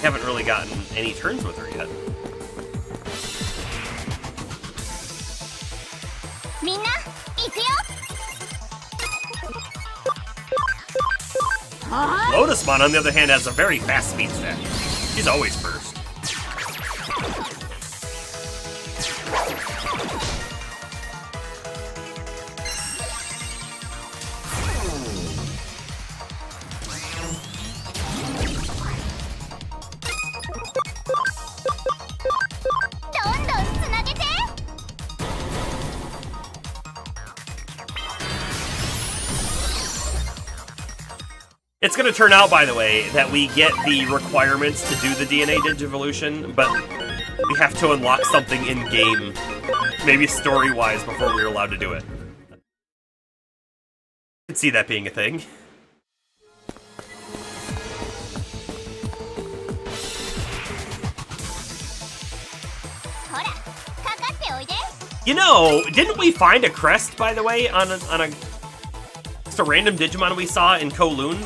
haven't really gotten any turns with her yet. Minna, iku yo! Lotusmon, on the other hand, has a very fast speed stat. She's always first. It's gonna turn out, by the way, that we get the requirements to do the DNA Digivolution, but we have to unlock something in-game, maybe story-wise, before we're allowed to do it. I could see that being a thing. You know, didn't we find a crest, by the way, on just a random Digimon we saw in Kowloon?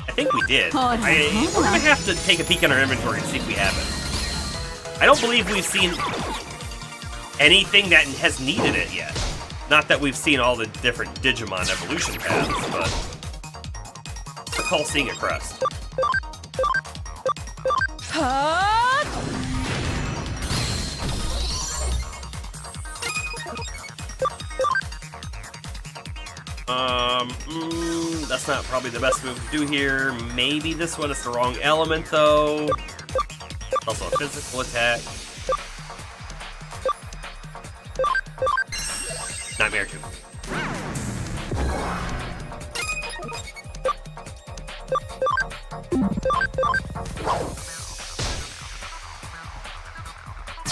I think we did. We're gonna have to take a peek in our inventory and see if we have it. I don't believe we've seen anything that has needed it yet. Not that we've seen all the different Digimon evolution paths, but I recall seeing a crest. That's not probably the best move to do here. Maybe this one is the wrong element, though. Also a physical attack. Nightmare 2.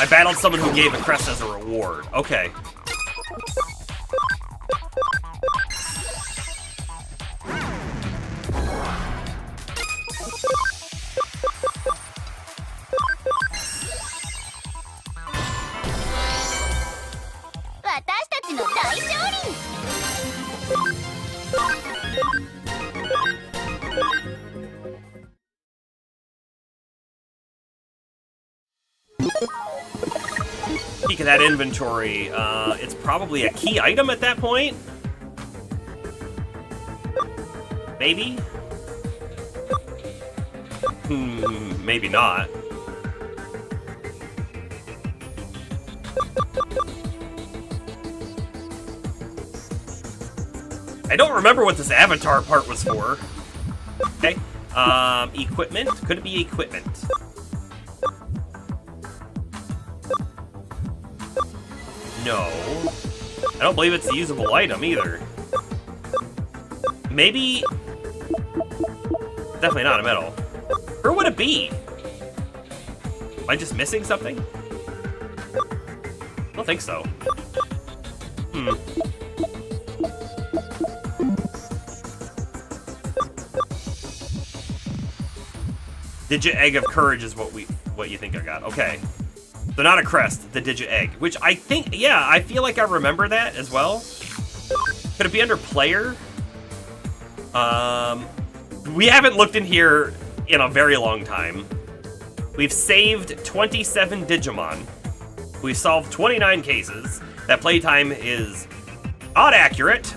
I battled someone who gave a crest as a reward. Okay. Peek at that inventory. It's probably a key item at that point. Maybe? Maybe not. I don't remember what this avatar part was for. Okay. Equipment? Could it be equipment? No. I don't believe it's a usable item either. Maybe... Definitely not a medal. Where would it be? Am I just missing something? I don't think so. Digi-Egg of Courage is what you think I got. Okay. So not a crest, the Digi-Egg. Which I think, yeah, I feel like I remember that as well. Could it be under player? We haven't looked in here in a very long time. We've saved 27 Digimon. We've solved 29 cases. That playtime is not accurate.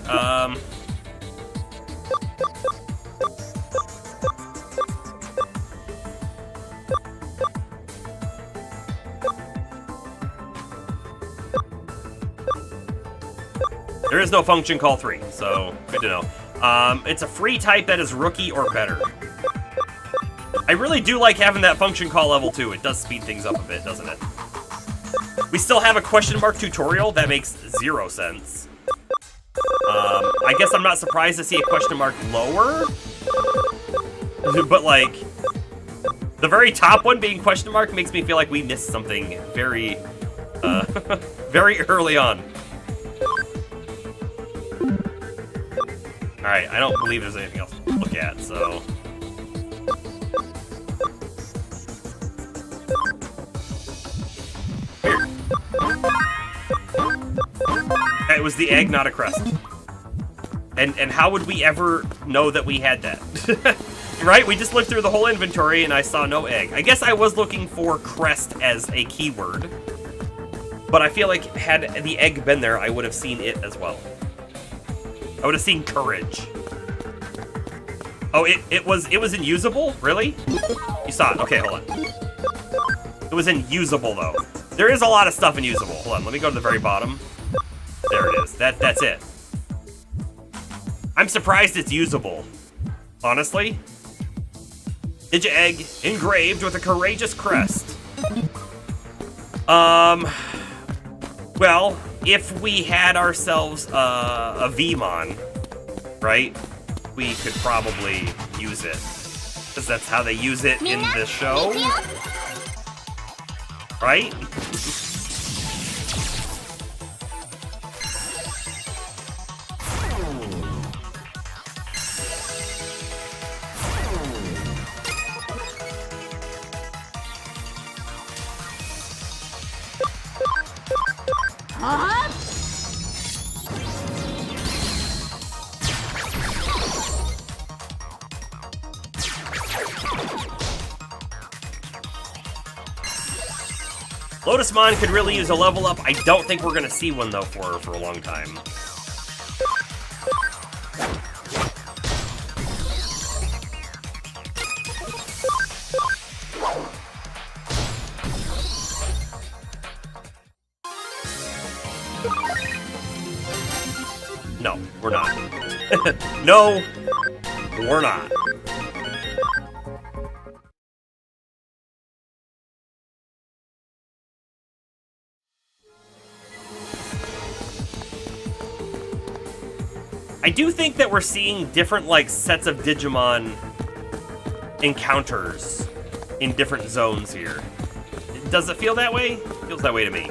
There is no function call 3, so good to know. It's a free type that is rookie or better. I really do like having that function call level 2. It does speed things up a bit, doesn't it? We still have a question mark tutorial. That makes 0 sense. I guess I'm not surprised to see a question mark lower. But, like, the very top one being question mark makes me feel like we missed something very, very early on. Alright, I don't believe there's anything else to look at, so... Weird. It was the egg, not a crest. And how would we ever know that we had that? Right? We just looked through the whole inventory and I saw no egg. I guess I was looking for crest as a keyword. But I feel like had the egg been there, I would have seen it as well. I would have seen courage. Oh, it was unusable? Really? You saw it. Okay, hold on. It was unusable though. There is a lot of stuff unusable. Hold on, let me go to the very bottom. There it is. That's it. I'm surprised it's usable. Honestly. Digi-Egg engraved with a courageous crest. Well, if we had ourselves a Vmon, right? we could probably use it. Because that's how they use it in the show. Right? Lotusmon could really use a level up. I don't think we're gonna see one though for her for a long time. No, we're not. No, we're not. I do think that we're seeing different, like, sets of Digimon encounters in different zones here. Does it feel that way? It feels that way to me.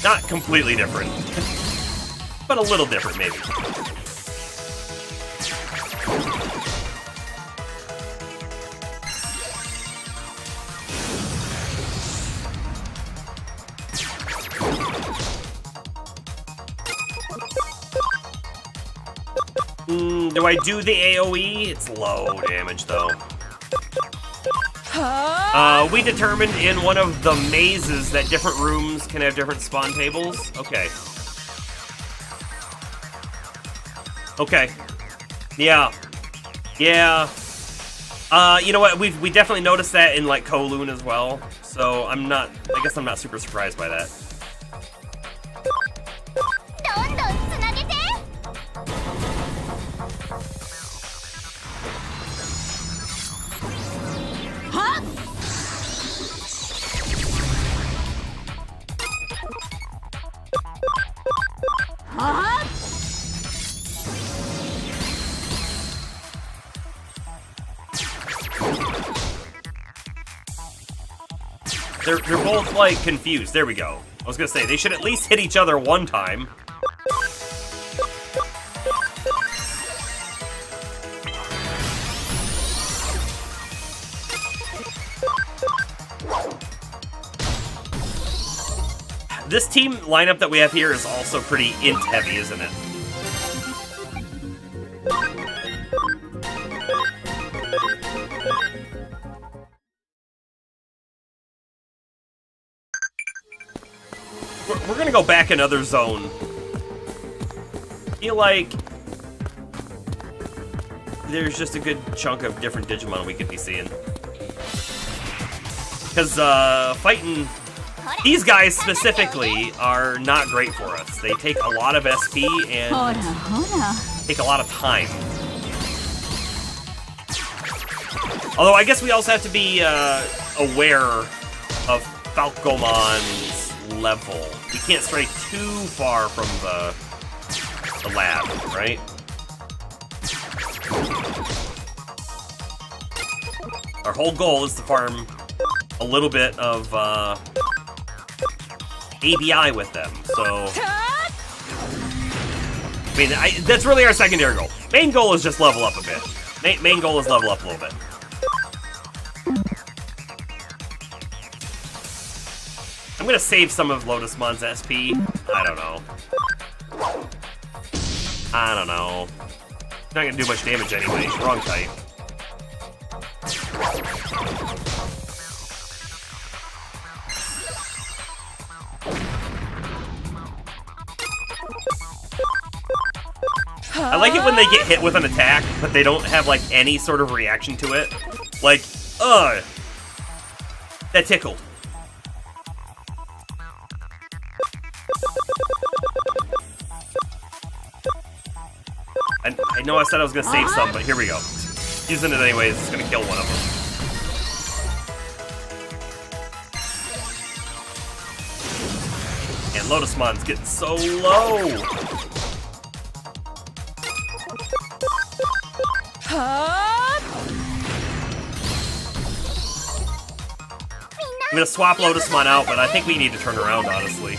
Not completely different, but a little different, maybe. Do I do the AoE? It's low damage, though. We determined in one of the mazes that different rooms can have different spawn tables. Okay. Okay. Yeah. Yeah. You know what? We definitely noticed that in, like, Kowloon as well. So I guess I'm not super surprised by that. They're both, like, confused. There we go. I was gonna say, they should at least hit each other one time. This team lineup that we have here is also pretty int heavy, isn't it? We're gonna go back another zone. I feel like there's just a good chunk of different Digimon we could be seeing. Because fighting these guys specifically are not great for us. They take a lot of SP and take a lot of time. Although I guess we also have to be aware of Falcomon's level. We can't stray too far from the lab, right? Our whole goal is to farm a little bit of ABI with them, so... I mean, that's really our secondary goal. Main goal is just level up a bit. Main goal is level up a little bit. I'm gonna save some of Lotusmon's SP. I don't know. I don't know. Not gonna do much damage anyway. Wrong type. I like it when they get hit with an attack, but they don't have, like, any sort of reaction to it. Like, that tickled. know I said I was gonna save some, but here we go. Using it anyways, it's gonna kill one of them. And Lotusmon's getting so low. I'm gonna swap Lotusmon out, but I think we need to turn around, honestly.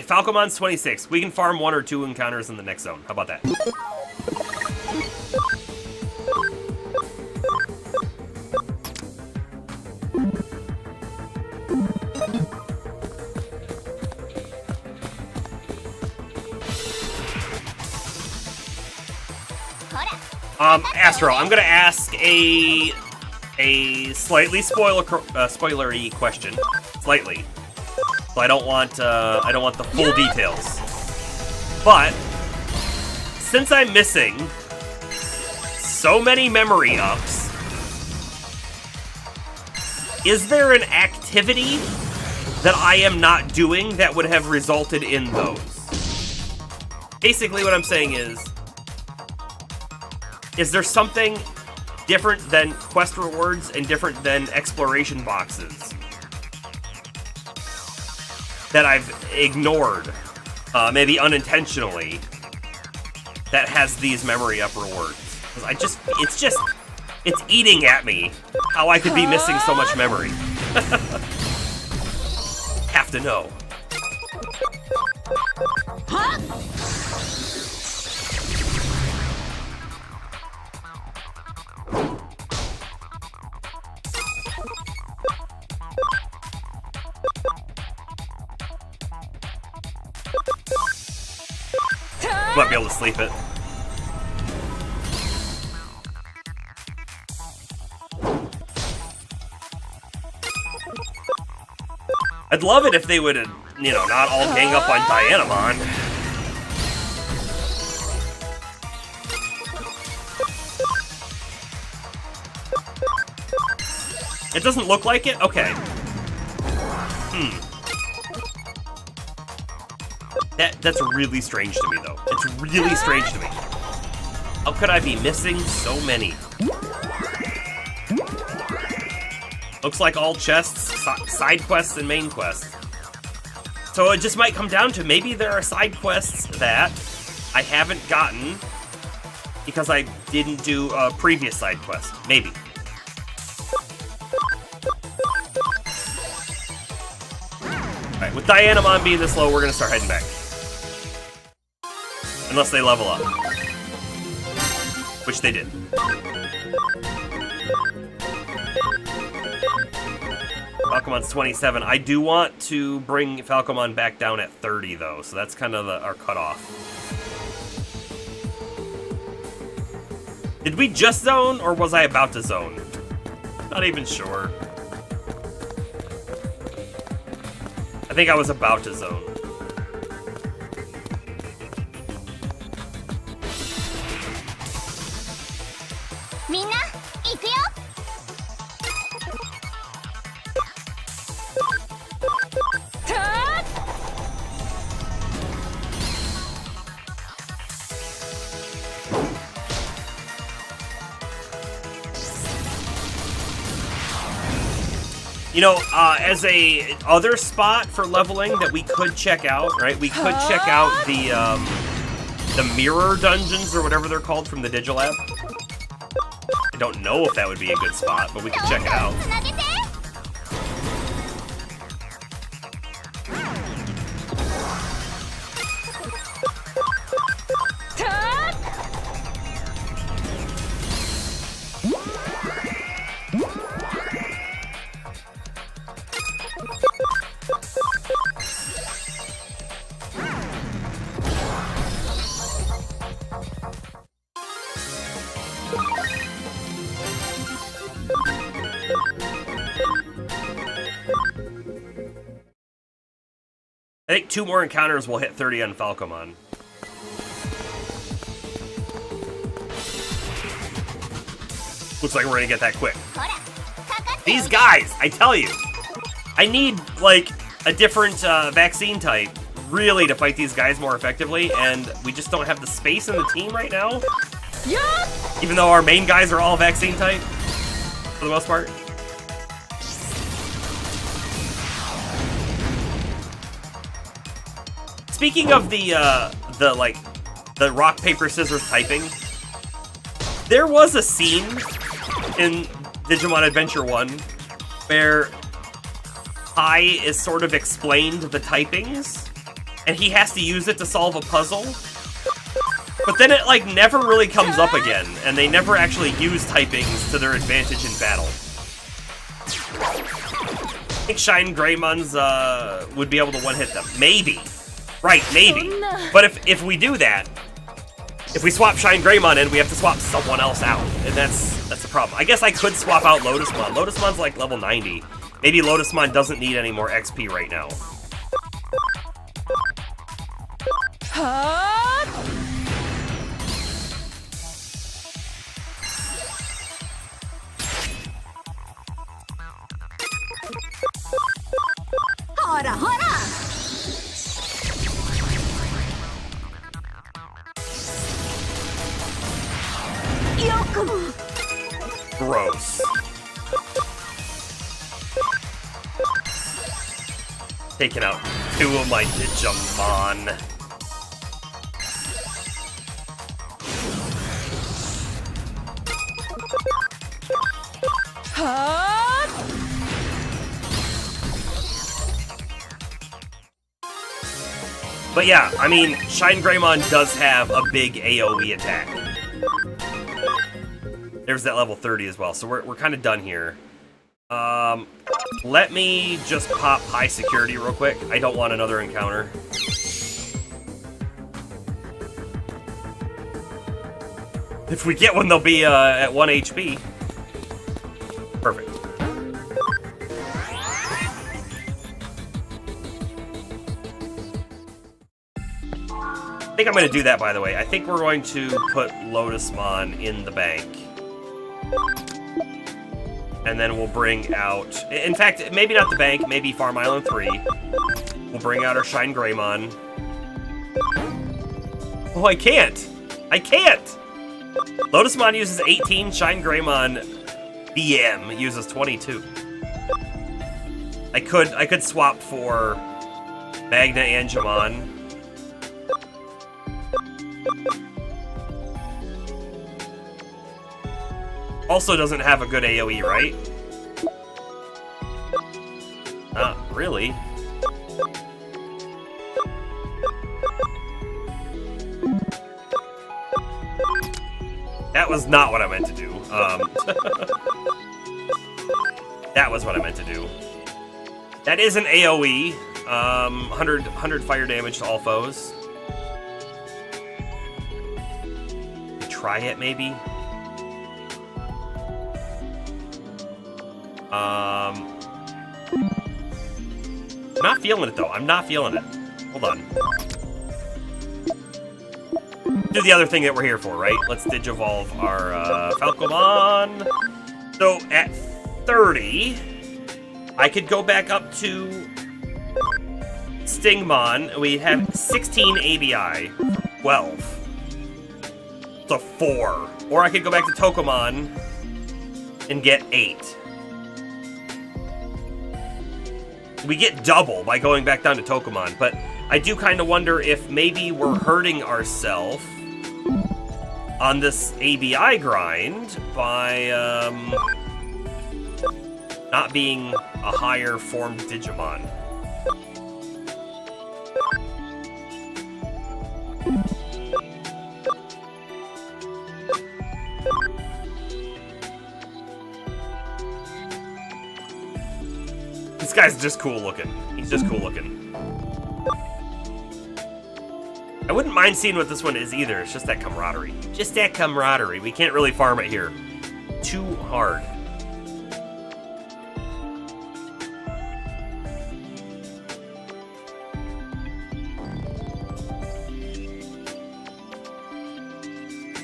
Falcomon's 26. We can farm 1 or 2 encounters in the next zone. How about that? Astro, I'm gonna ask a slightly spoilery question, slightly. So I don't want the full details. But since I'm missing so many memory ups, is there an activity that I am not doing that would have resulted in those? Basically, what I'm saying is there something different than quest rewards and different than exploration boxes that I've ignored, maybe unintentionally, that has these memory up rewards? Because it's eating at me how I could be missing so much memory. Have to know. Might be able to sleep it. I'd love it if they would, not all gang up on Dianamon. It doesn't look like it? Okay. That's really strange to me, though. It's really strange to me. How could I be missing so many? Looks like all chests, side quests, and main quests. So it just might come down to maybe there are side quests that I haven't gotten because I didn't do a previous side quest. Maybe. Alright, with Dianamon being this low, we're gonna start heading back. Unless they level up. Which they did. Falcomon's 27. I do want to bring Falcomon back down at 30, though, so that's kind of our cutoff. Did we just zone, or was I about to zone? Not even sure. I think I was about to zone. As a other spot for leveling that we could check out, right? We could check out the mirror dungeons or whatever they're called from the Digilab. I don't know if that would be a good spot, but we could check it out. I think 2 more encounters will hit 30 on Falcomon. Looks like we're gonna get that quick. These guys, I tell you, I need, like, a different vaccine type, really, to fight these guys more effectively, and we just don't have the space in the team right now. Even though our main guys are all vaccine type, for the most part. Speaking of the rock, paper, scissors typing, there was a scene in Digimon Adventure 1 where Kai is sort of explained the typings, and he has to use it to solve a puzzle. But then it, like, never really comes up again, and they never actually use typings to their advantage in battle. I think Shine Greymons would be able to one-hit them. Maybe. Right, maybe. But if we do that, if we swap Shine Greymon in, we have to swap someone else out, and that's the problem. I guess I could swap out Lotusmon. Lotusmon's like level 90. Maybe Lotusmon doesn't need any more XP right now. Hora, hora! Gross. Taking out 2 of my Digimon. But yeah, I mean, Shine Greymon does have a big AoE attack. There's that level 30 as well, so we're kind of done here. Let me just pop high security real quick. I don't want another encounter. If we get one, they'll be at 1 HP. Perfect. I think I'm going to do that, by the way. I think we're going to put Lotusmon in the bank. And then we'll bring out... In fact, maybe not the bank, maybe Farm Island 3. We'll bring out our Shine Greymon. Oh, I can't! I can't! Lotusmon uses 18, Shine Greymon BM uses 22. I could swap for Magna and Jamon. Also doesn't have a good AoE, right? Not really. That was not what I meant to do. That was what I meant to do. That is an AoE. 100 fire damage to all foes. Try it, maybe? Not feeling it, though. I'm not feeling it. Hold on. Do the other thing that we're here for, right? Let's Digivolve our Falcomon. So, at 30, I could go back up to Stingmon. We'd have 16 ABI. 12. So 4. Or I could go back to Tokomon and get 8. We get double by going back down to Tokomon, but I do kind of wonder if maybe we're hurting ourselves on this ABI grind by not being a higher formed Digimon. This guy's just cool looking. He's just cool looking. I wouldn't mind seeing what this one is either. It's just that camaraderie. Just that camaraderie. We can't really farm it here. Too hard.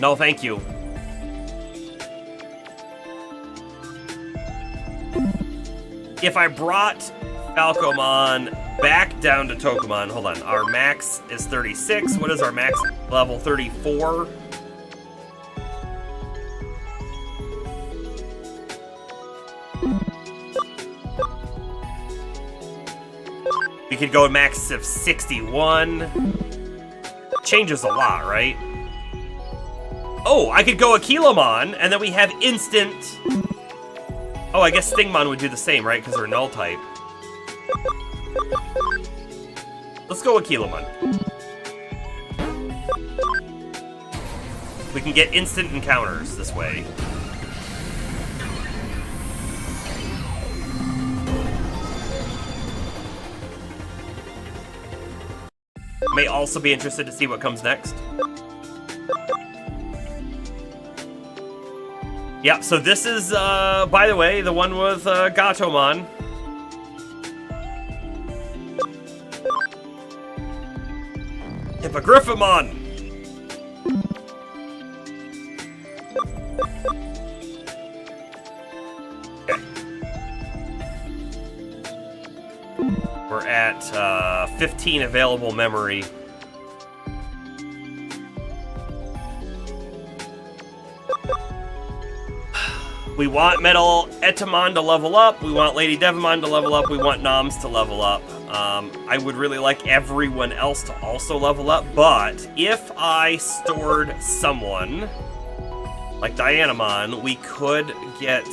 No, thank you. If I brought Falcomon back down to Tokumon. Hold on. Our max is 36. What is our max level? 34. We could go max of 61. Changes a lot, right? Oh, I could go Aquilomon, and then we have instant... Oh, I guess Stingmon would do the same, right? Because they're null type. Let's go Aquilomon. We can get instant encounters this way. May also be interested to see what comes next. Yeah, so this is, by the way, the one with Gatomon. Hippogriffamon! Okay. We're at 15 available memory. We want Metal Etamon to level up, we want Lady Devamon to level up, we want Noms to level up. I would really like everyone else to also level up, but if I stored someone, like Dianamon, we could get...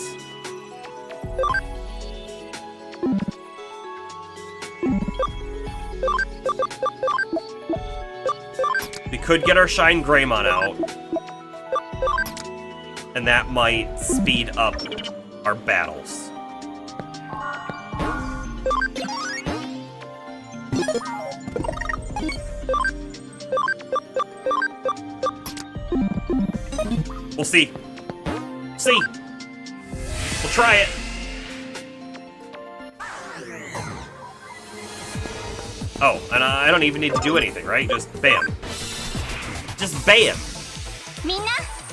We could get our Shine Greymon out. And that might speed up our battles. We'll see. See. We'll try it. Oh, and I don't even need to do anything, right? Just bam. Just bam. みんな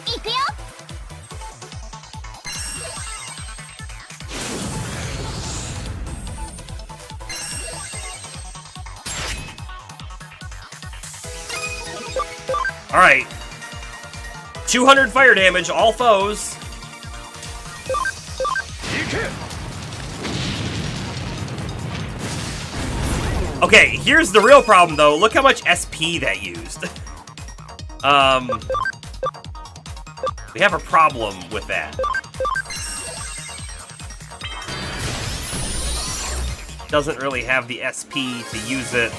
行くよ。 Alright. 200 fire damage, all foes. Okay, here's the real problem though. Look how much SP that used. We have a problem with that. Doesn't really have the SP to use it,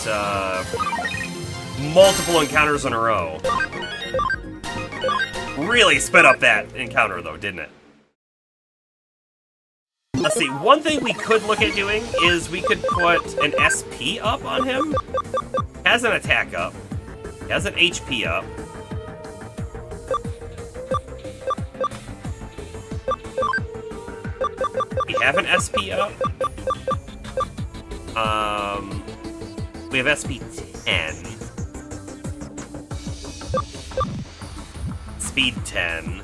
multiple encounters in a row. Really sped up that encounter though, didn't it? Let's see, one thing we could look at doing is we could put an SP up on him. Has an attack up. Has an HP up. We have an SP up. We have SP 10. Speed 10.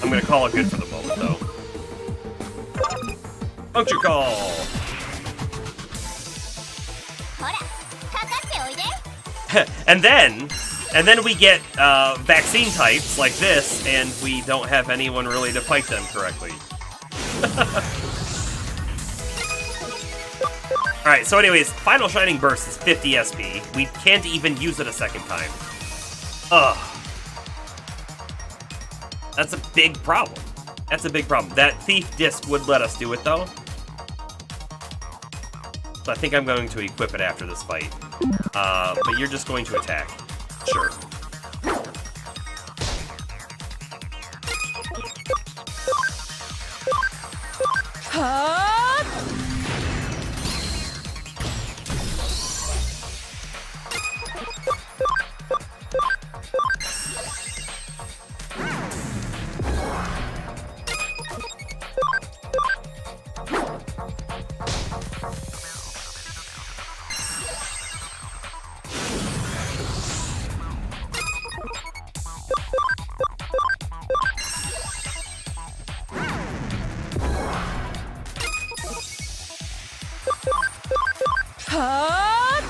I'm gonna call it good for the moment, though. Puncture call! ほら、かかっておいで。 and then we get vaccine types like this, and we don't have anyone really to fight them correctly. Alright, so anyways, Final Shining Burst is 50 SP. We can't even use it a second time. Ugh. That's a big problem. That's a big problem. That Thief Disc would let us do it, though. So I think I'm going to equip it after this fight. But you're just going to attack. Sure. I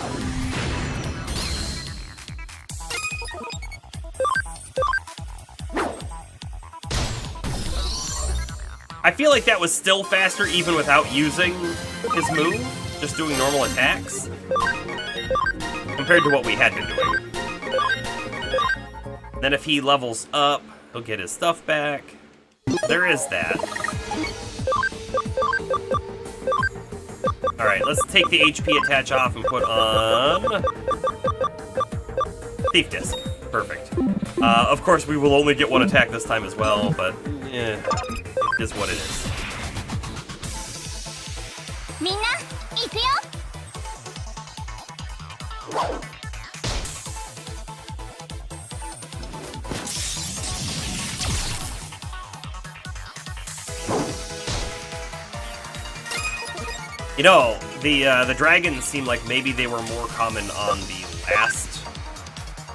feel like that was still faster even without using his move, just doing normal attacks, compared to what we had been doing. Then if he levels up, he'll get his stuff back. There is that. Alright, let's take the HP attach off and put on... Thief Disc. Perfect. Of course, we will only get one attack this time as well, but it is what it is. みんな行くよ。 You know, the dragons seem like maybe they were more common on the last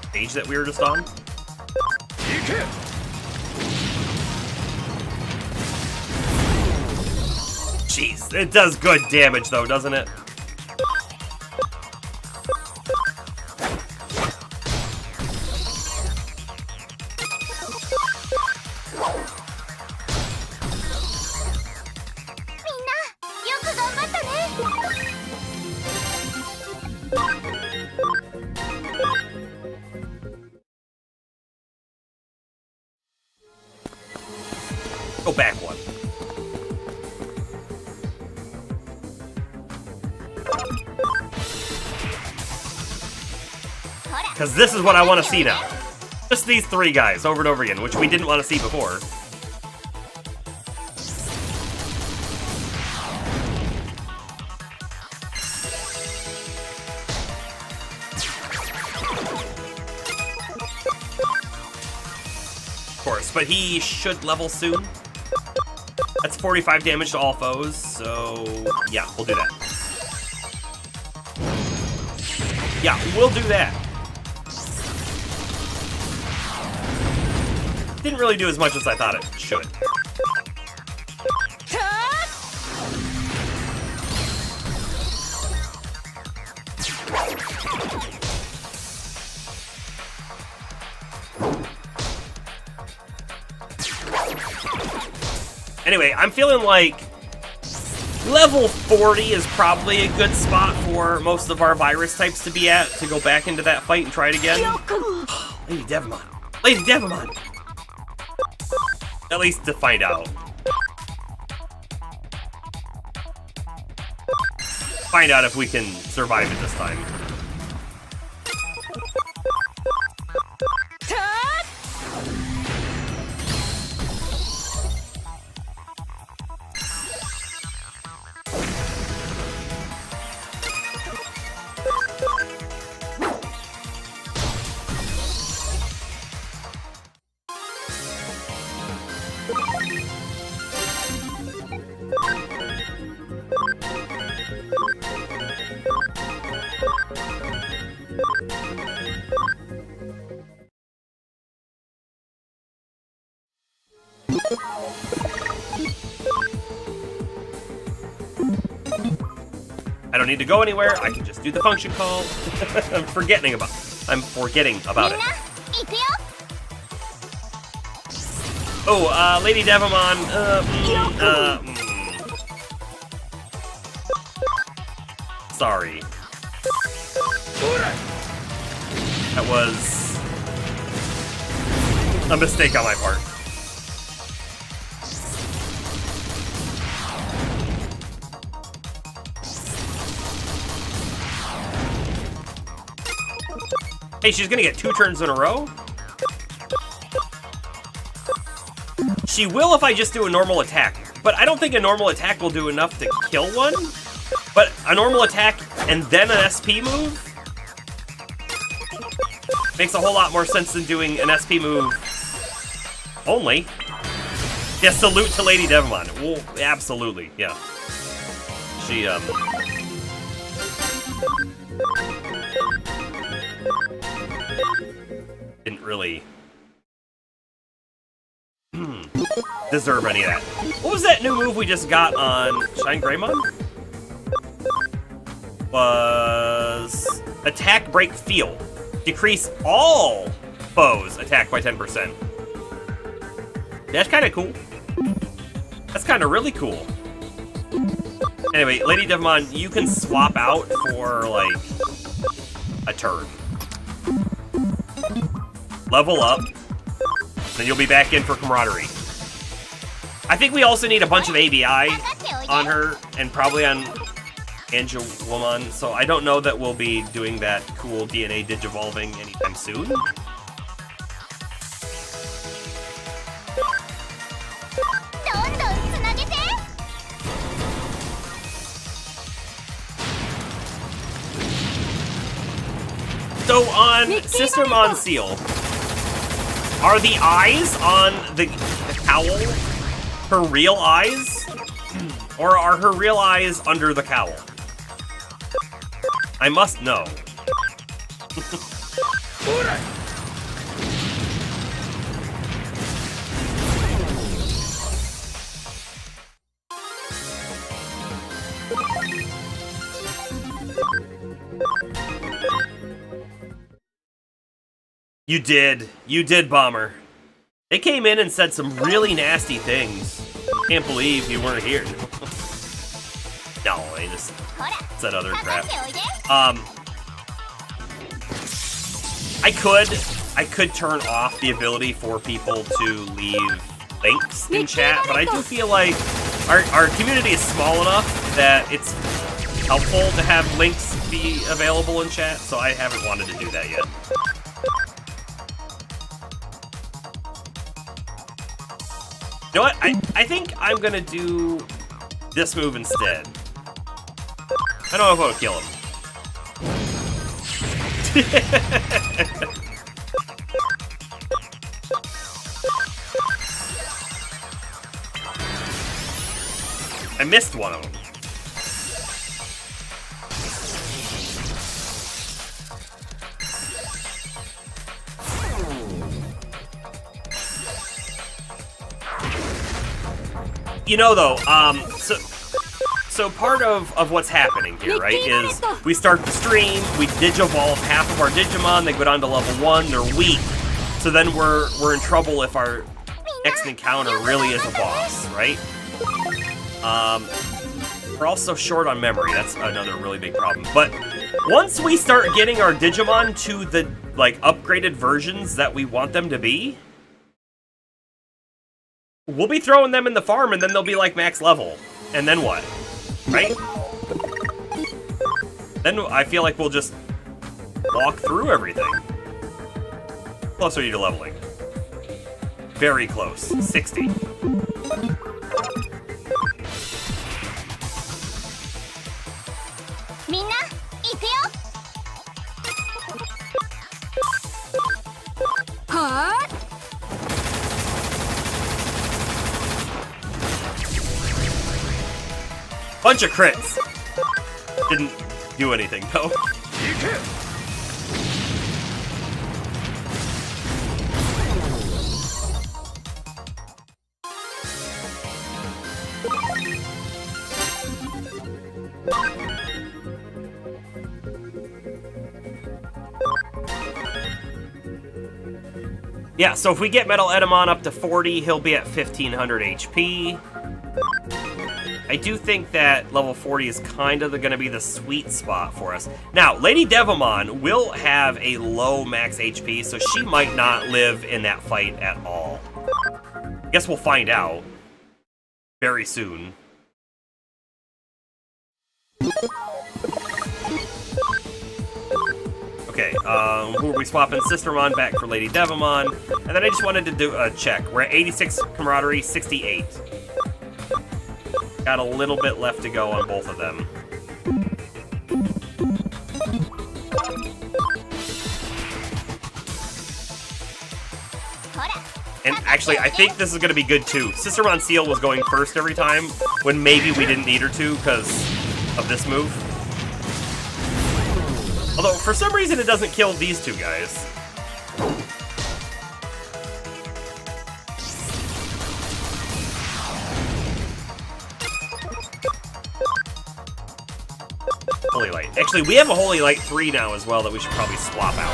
stage that we were just on. Jeez, it does good damage though, doesn't it? Go back one. Because this is what I want to see now. Just these three guys over and over again, which we didn't want to see before. Of course, but he should level soon. That's 45 damage to all foes, so yeah, we'll do that. Yeah, we'll do that. Didn't really do as much as I thought it should. Anyway, I'm feeling like level 40 is probably a good spot for most of our virus types to be at, to go back into that fight and try it again. Lady Devimon. Lady Devimon! At least to find out. Find out if we can survive it this time. I don't need to go anywhere. I can just do the function call. I'm forgetting about it. Oh, Lady Devimon. Sorry. That was a mistake on my part. Hey, she's gonna get 2 turns in a row? She will if I just do a normal attack, but I don't think a normal attack will do enough to kill one. But a normal attack and then an SP move makes a whole lot more sense than doing an SP move only. Yeah, salute to Lady Devimon. Well, absolutely, yeah. She, didn't really deserve any of that. What was that new move we just got on Shine Greymon? was attack, break, feel. Decrease all foes attack by 10%. That's kind of cool. That's kind of really cool. Anyway, Lady Devamon, you can swap out for, like, a turn. Level up, then you'll be back in for camaraderie. I think we also need a bunch of ABI on her, and probably on Angelwoman, so I don't know that we'll be doing that cool DNA digivolving anytime soon. So on Sister Monseal, are the eyes on the cowl her real eyes? Or are her real eyes under the cowl? I must know. You did. You did, Bomber. They came in and said some really nasty things. Can't believe you weren't here. No, I just said other crap. I could turn off the ability for people to leave links in chat, but I do feel like our community is small enough that it's helpful to have links be available in chat, so I haven't wanted to do that yet. You know what? I think I'm gonna do this move instead. I don't know if I'll kill him. I missed one of them. You know, though, so part of what's happening here, right, is we start the stream, we digivolve half of our Digimon, they go down to level 1, they're weak, so then we're in trouble if our next encounter really is a boss, right? We're also short on memory, that's another really big problem. But once we start getting our Digimon to the, like, upgraded versions that we want them to be, we'll be throwing them in the farm, and then they'll be like max level. And then what? Right? Then I feel like we'll just walk through everything. Close are you to leveling? Very close. 60. Bunch of crits. Didn't do anything though. Yeah, so if we get Metal Edamon up to 40, he'll be at 1500 HP. I do think that level 40 is kind of going to be the sweet spot for us. Now, Lady Devamon will have a low max HP, so she might not live in that fight at all. I guess we'll find out very soon. Okay, who are we swapping? Sistermon back for Lady Devamon. And then I just wanted to do a check. We're at 86 camaraderie, 68. Got a little bit left to go on both of them. And actually, I think this is going to be good too. Sister Monseal was going first every time, when maybe we didn't need her to because of this move. Although, for some reason, it doesn't kill these two guys. Holy Light. Actually, we have a Holy Light 3 now as well that we should probably swap out.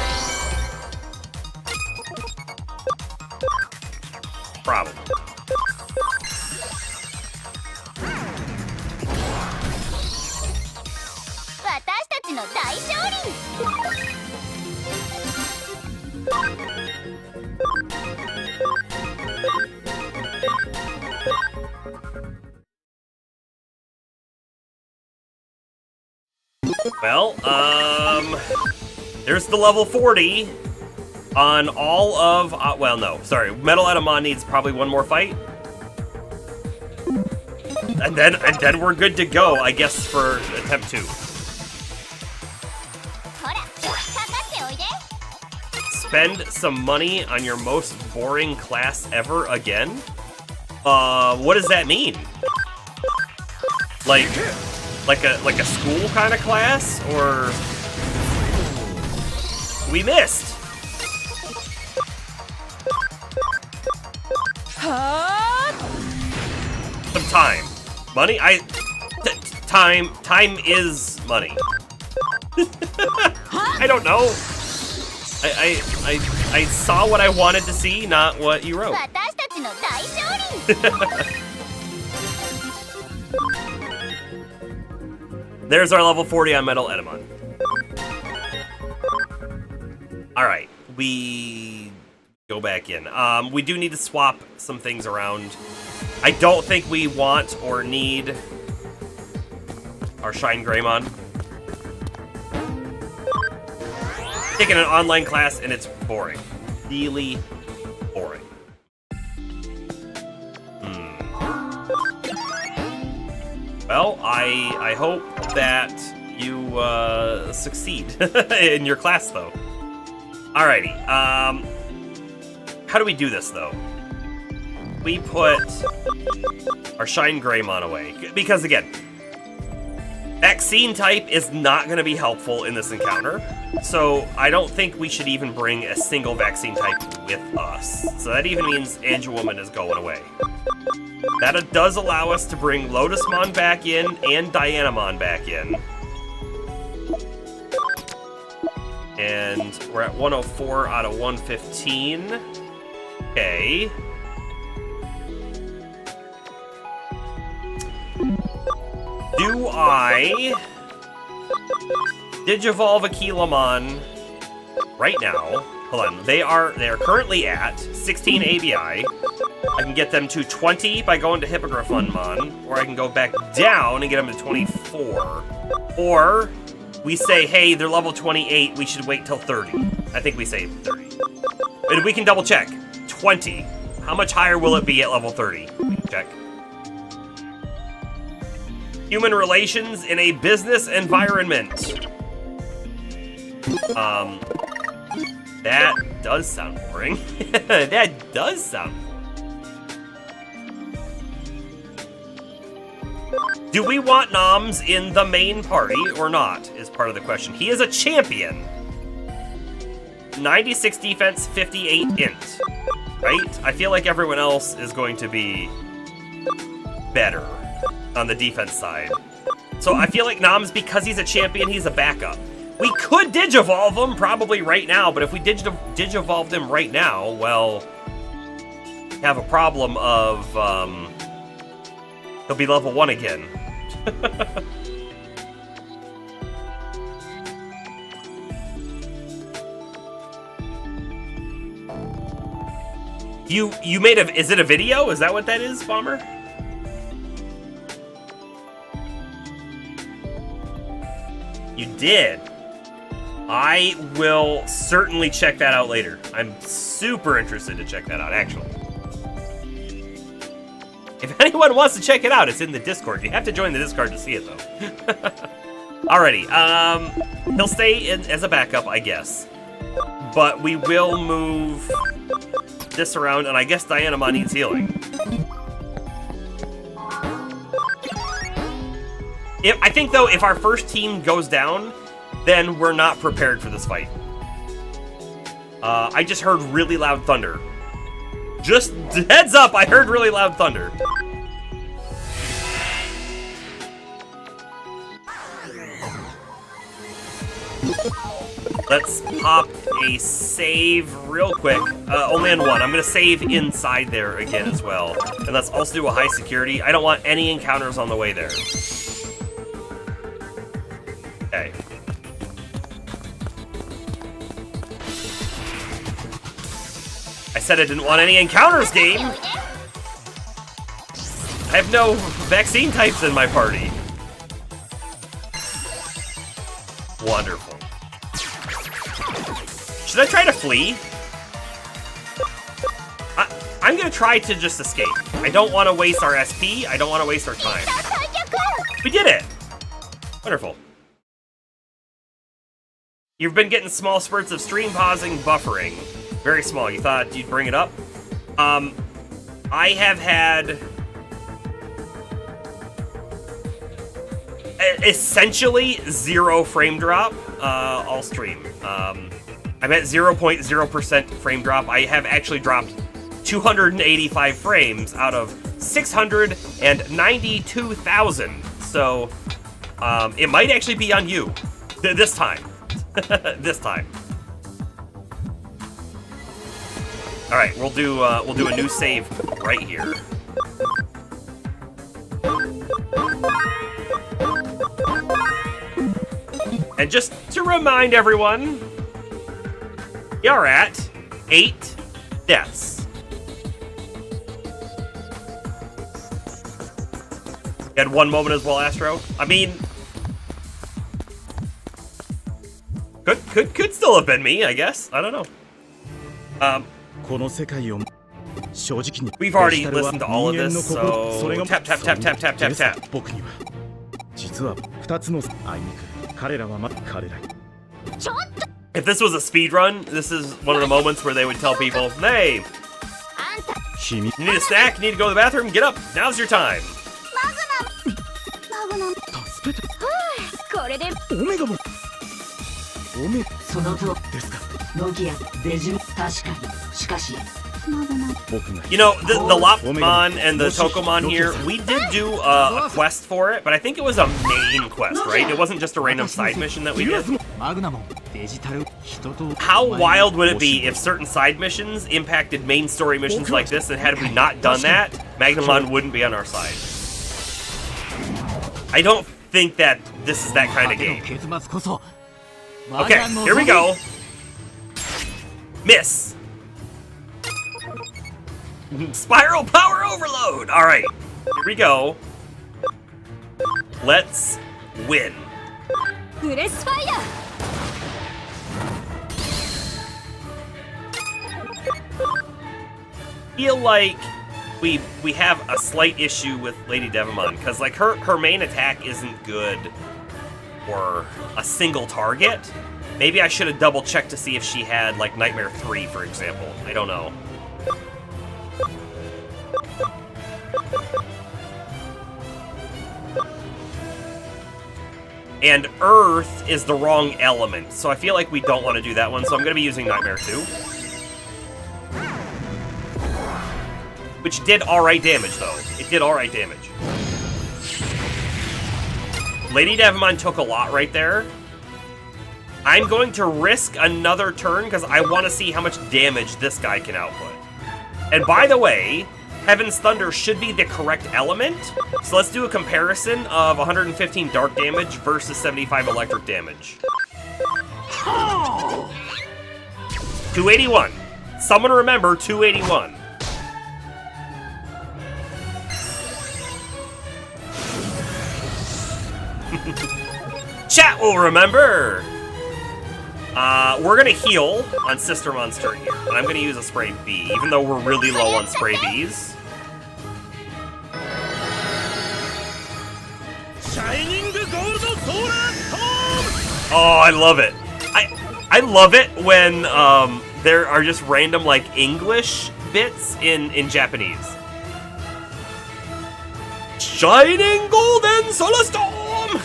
Probably. Well, there's the level 40 on all of, well, no, sorry, Metal Etamon needs probably one more fight. And then we're good to go, I guess, for attempt 2. Spend some money on your most boring class ever again? What does that mean? Like a school kind of class, or we missed? Some time, money. Time is money. I don't know. I saw what I wanted to see, not what you wrote. There's our level 40 on Metal Etamon. Alright, we go back in. We do need to swap some things around. I don't think we want or need our Shine Greymon. Taking an online class and it's boring. Really boring. Well, I hope that you succeed in your class, though. Alrighty. How do we do this, though? We put our Shine Greymon away. Because, again, vaccine type is not going to be helpful in this encounter. So I don't think we should even bring a single vaccine type with us. So that even means Angelwoman is going away. That does allow us to bring Lotusmon back in and Dianamon back in. And we're at 104 out of 115. Okay. Do I Digivolve Aquilamon right now? Hold on. They are currently at 16 ABI. I can get them to 20 by going to Hippogryphonmon, or I can go back down and get them to 24. Or we say, hey, they're level 28, we should wait till 30. I think we say 30. And we can double check. 20. How much higher will it be at level 30? We can check. Human relations in a business environment. That does sound boring. That does sound boring. Do we want Noms in the main party or not, is part of the question. He is a champion. 96 defense, 58 int. Right? I feel like everyone else is going to be better on the defense side. So I feel like Noms, because he's a champion, he's a backup. We could Digivolve him probably right now, but if we Digivolve him right now, well, have a problem of, he'll be level 1 again. You made a, is it a video? Is that what that is, Bomber? You did. I will certainly check that out later. I'm super interested to check that out, actually. If anyone wants to check it out, it's in the Discord. You have to join the Discord to see it, though. Alrighty, he'll stay in as a backup, I guess. But we will move this around, and I guess Dianamon needs healing. I think, though, if our first team goes down, then we're not prepared for this fight. I just heard really loud thunder. Just heads up, I heard really loud thunder. Let's pop a save real quick. Only on one. I'm gonna save inside there again as well. And let's also do a high security. I don't want any encounters on the way there. Okay. I said I didn't want any encounters, game! I have no vaccine types in my party. Wonderful. Should I try to flee? I'm gonna try to just escape. I don't want to waste our SP. I don't want to waste our time. We did it! Wonderful. You've been getting small spurts of stream pausing, buffering. Very small. You thought you'd bring it up? I have had essentially 0 frame drop all stream. I'm at 0.0% frame drop. I have actually dropped 285 frames out of 692,000. So it might actually be on you this time. This time. All right, we'll do a new save right here. And just to remind everyone, we are at 8 deaths. You had one moment as well, Astro. I mean, could still have been me, I guess. I don't know. We've already listened to all of this, so tap, tap, tap, tap, tap, tap, tap. If this was a speed run, this is one of the moments where they would tell people, hey, you need a snack, you need to go to the bathroom, get up, now's your time. You know, the Lopmon and the Tokomon here, we did do a quest for it, but I think it was a main quest, right? It wasn't just a random side mission that we did. How wild would it be if certain side missions impacted main story missions like this, and had we not done that, Magnamon wouldn't be on our side? I don't think that this is that kind of game. Okay, here we go. Miss. Spiral power overload! Alright, here we go. Let's win. Feel like we have a slight issue with Lady Devimon, because like her main attack isn't good for a single target. Maybe I should have double checked to see if she had like Nightmare 3, for example. I don't know. And Earth is the wrong element, so I feel like we don't want to do that one, so I'm going to be using Nightmare 2. Which did alright damage, though. It did alright damage. Lady Devimon took a lot right there. I'm going to risk another turn, because I want to see how much damage this guy can output. And by the way, Heaven's Thunder should be the correct element, so let's do a comparison of 115 dark damage versus 75 electric damage. 281. Someone remember 281. Chat will remember! We're gonna heal on Sister Monster here, and I'm gonna use a Spray Bee, even though we're really low on Spray Bees. Oh, I love it. I love it when there are just random like English bits in Japanese. Shining Golden Solar Storm!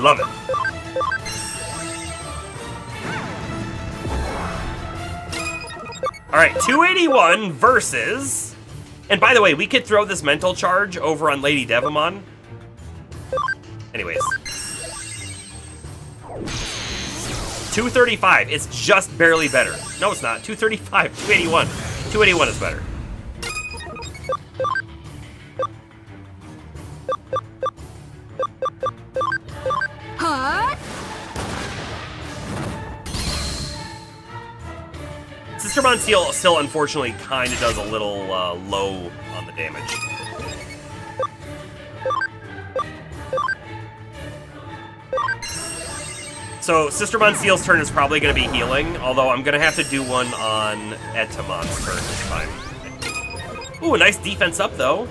Love it. Alright, 281 versus... And by the way, we could throw this mental charge over on Lady Devimon. Anyways. 235. It's just barely better. No, it's not. 235. 281. 281 is better. Sister Monseal still, unfortunately, kind of does a little low on the damage. So, Sister Monseal's turn is probably going to be healing, although I'm going to have to do one on Etamon's turn this time. Ooh, a nice defense up, though.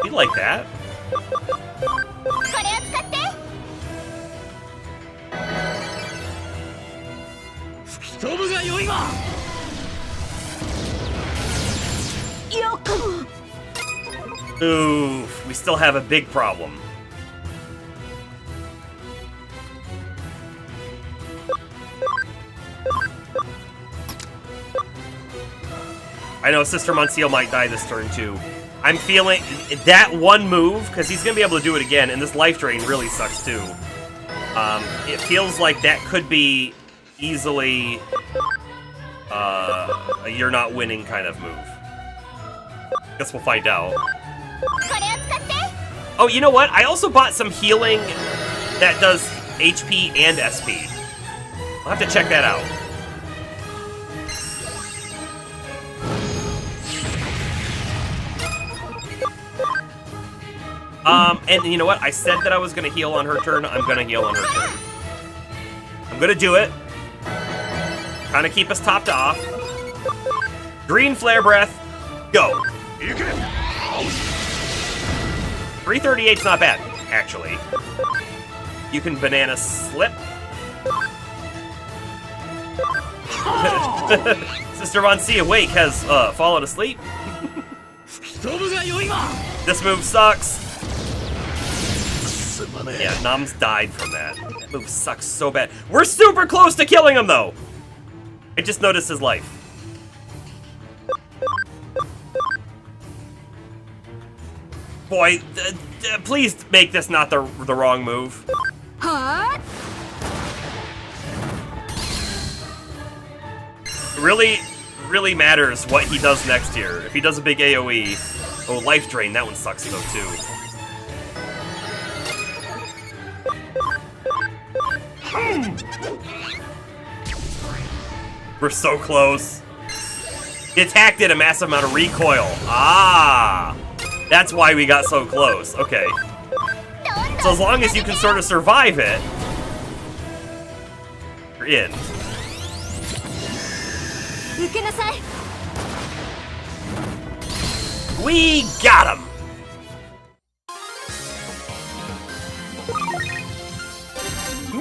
We like that. Ooh, we still have a big problem. I know Sister Monseal might die this turn, too. I'm feeling that one move, because he's going to be able to do it again, and this life drain really sucks, too. It feels like that could be easily a you're not winning kind of move. Guess we'll find out. Oh, you know what? I also bought some healing that does HP and SP. I'll have to check that out. And you know what? I said that I was going to heal on her turn. I'm going to heal on her turn. I'm going to do it. Kind of keep us topped off. Green Flare Breath. Go. 338's not bad, actually. You can Banana Slip. Sister Monseal Wake has fallen asleep. This move sucks. Yeah, Nam's died from that. That move sucks so bad. We're super close to killing him, though. I just noticed his life. Boy, please make this not the wrong move. Really matters what he does next here. If he does a big AoE, oh, Life Drain, that one sucks though too. We're so close. The attack did a massive amount of recoil. Ah, that's why we got so close. Okay. So as long as you can sort of survive it, you're in. We got him!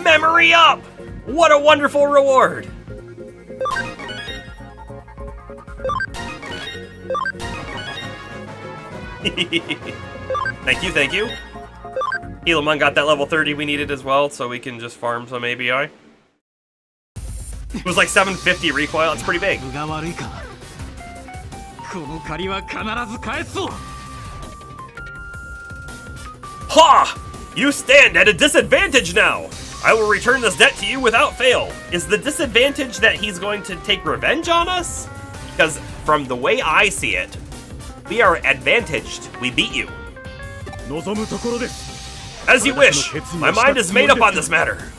Memory up! What a wonderful reward! Thank you, thank you. Elamon got that level 30 we needed as well, so we can just farm some ABI. It was like 750 recoil, it's pretty big. Ha! You stand at a disadvantage now! I will return this debt to you without fail. Is the disadvantage that he's going to take revenge on us? Because from the way I see it, we are advantaged. We beat you. As you wish. My mind is made up on this matter.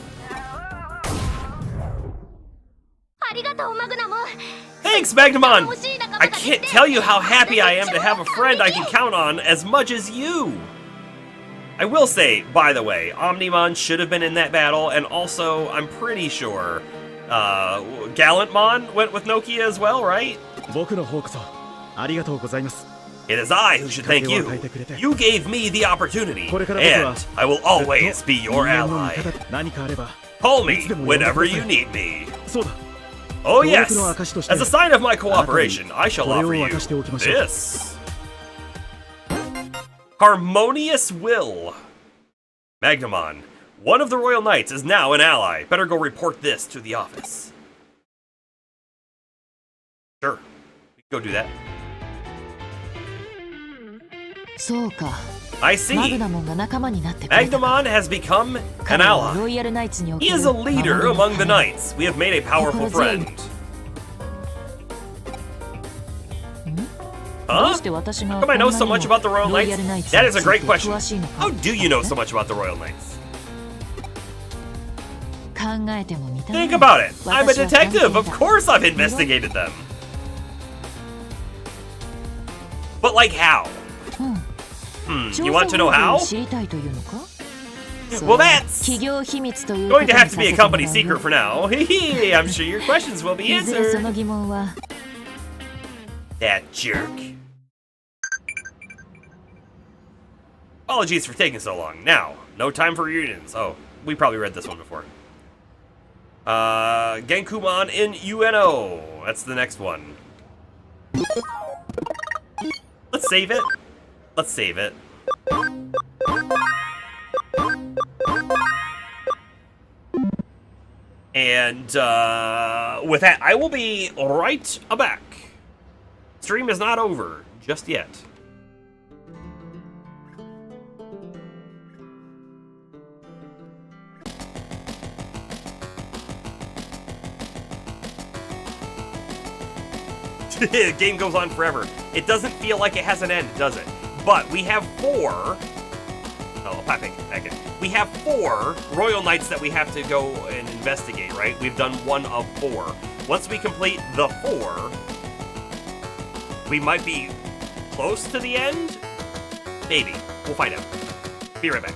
Thanks, Magnamon! I can't tell you how happy I am to have a friend I can count on as much as you! I will say, by the way, Omnimon should have been in that battle, and also, I'm pretty sure, Gallantmon went with Nokia as well, right? It is I who should thank you. You gave me the opportunity, and I will always be your ally. Call me whenever you need me. Oh yes, as a sign of my cooperation, I shall offer you this. Harmonious Will. Magnamon, one of the Royal Knights is now an ally. Better go report this to the office. Sure, we can go do that. I see. マグナモンが仲間になってくれた。 Magnamon has become an 彼はロ ally. イヤルナイツにおけ He る is a leader 守り among the の knights. We have made a powerful friend. どう Huh? して私が How come I know so much about the Royal ロイヤ Knights? ルナイツ That に is つ a い great て question. 詳しいのか How do you know so much about the Royal Knights? 考えてもみたい Think about it. I'm a 私は探 detective. 偵 Of だ course I've investigated them. But like how? 調 You 査 want to know 方法 how? を知りたいというのか Well, that's 企業秘密という going to ことに have さ to せ be a てもら company う secret よ for now. I'm sure your questions will be いずれそ answered. の疑問は That jerk. Apologies for taking so long. Now, no time for reunions. Oh, we probably read this one before. Genkumon in UNO. That's the next one. Let's save it. Let's save it. And with that, I will be right back. Stream is not over just yet. The game goes on forever. It doesn't feel like it has an end, does it? But we have 4. Oh, back in. We have 4 Royal Knights that we have to go and investigate, right? We've done 1 of 4. Once we complete the 4, we might be close to the end? Maybe. We'll find out. Be right back.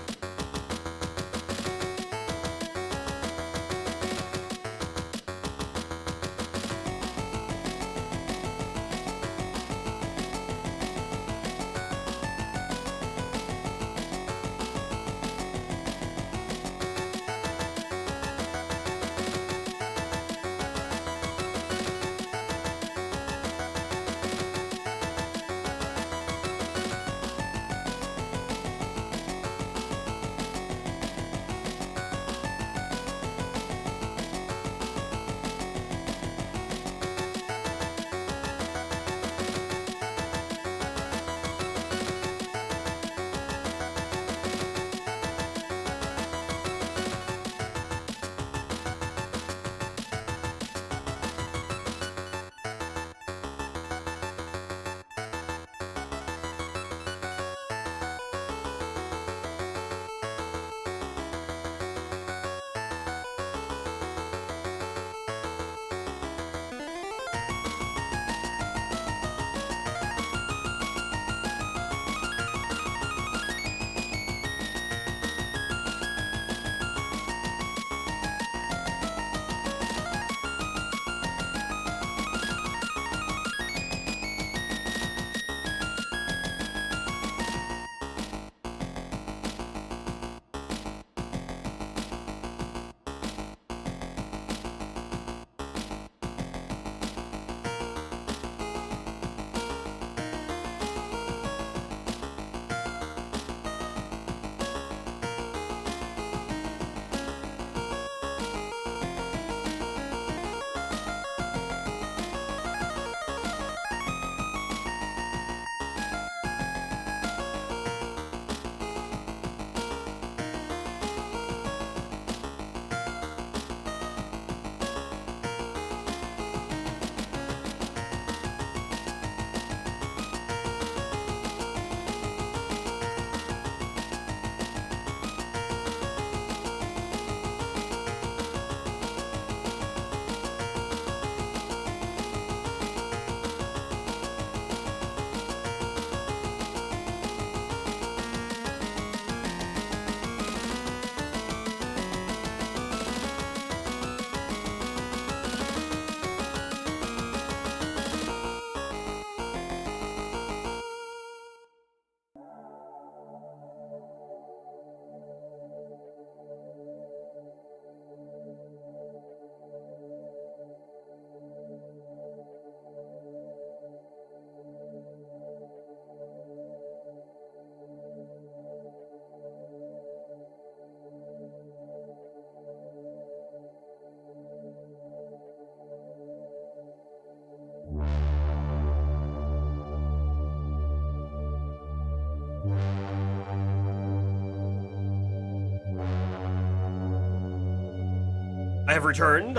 I have returned.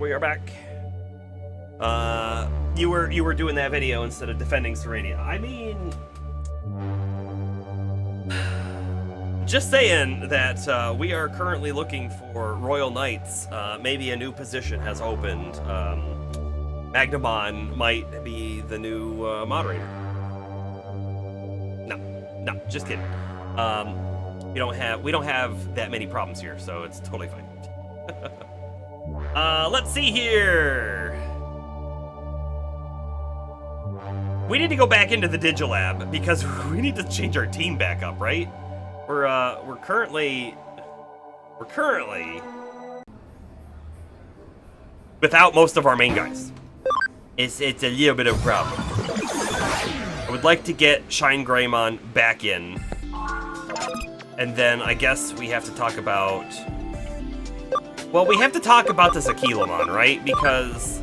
We are back. You were doing that video instead of defending Serenia. I mean, just saying that we are currently looking for Royal Knights. Maybe a new position has opened. Magnamon might be the new moderator. No, just kidding. We don't have that many problems here, so it's totally fine. Let's see here. We need to go back into the Digilab because we need to change our team back up, right? We're currently without most of our main guys. It's a little bit of a problem. I would like to get Shine Greymon back in. And then I guess we have to talk about... Well, we have to talk about this Akilamon, right? Because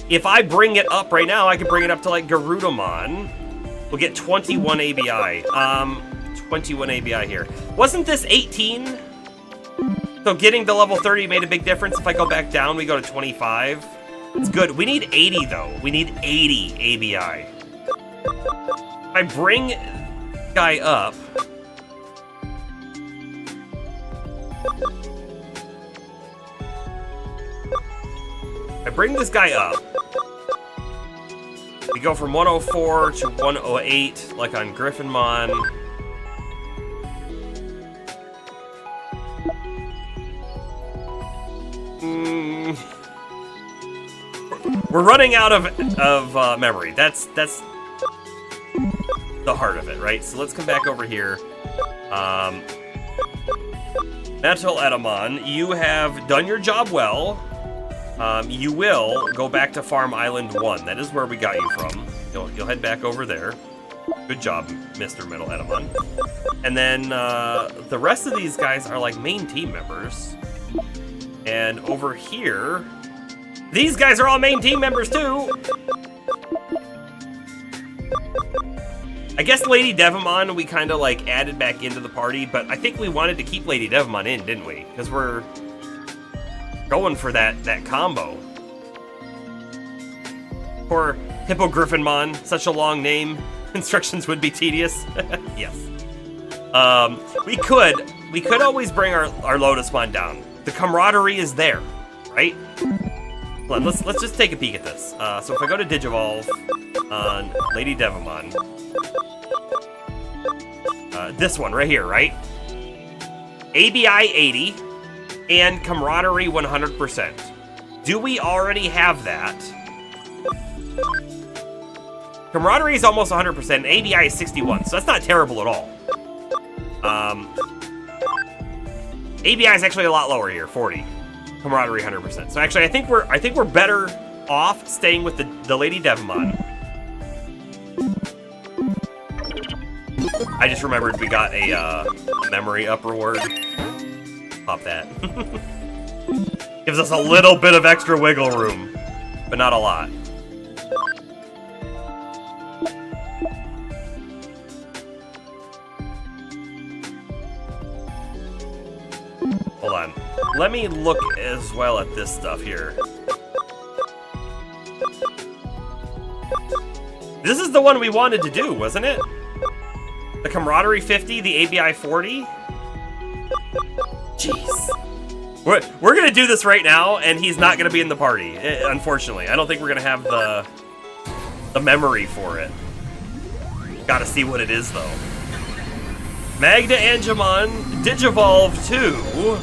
if I bring it up right now, I can bring it up to, like, Garudamon. We'll get 21 ABI. 21 ABI here. Wasn't this 18? So getting to level 30 made a big difference. If I go back down, we go to 25. It's good. We need 80, though. We need 80 ABI. If I bring guy up... I bring this guy up. We go from 104 to 108, like on Griffinmon. We're running out of memory. That's the heart of it, right? So let's come back over here. Metal Edamon, you have done your job well. You will go back to Farm Island 1. That is where we got you from. You'll head back over there. Good job, Mr. Metal Edamon. And then the rest of these guys are like main team members. And over here, these guys are all main team members too. I guess Lady Devamon we kind of like added back into the party, but I think we wanted to keep Lady Devamon in, didn't we? Because we're going for that combo. Poor Hippogryphinmon, such a long name. Instructions would be tedious. Yes. We could always bring our Lotusmon down. The camaraderie is there, right? Hold on, let's just take a peek at this. So if I go to Digivolve on Lady Devamon, this one right here, right? ABI 80 and camaraderie 100%. Do we already have that? Camaraderie is almost 100%. ABI is 61, so that's not terrible at all. ABI is actually a lot lower here, 40. Camaraderie 100%. So actually, I think we're better off staying with the Lady Devamon. I just remembered we got a memory up reward. Pop that. Gives us a little bit of extra wiggle room, but not a lot. Hold on. Let me look as well at this stuff here. This is the one we wanted to do, wasn't it? The camaraderie 50, the ABI 40? Jeez. We're gonna do this right now, and he's not gonna be in the party, unfortunately. I don't think we're gonna have the memory for it. Gotta see what it is, though. Magna Angemon, Digivolve 2.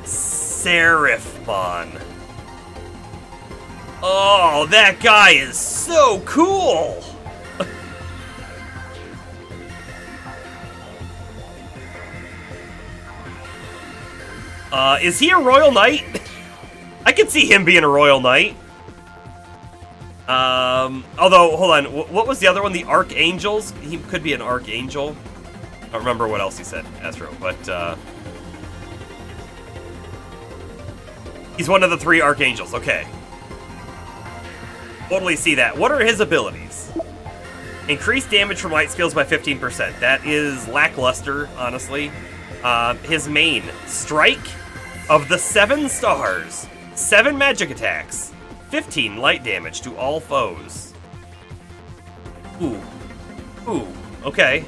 Serifmon. Oh, that guy is so cool! Is he a Royal Knight? I could see him being a Royal Knight. Although, hold on, what was the other one? The Archangels? He could be an Archangel. I don't remember what else he said, Astro, but, he's one of the 3 Archangels, okay. Totally see that. What are his abilities? Increased damage from light skills by 15%. That is lackluster, honestly. His main, Strike of the 7 stars. 7 magic attacks. 15 light damage to all foes. Ooh. Ooh, okay.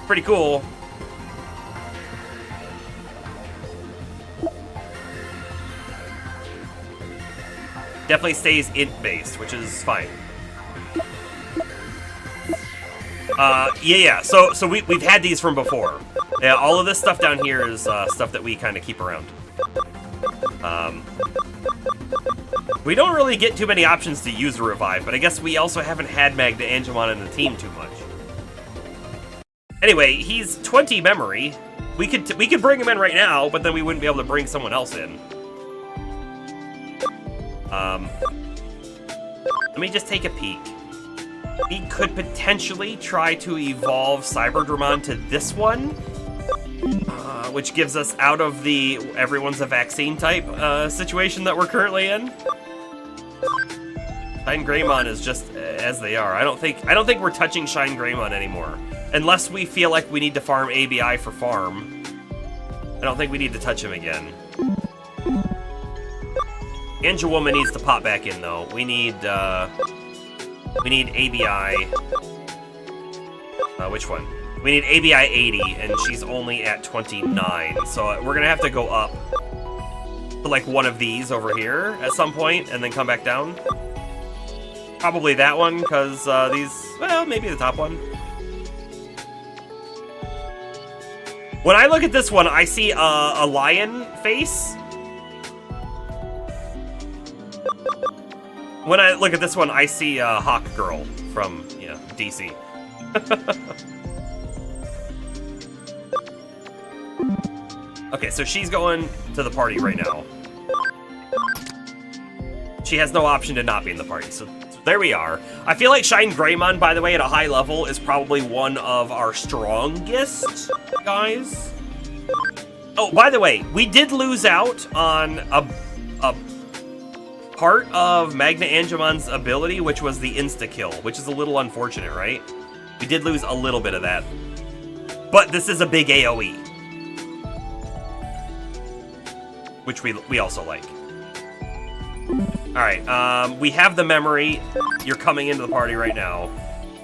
Pretty cool. Definitely stays int-based, which is fine. Yeah. So we've had these from before. Yeah, all of this stuff down here is stuff that we kind of keep around. We don't really get too many options to use a revive, but I guess we also haven't had Magna Angemon in the team too much. Anyway, he's 20 memory. We could bring him in right now, but then we wouldn't be able to bring someone else in. Let me just take a peek. We could potentially try to evolve Cyberdramon to this one, which gives us out of the everyone's a vaccine type situation that we're currently in. Shine Greymon is just as they are. I don't think we're touching Shine Greymon anymore, unless we feel like we need to farm ABI for farm. I don't think we need to touch him again. Angelwoman needs to pop back in though. We need ABI. Which one? We need ABI 80, and she's only at 29. So we're gonna have to go up to like one of these over here at some point, and then come back down. Probably that one, because these, well, maybe the top one. When I look at this one, I see a lion face. When I look at this one, I see Hawk Girl from, DC. Okay, so she's going to the party right now. She has no option to not be in the party, so there we are. I feel like Shine Greymon, by the way, at a high level, is probably one of our strongest guys. Oh, by the way, we did lose out on a part of Magna Angemon's ability, which was the insta-kill, which is a little unfortunate, right? We did lose a little bit of that. But this is a big AoE. Which we also like. Alright, we have the memory. You're coming into the party right now.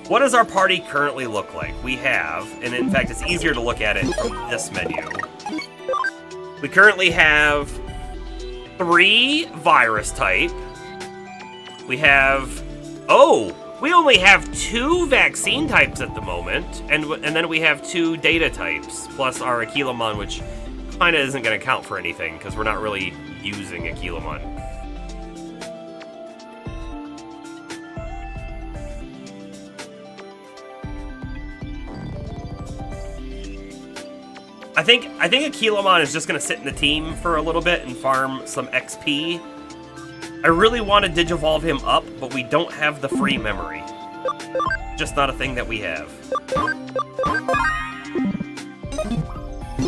What does our party currently look like? We have, and in fact it's easier to look at it from this menu. We currently have 3 virus type. We have, we only have 2 vaccine types at the moment, and then we have 2 data types, plus our Aquilamon, which kinda isn't gonna count for anything, because we're not really using Aquilamon. I think Aquilamon is just gonna sit in the team for a little bit and farm some XP. I really want to Digivolve him up, but we don't have the free memory. Just not a thing that we have.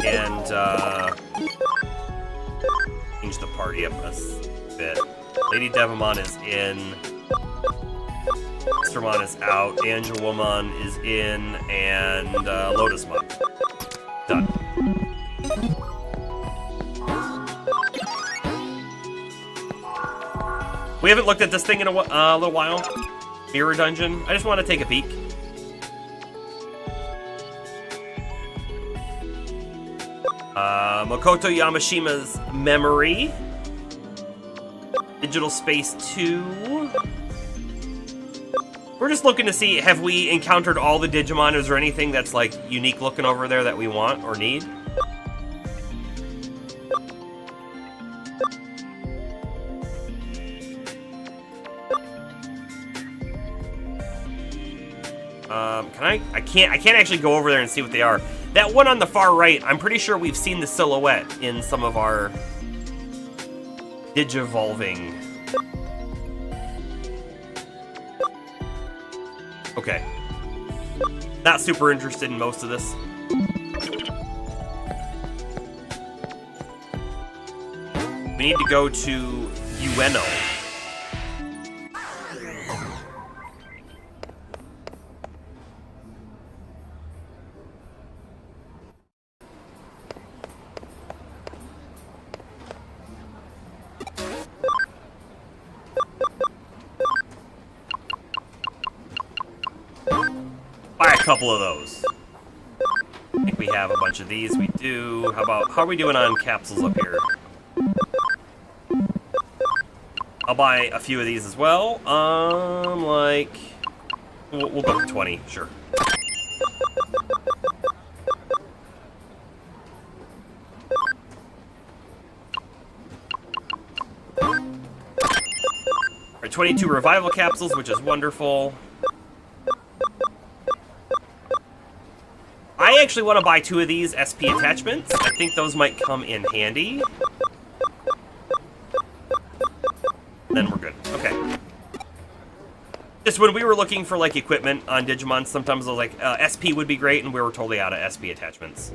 And change the party up a bit. Lady Devamon is in. Monstermon is out. Angelwoman is in, and Lotusmon. Done. We haven't looked at this thing in a little while. Mirror Dungeon. I just want to take a peek. Makoto Yamashima's Memory. Digital Space 2. We're just looking to see, have we encountered all the Digimon? Is there anything that's like unique looking over there that we want or need? I can't actually go over there and see what they are. That one on the far right, I'm pretty sure we've seen the silhouette in some of our Digivolving. Okay. Not super interested in most of this. We We need to go to Ueno. Buy a couple of those. I think we have a bunch of these. We do. How are we doing on capsules up here? I'll buy a few of these as well. Like we'll go with 20, sure. Alright, 22 revival capsules, which is wonderful. I actually want to buy 2 of these SP attachments. I think those might come in handy. Then we're good. Okay. Just when we were looking for like equipment on Digimon, sometimes I was like, SP would be great, and we were totally out of SP attachments.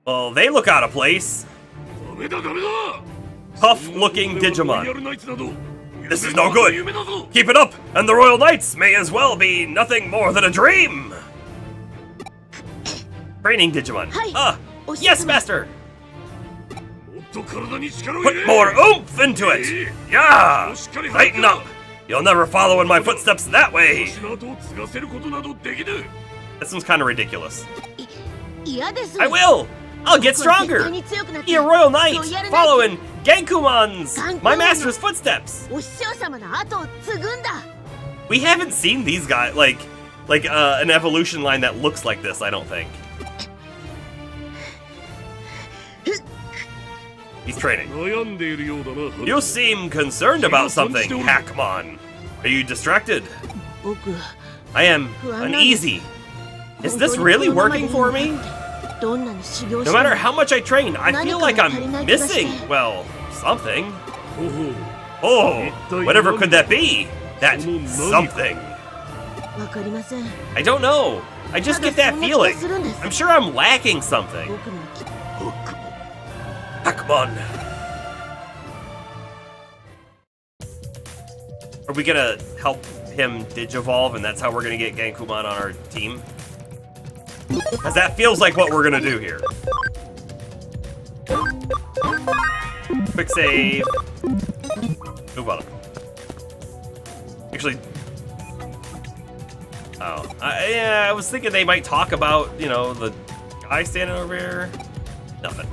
Well, they look out of place. Tough-looking Digimon. This is no good. Keep it up, and the Royal Knights may as well be nothing more than a dream. Training Digimon. Ah, yes, Master. Put more oomph into it. Yeah. Tighten up. You'll never follow in my footsteps that way. This one's kind of ridiculous. I will. I'll get stronger. Be a Royal Knight, following Genkumon's, my master's footsteps. We haven't seen these guys, like an evolution line that looks like this, I don't think. He's training. You seem concerned about something, Hackmon. Are you distracted? I am uneasy. Is this really working for me? No matter how much I train, I feel like I'm missing, well, something. Oh, whatever could that be? That something. I don't know. I just get that feeling. I'm sure I'm lacking something. Hackmon. Are we gonna help him digivolve, and that's how we're gonna get Genkumon on our team? Because that feels like what we're gonna do here. Quick save. Move on. Actually, yeah, I was thinking they might talk about, you know, the guy standing over here. Nothing.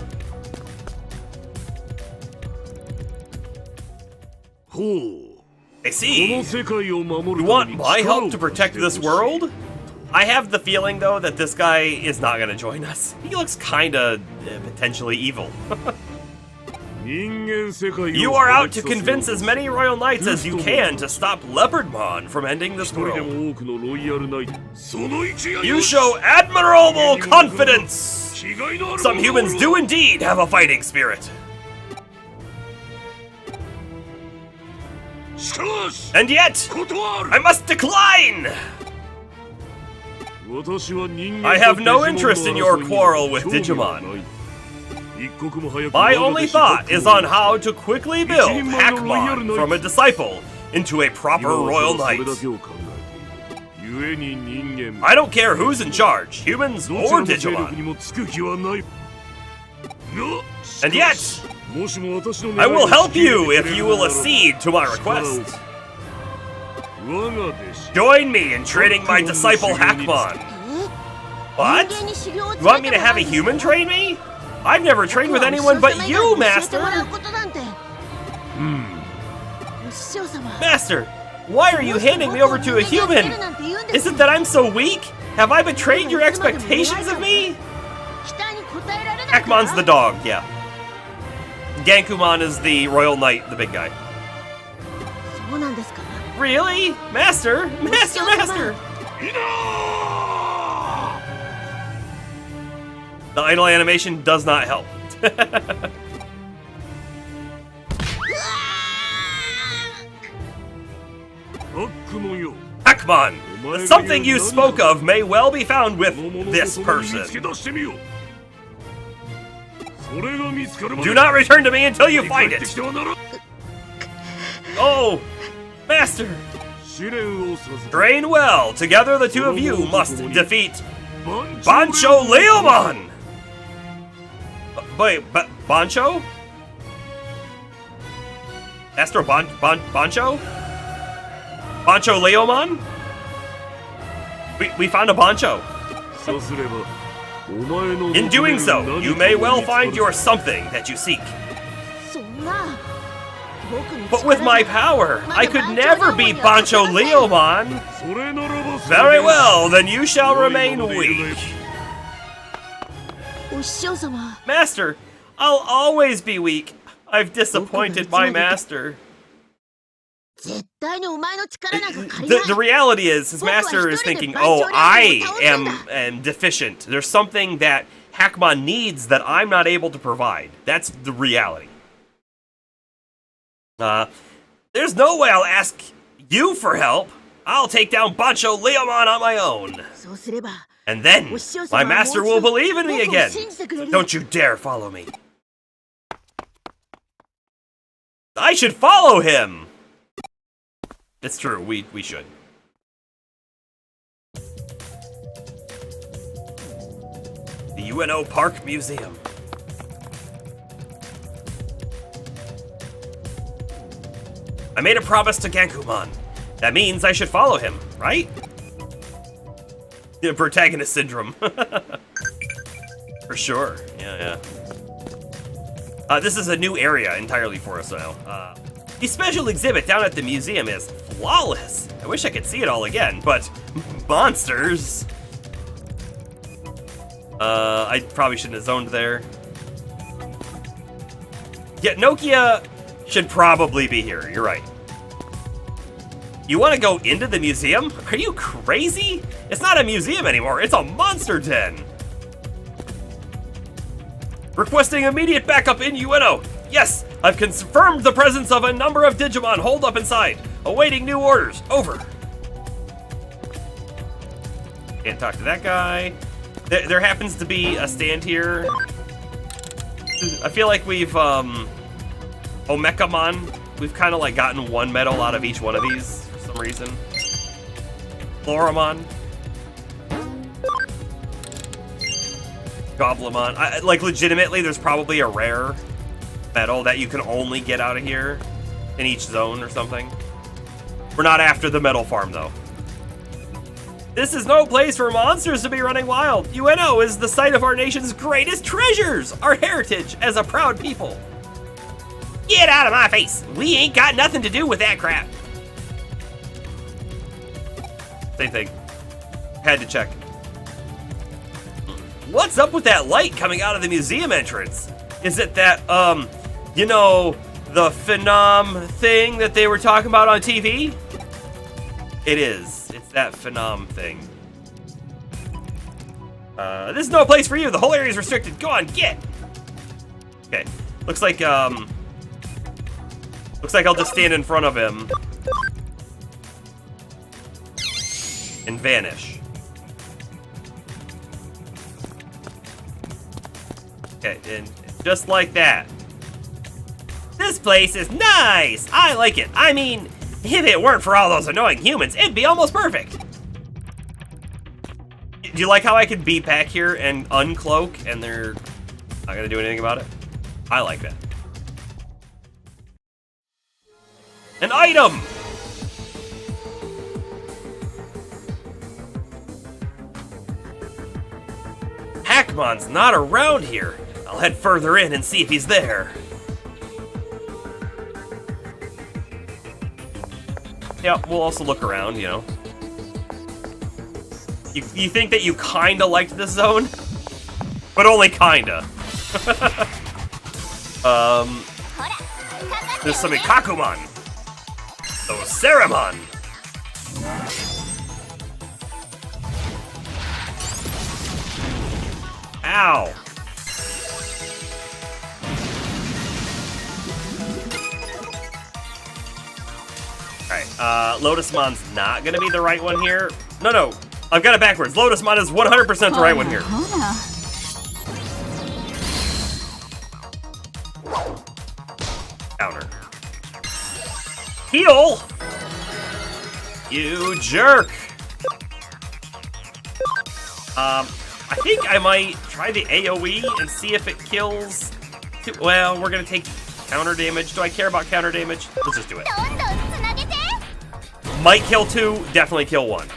I see. You want my help to protect this world? I have the feeling, though, that this guy is not going to join us. He looks kind of potentially evil. You are out to convince as many Royal Knights as you can to stop Leopardmon from ending this world. You show admirable confidence! Some humans do indeed have a fighting spirit. And yet, I must decline! I have no interest in your quarrel with Digimon. My only thought is on how to quickly build Hackmon from a disciple into a proper Royal Knight. I don't care who's in charge, humans or Digimon. And yet, I will help you if you will accede to my request. Join me in training my disciple Hackmon. What? You want me to have a human train me? I've never trained with anyone but you, Master! Master, why are you handing me over to a human? Is it that I'm so weak? Have I betrayed your expectations of me? Hackmon's the dog, yeah. Genkumon is the Royal Knight, the big guy. Really? Master? Master! The idle animation does not help. Hackmon, something you spoke of may well be found with this person. Do not return to me until you find it. Oh, Master. Train well. Together the two of you must defeat Bancho Leomon. Wait, Bancho? Master Bancho? Bancho Leomon? We found a Bancho. In doing so, you may well find your something that you seek. そんな僕に But with my power, I could never be Bancho Leomon. それならば Very well, then you shall remain weak. お師匠様 Master, I'll always be weak. I've disappointed my master. 絶対にお前の力なんか借りない The reality is, his master is thinking, oh, I am deficient. There's something that Hackmon needs that I'm not able to provide. That's the reality. There's no way I'll ask you for help. I'll take down Bancho Leomon on my own. そうすれば And then, my master will believe in me again. Don't you dare follow me. I should follow him. It's true, we should. The UNO Park Museum. I made a promise to Gankumon. That means I should follow him, right? The protagonist syndrome. For sure, yeah. This is a new area entirely for us now. The special exhibit down at the museum is flawless. I wish I could see it all again, but monsters. I probably shouldn't have zoned there. Yeah, Nokia should probably be here, you're right. You want to go into the museum? Are you crazy? It's not a museum anymore, it's a monster den. Requesting immediate backup in UNO. Yes, I've confirmed the presence of a number of Digimon holed up inside, awaiting new orders. Over. Can't talk to that guy. There happens to be a stand here. I feel like we've, Omekamon, we've kind of like gotten one medal out of each one of these for some reason. Floramon. Goblimon. Like, legitimately, there's probably a rare medal that you can only get out of here in each zone or something. We're not after the medal farm, though. This is no place for monsters to be running wild. UNO is the site of our nation's greatest treasures, our heritage as a proud people. Get out of my face. We ain't got nothing to do with that crap. Same thing. Had to check. What's up with that light coming out of the museum entrance? Is it that, you know, the Phenom thing that they were talking about on TV? It is. It's that Phenom thing. This is no place for you. The whole area is restricted. Go on, get. Okay. Looks like I'll just stand in front of him and vanish. Okay, and just like that. This place is nice! I like it. I mean, if it weren't for all those annoying humans, it'd be almost perfect. Do you like how I could be back here and uncloak and they're not gonna do anything about it? I like that. An item! Hackmon's not around here. I'll head further in and see if he's there. Yeah, we'll also look around, you know. You think that you kinda liked this zone? But only kinda. There's some Ikakumon. So Saramon. Ow. Alright. Lotusmon's not gonna be the right one here. No, I've got it backwards. Lotusmon is 100% the right one here. ほら Counter. Heal! You jerk! I think I might try the AoE and see if it kills... Well, we're gonna take counter damage. Do I care about counter damage? Let's just do it. どんどんつなげて Might kill 2, definitely kill 1.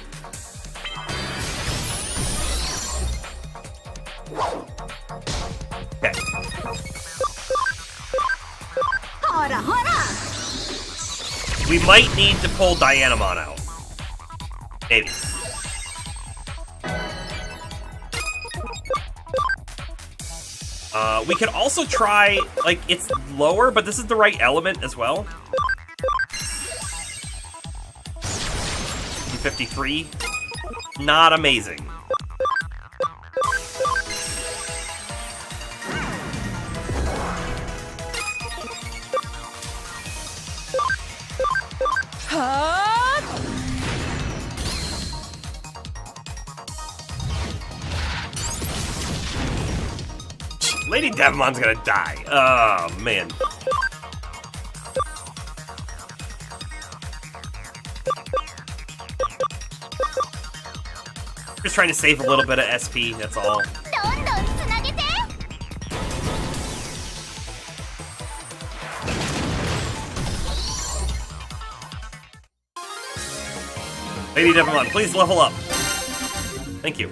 Okay. ほらほら We might need to pull Dianamon out. Maybe. We could also try, like, it's lower, but this is the right element as well. 53. Not amazing. Lady Devimon's gonna die. Oh, man. Just trying to save a little bit of SP, that's all. どんどんつなげて Lady Devimon, please level up. Thank you.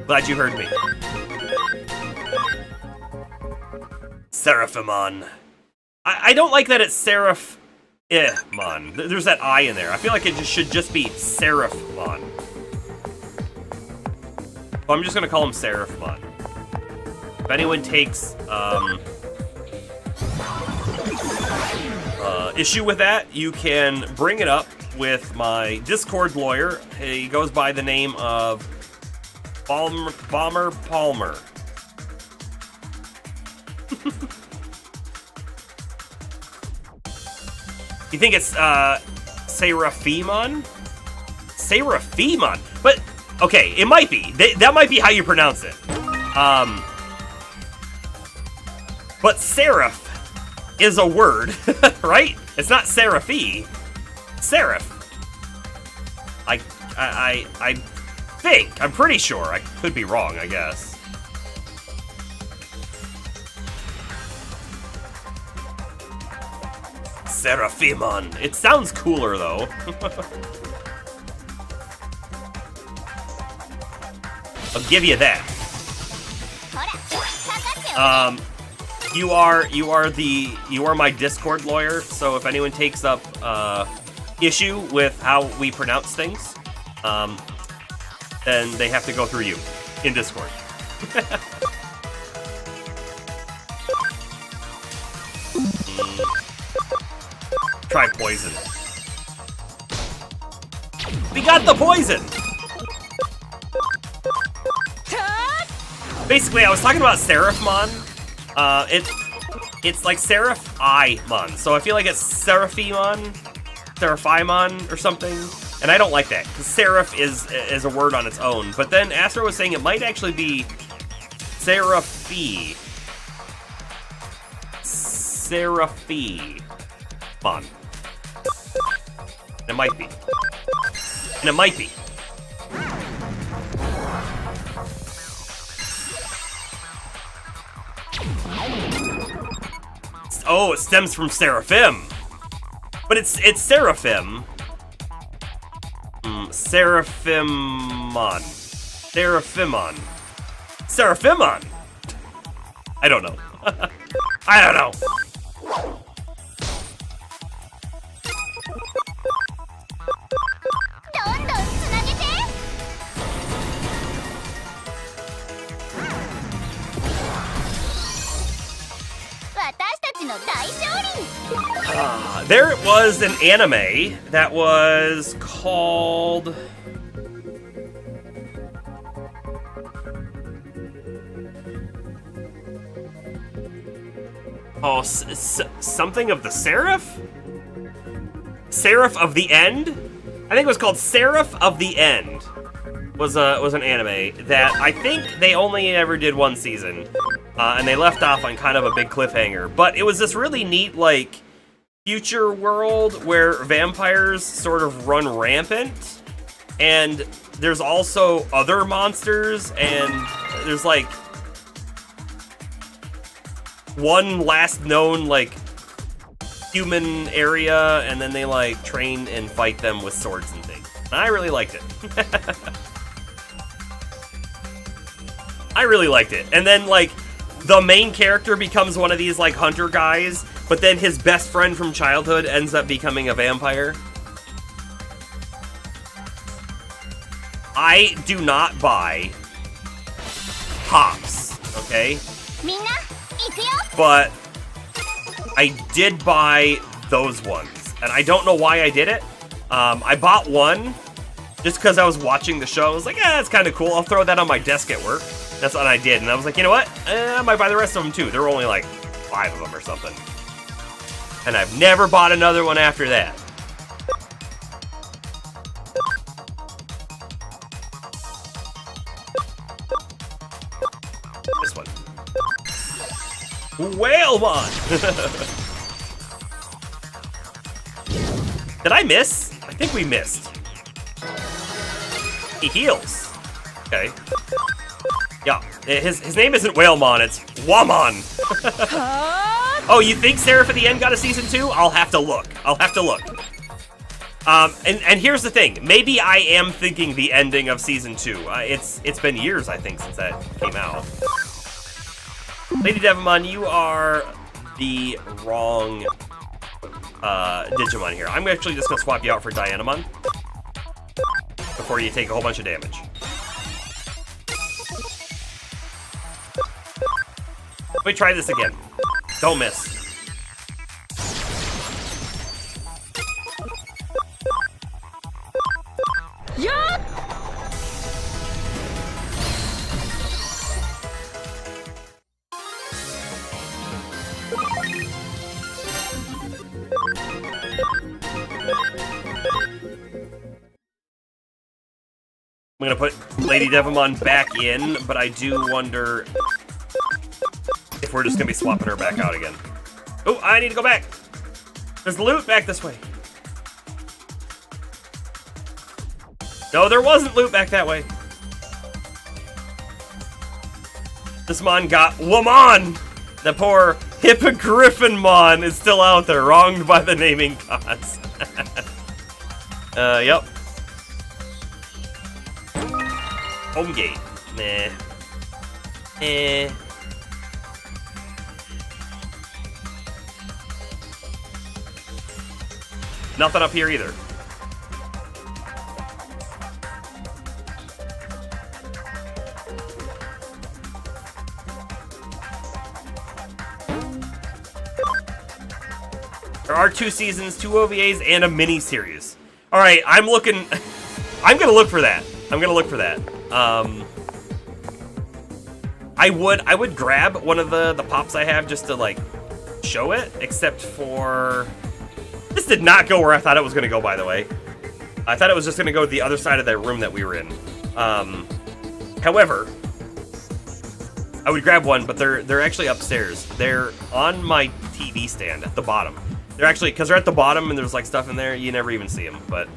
Glad you heard me. Seraphimon. I don't like that it's Seraph-mon. There's that I in there. I feel like it should just be Seraphimon. So I'm just gonna call him Seraphimon. If anyone takes issue with that, you can bring it up with my Discord lawyer. He goes by the name of Bomber Palmer. You think it's Seraphimon? Seraphimon? But okay, it might be. That might be how you pronounce it. But seraph is a word, right? It's not seraphy. Seraph. I think. I'm pretty sure. I could be wrong, I guess. Seraphimon. It sounds cooler, though. I'll give you that. ほらかかっておいで You are my Discord lawyer, so if anyone takes up issue with how we pronounce things, then they have to go through you in Discord. Try poison. We got the poison! Basically, I was talking about Seraphimon. It's like Seraph-I-mon, so I feel like it's Seraphimon, Seraphimon or something, and I don't like that, because Seraph is a word on its own, but then Astro was saying it might actually be Seraphi. Seraphimon. It might be. And it might be. Oh, it stems from Seraphim. But it's Seraphim. Seraphimon. Seraphimon. Seraphimon. I don't know. I don't know. There was an anime that was called... Oh, something of the Seraph? Seraph of the End. I think it was called Seraph of the End. Was an anime that I think they only ever did one season, and they left off on kind of a big cliffhanger. But it was this really neat, like, future world where vampires sort of run rampant, and there's also other monsters, and there's like one last known like human area, and then they like train and fight them with swords and things. And I really liked it. I really liked it. And then like the main character becomes one of these like hunter guys, but then his best friend from childhood ends up becoming a vampire. I do not buy pops, okay? みんな行くよ But I did buy those ones, and I don't know why I did it. I bought one just because I was watching the show. I was like, that's kind of cool. I'll throw that on my desk at work. That's what I did, and I was like, you know what? I might buy the rest of them too. There were only like 5 of them or something. And I've never bought another one after that. This one. Whalemon! Did I miss? I think we missed. He heals. Okay. Yeah, his name isn't Whalemon, it's Wamon. Oh, you think Seraph at the End got a season 2? I'll have to look. And here's the thing. Maybe I am thinking the ending of season 2. It's been years, I think, since that came out. Lady Devimon, you are the wrong Digimon here. I'm actually just gonna swap you out for Dianamon before you take a whole bunch of damage. Let me try this again. Don't miss. I'm gonna put Lady Devimon back in, but I do wonder if we're just gonna be swapping her back out again. Oh, I need to go back. There's loot back this way. No, there wasn't loot back that way. This mon got Wamon. The poor Hippogriffin-mon is still out there, wronged by the naming gods. Yep. Home gate. Nah. Nothing up here either. There are 2 seasons, 2 OVAs, and a mini-series. Alright, I'm gonna look for that. I would grab one of the pops I have just to, like, show it, except for... This did not go where I thought it was gonna go, by the way. I thought it was just gonna go to the other side of that room that we were in. However, I would grab one, but they're actually upstairs. They're on my TV stand at the bottom. They're actually, because they're at the bottom and there's like stuff in there, you never even see them, but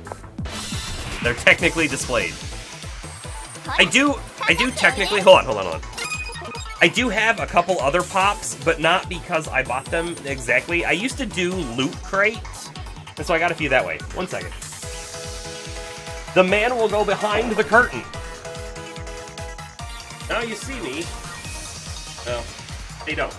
they're technically displayed. I do technically, hold on. I do have a couple other pops, but not because I bought them exactly. I used to do loot crates, and so I got a few that way. 1 second. The man will go behind the curtain. Now you see me. No, they don't.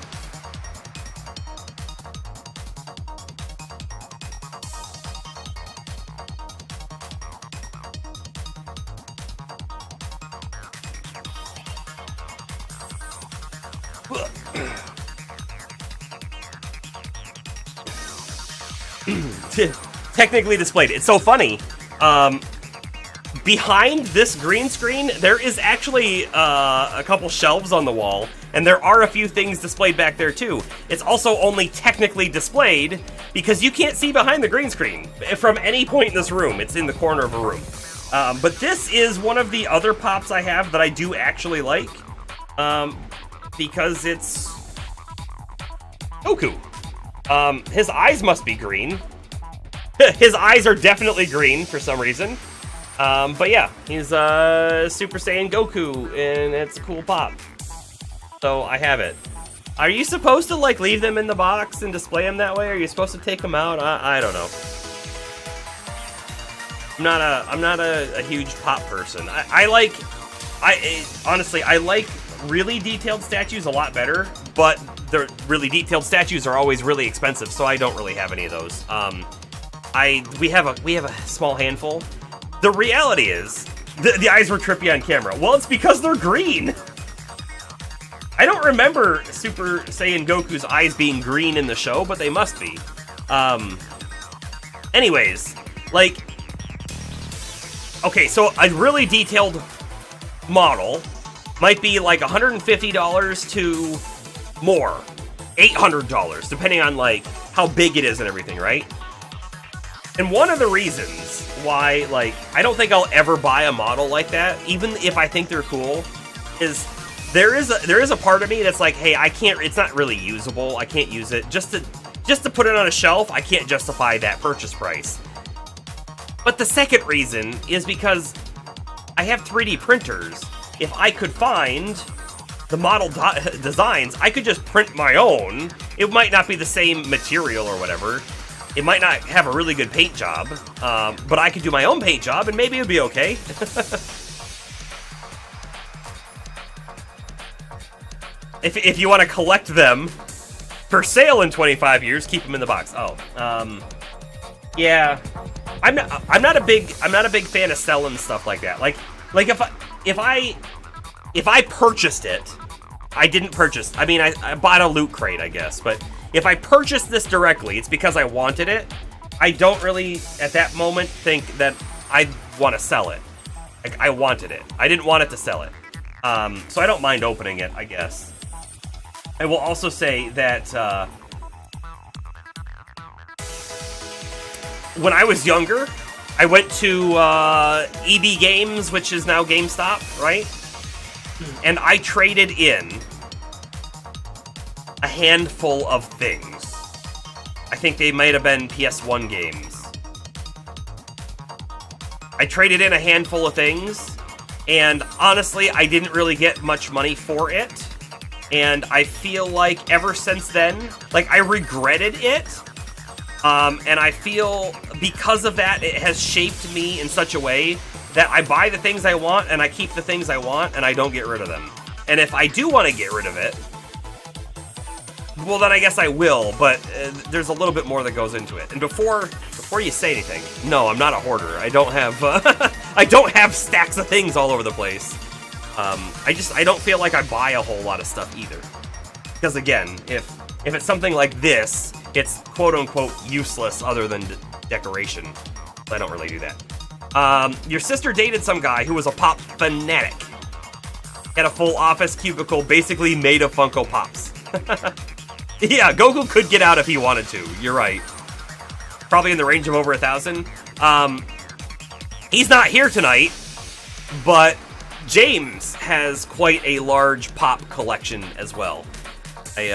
Technically displayed. It's so funny. Behind this green screen, there is actually a couple shelves on the wall, And there are a few things displayed back there too. It's also only technically displayed because you can't see behind the green screen from any point in this room. It's in the corner of a room. But this is one of the other pops I have that I do actually like. Because it's Goku. His eyes must be green. His eyes are definitely green for some reason. But yeah, he's Super Saiyan Goku, and it's a cool pop. So I have it. Are you supposed to like leave them in the box and display them that way? Are you supposed to take them out? I don't know. I'm not a huge pop person. Honestly, I like really detailed statues a lot better, but the really detailed statues are always really expensive, so I don't really have any of those. We have a small handful. The reality is, the eyes were trippy on camera. Well, it's because they're green. I don't remember Super Saiyan Goku's eyes being green in the show, but they must be. Anyways, like, okay, so a really detailed model might be like $150 to more, $800, depending on like how big it is and everything, right? And one of the reasons why, like, I don't think I'll ever buy a model like that, even if I think they're cool, is there is a part of me that's like, hey, I can't. It's not really usable. I can't use it just to put it on a shelf. I can't justify that purchase price. But the second reason is because I have 3D printers. If I could find the model designs, I could just print my own. It might not be the same material or whatever. It might not have a really good paint job, but I could do my own paint job and maybe it'd be okay. If you want to collect them for sale in 25 years, keep them in the box. Oh, yeah. I'm not a big fan of selling stuff like that. Like if I purchased it, I didn't purchase. I mean, I bought a loot crate, I guess, but if I purchased this directly, it's because I wanted it. I don't really, at that moment, think that I want to sell it. Like, I wanted it. I didn't want it to sell it. So I don't mind opening it, I guess. I will also say that when I was younger, I went to EB Games, which is now GameStop, right? And I traded in a handful of things. I think they might have been PS1 games. I traded in a handful of things, and honestly, I didn't really get much money for it. And I feel like ever since then, like, I regretted it. And I feel because of that, it has shaped me in such a way that I buy the things I want and I keep the things I want and I don't get rid of them. And if I do want to get rid of it, well, then I guess I will, but there's a little bit more that goes into it. And before you say anything, no, I'm not a hoarder. I don't have I don't have stacks of things all over the place. I don't feel like I buy a whole lot of stuff either. Because again, if it's something like this, it's quote-unquote useless other than decoration. I don't really do that. Your sister dated some guy who was a pop fanatic. Had a full office cubicle basically made of Funko Pops. Yeah, Goku could get out if he wanted to. You're right. Probably in the range of over 1,000. He's not here tonight, but James has quite a large pop collection as well. I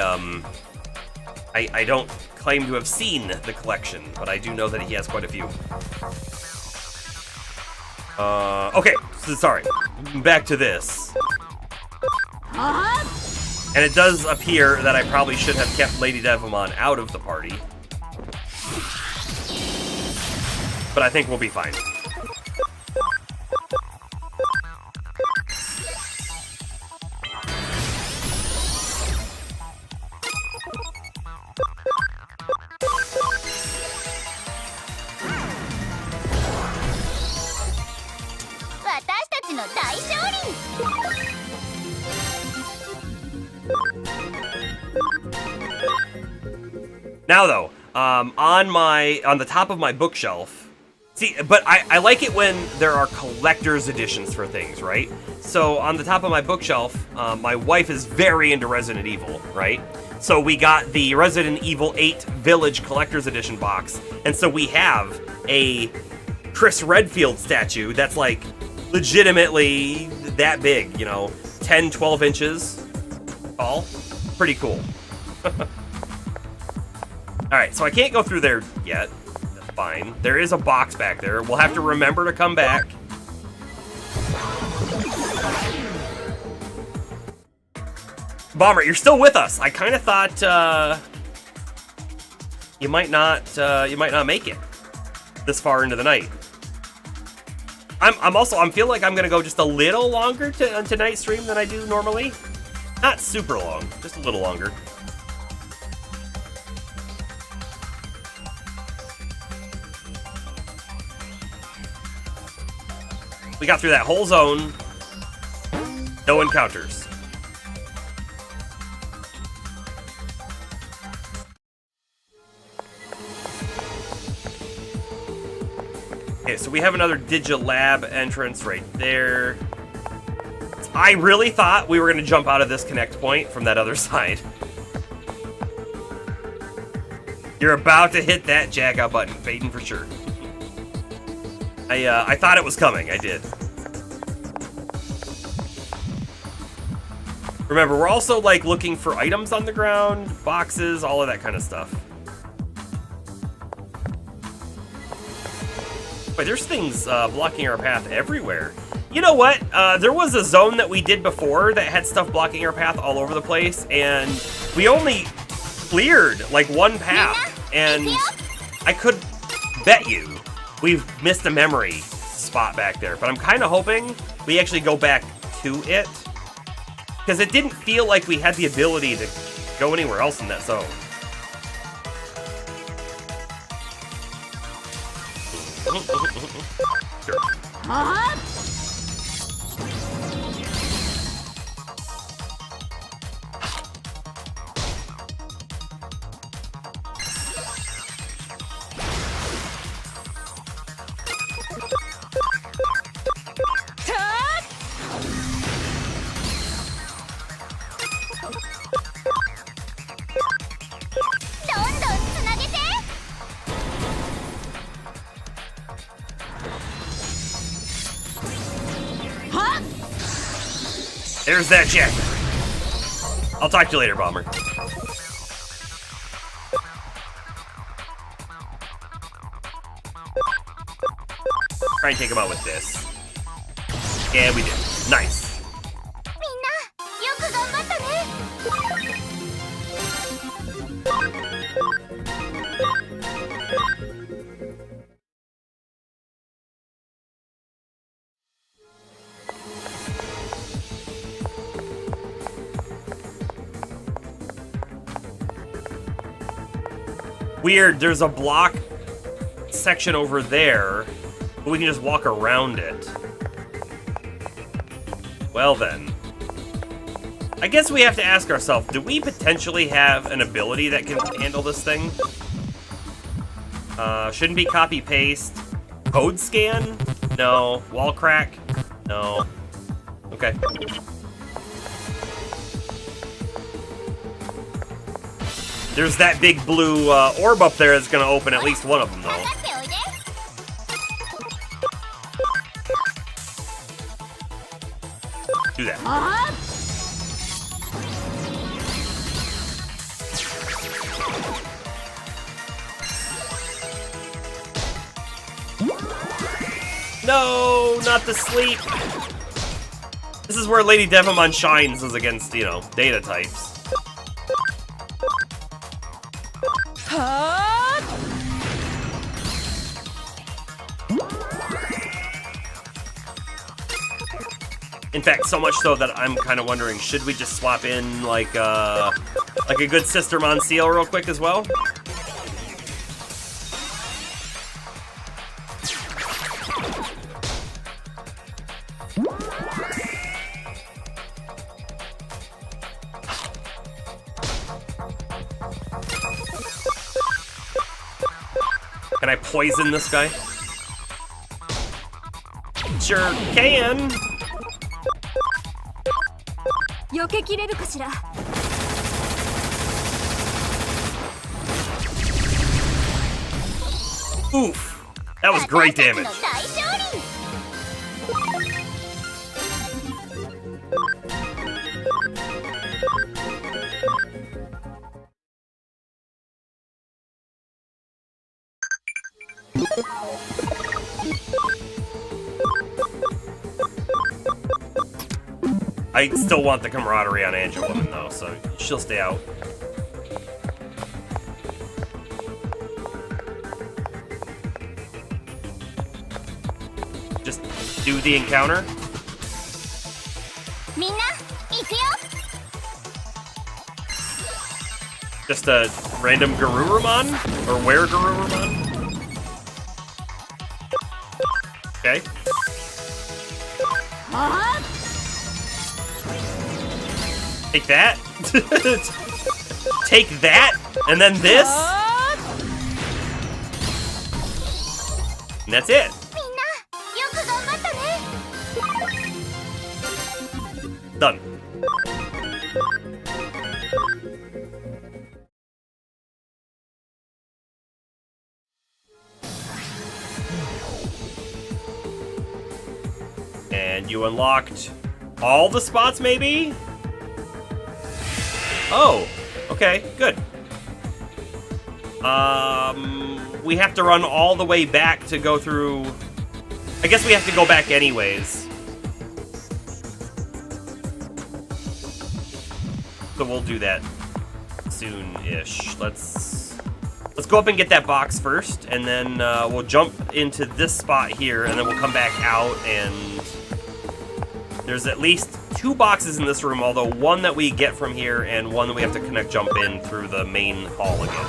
don't claim to have seen the collection, but I do know that he has quite a few. Okay, so sorry. Back to this. And it does appear that I probably should have kept Lady Devamon out of the party. But I think we'll be fine. Now though, on the top of my bookshelf, See, but I like it when there are collector's editions for things, right? So on the top of my bookshelf, my wife is very into Resident Evil, right? So we got the Resident Evil 8 Village Collector's Edition box, and so we have a Chris Redfield statue that's like legitimately that big, you know, 10, 12 inches tall. Pretty cool. Alright, so I can't go through there yet. That's fine. There is a box back there. We'll have to remember to come back. Bomber, you're still with us. I kind of thought you might not make it this far into the night. I'm feel like I'm gonna go just a little longer on tonight's stream than I do normally. Not super long, just a little longer. We got through that whole zone. No encounters. Okay, so we have another Digilab entrance right there. I really thought we were going to jump out of this connect point from that other side. You're about to hit that jack out button, Phaeton, for sure. I thought it was coming, I did. Remember, we're also like looking for items on the ground, boxes, all of that kind of stuff. Wait, there's things blocking our path everywhere. You know what? There was a zone that we did before that had stuff blocking our path all over the place, and we only cleared like one path, and I could bet you we've missed a memory spot back there, but I'm kind of hoping we actually go back to it, because it didn't feel like we had the ability to go anywhere else in that zone. Sure. There's that check. I'll talk to you later, Bomber. Try and take him out with this. And we did. Nice. Weird, there's a block section over there, but we can just walk around it. Well then. I guess we have to ask ourselves, do we potentially have an ability that can handle this thing? Shouldn't be copy-paste. Code scan? No. Wall crack? No. Okay. There's that big blue orb up there that's going to open at least one of them, though. Do that. No, not the sleep. This is where Lady Devimon shines, is against, you know, data types. In fact, so much so that I'm kind of wondering, should we just swap in like a good Sistermon seal real quick as well? Can I poison this guy? sure can. 避けきれるかしら。 Oof. That was great damage. 私たちの大勝利。 I still want the camaraderie on Angel Woman though, so she'll stay out. Just do the encounter. みんな行くよ。 Just a random Garurumon? Or where Garurumon? Okay. ああ。 Take that. Take that, and then this. And that's it. みんなよく頑張ったね。 Done. And you unlocked all the spots, maybe? Oh, okay, good. We have to run all the way back to go through... I guess we have to go back anyways. So we'll do that soon-ish. Let's go up and get that box first, and then we'll jump into this spot here, and then we'll come back out, and there's at least 2 boxes in this room, although one that we get from here and one that we have to jump in through the main hall again.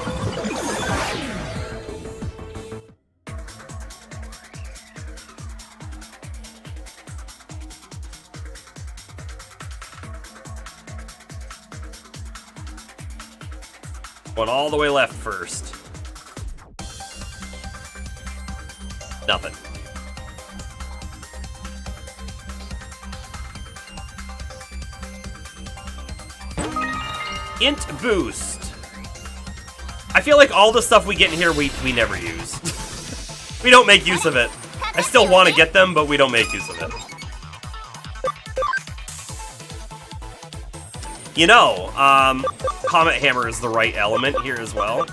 Going all the way left first. Nothing. Int boost. I feel like all the stuff we get in here we never use. We don't make use of it. I still want to get them, but we don't make use of it. You know, Comet Hammer is the right element here as well.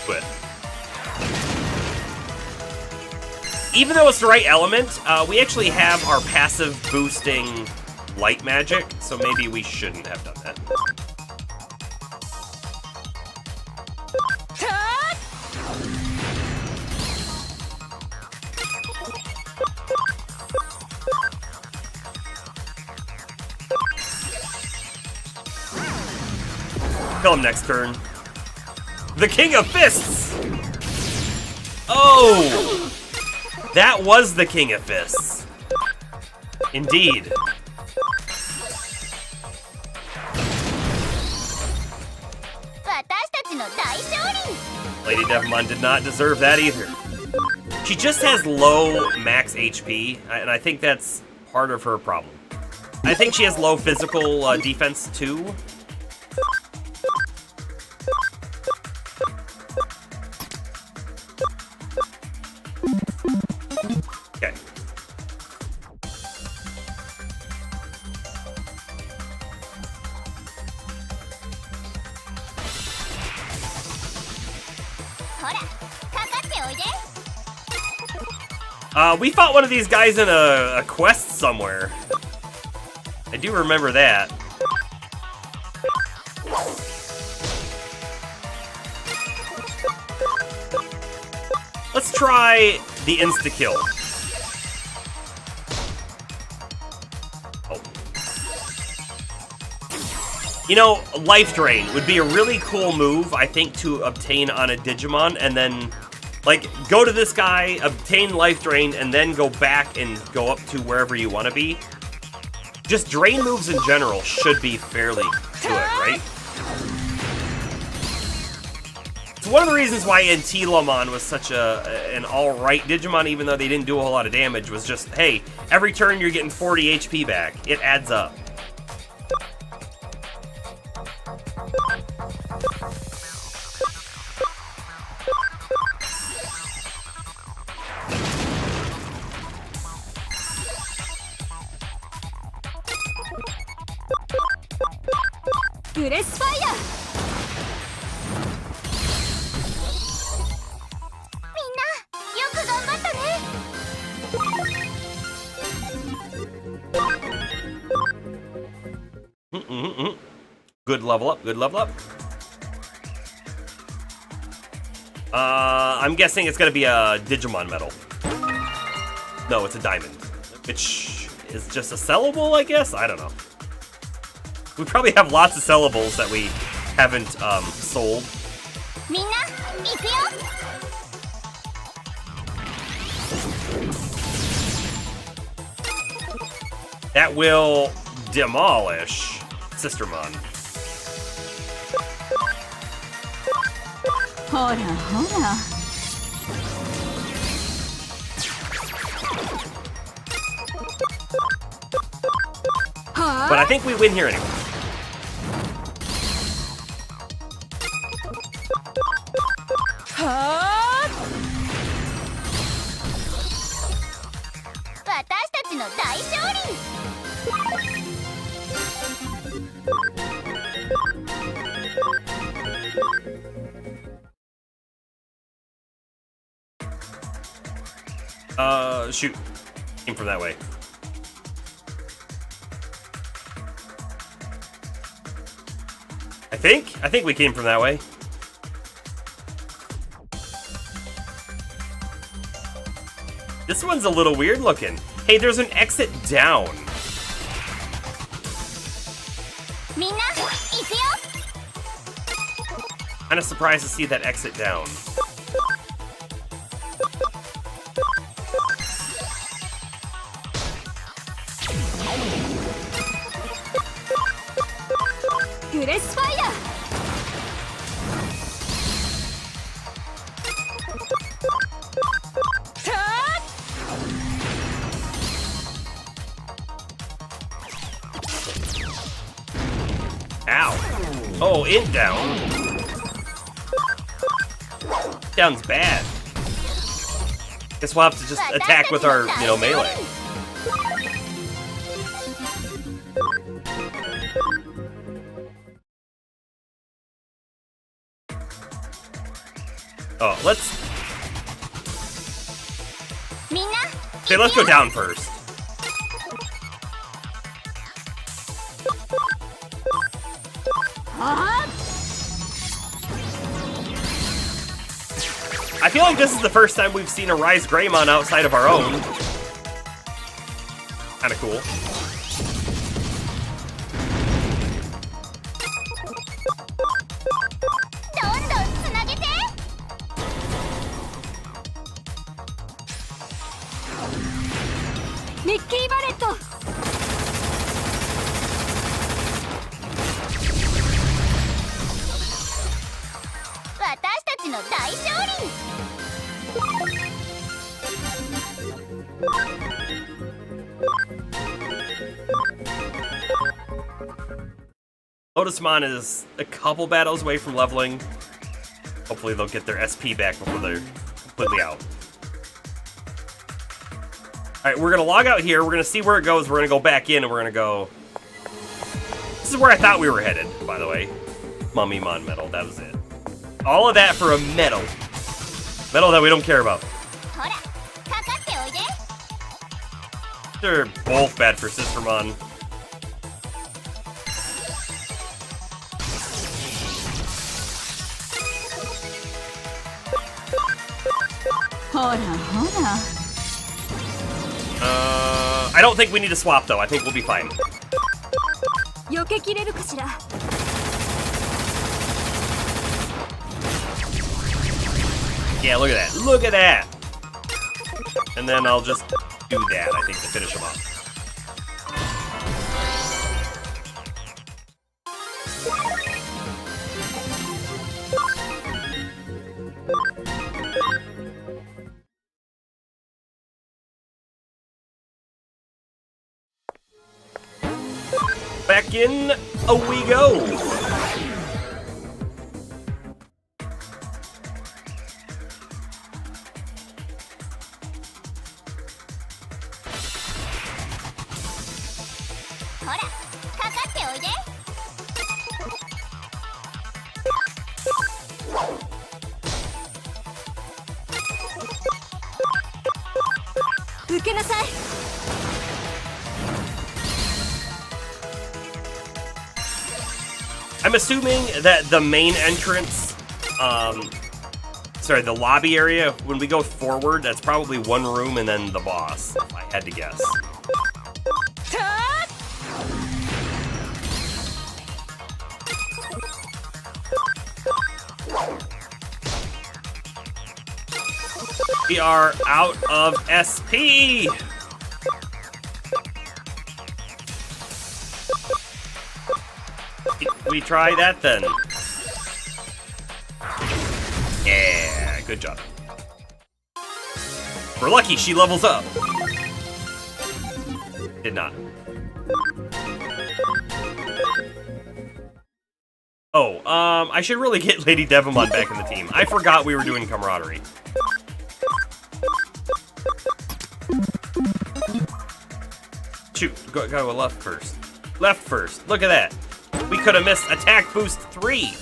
But even though it's the right element, we actually have our passive boosting light magic, so maybe we shouldn't have done that. Kill him next turn. The King of Fists! Oh! That was the King of Fists. Indeed. Lady Devimon did not deserve that either. She just has low max HP, and I think that's part of her problem. I think she has low physical defense too. Okay. We fought one of these guys in a quest somewhere. I do remember that. Let's try the insta-kill. Oh. You know, Life Drain would be a really cool move, I think, to obtain on a Digimon, and then, like, go to this guy, obtain Life Drain, and then go back and go up to wherever you want to be. Just drain moves in general should be fairly good, right? It's So one of the reasons why Antilamon was such an alright Digimon, even though they didn't do a whole lot of damage, was just, hey, every turn you're getting 40 HP back. It adds up. Good level up, good level up. I'm guessing it's gonna be a Digimon medal. No, it's a diamond. Which is just a sellable, I guess? I don't know. We probably have lots of sellables that we haven't sold. That will demolish Sistermon. But I think we win here anyway. Shoot. Came from that way. I think we came from that way. This one's a little weird looking. Hey, there's an exit down. Kinda surprised to see that exit down. Ow. Oh, it down. Down's bad. Guess we'll have to just attack with our, melee. Oh, let's go down first. I feel like this is the first time we've seen a Rise Greymon outside of our own. Kinda cool. Lotusmon is a couple battles away from leveling. Hopefully they'll get their SP back before they're completely out. Alright, we're gonna log out here, we're gonna see where it goes, we're gonna go back in, and we're gonna go... This is where I thought we were headed, by the way. Mummymon medal, that was it. All of that for a medal. Medal that we don't care about. They're both bad for Sistermon. I don't think we need to swap though. I think we'll be fine. Yeah, look at that. Look at that. And then I'll just do that, I think, to finish him off. Back in we go. I'm assuming that the main entrance, sorry, the lobby area, when we go forward, that's probably one room and then the boss, if I had to guess. We are out of SP! We try that then. Yeah, good job. We're lucky she levels up. Did not. Oh, I should really get Lady Devimon back in the team. I forgot we were doing camaraderie. Shoot, go left first. Left first. Look at that. We could have missed attack boost 3.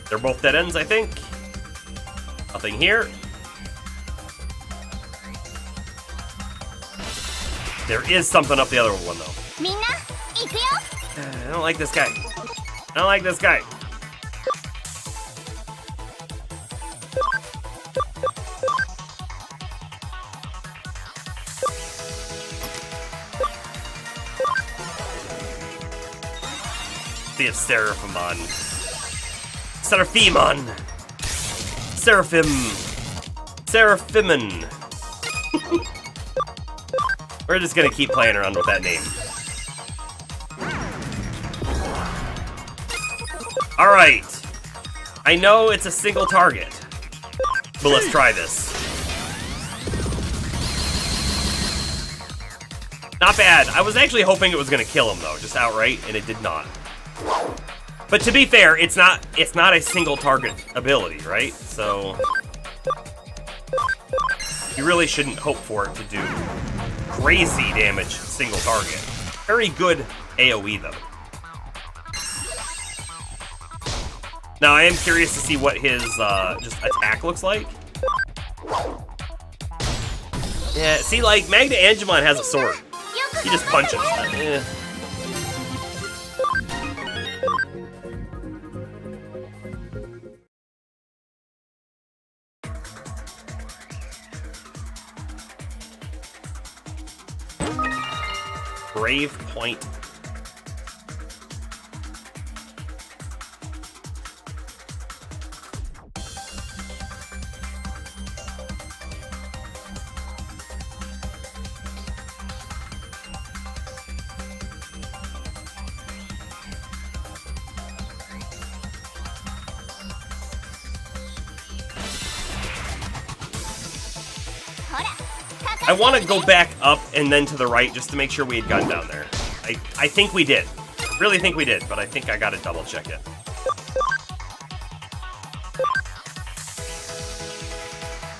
They're both dead ends, I think. Nothing here. There is something up the other one, though. I don't like this guy. I don't like this guy. See if Seraphimon. Seraphimon. We're just gonna keep playing around with that name. Alright. I know it's a single target, but let's try this. Not bad. I was actually hoping it was gonna kill him though, just outright, and it did not. But to be fair, it's not a single target ability, right? So you really shouldn't hope for it to do crazy damage single target. Very good AoE though. Now I am curious to see what his just attack looks like. Yeah, see, like Magna Angemon has a sword. He just punches. Brave Point. I want to go back up and then to the right just to make sure we had gotten down there. I think we did. I really think we did, but I think I gotta double check it.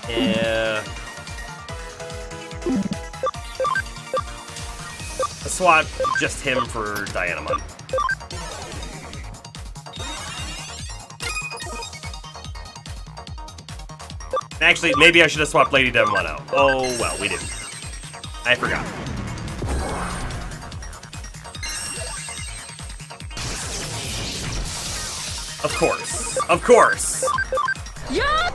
Yeah. Let's swap just him for Dianamon. Actually, maybe I should have swapped Lady Devimon out. Oh, well, we didn't. I forgot. Of course. Of course. Yup.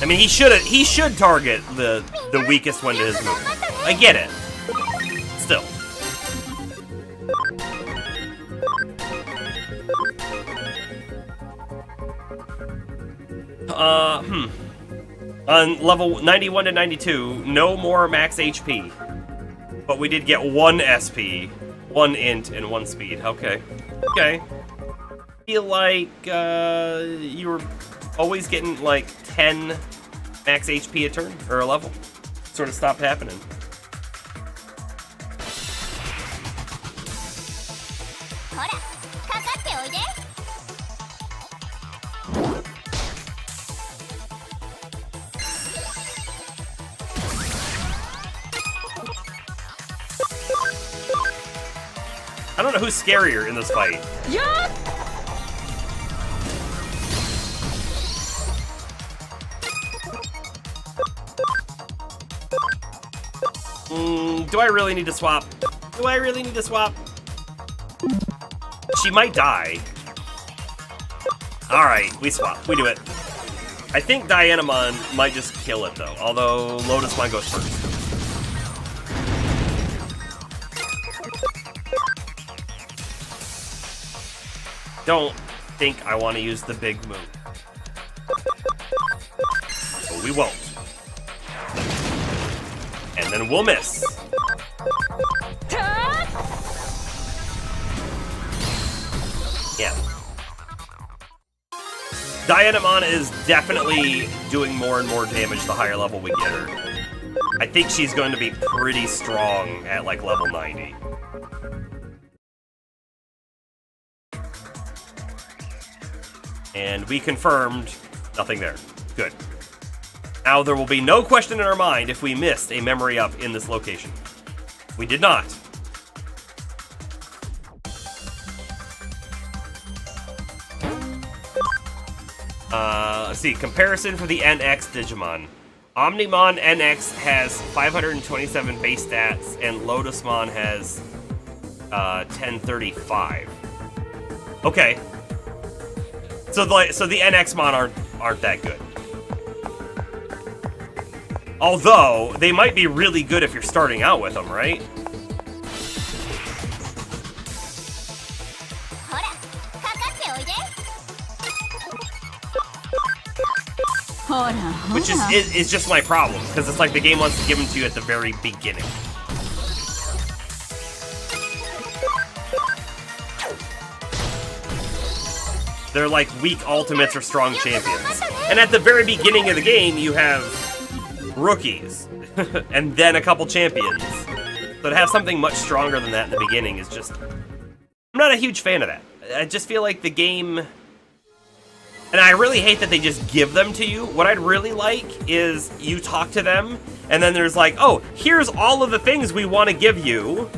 I mean, he should target the weakest one to his move. I get it. Still. On level 91 to 92, no more max HP. But we did get 1 SP, 1 int, and 1 speed. Okay. Okay. Feel like you were always getting like 10 max HP a turn, or a level. Sort of stopped happening. I don't know who's scarier in this fight. Do I really need to swap? Do I really need to swap? She might die. Alright, we swap. We do it. I think Dianamon might just kill it, though. Although, Lotusmon goes first. Don't think I want to use the big move. But we won't. And then we'll miss. Yeah. Dianamon is definitely doing more and more damage the higher level we get her. I think she's going to be pretty strong at like level 90. And we confirmed nothing there. Good. Now there will be no question in our mind if we missed a memory up in this location. We did not. Let's see, comparison for the NX Digimon. Omnimon NX has 527 base stats, and Lotusmon has 1035. Okay. So the NXmon aren't that good. Although, they might be really good if you're starting out with them, right? Which is just my problem, because it's like the game wants to give them to you at the very beginning. They're like weak ultimates or strong champions. And at the very beginning of the game, you have rookies, and then a couple champions. So to have something much stronger than that in the beginning is just... I'm not a huge fan of that. I just feel like the game... And I really hate that they just give them to you. What I'd really like is you talk to them, and then there's like, oh, here's all of the things we want to give you.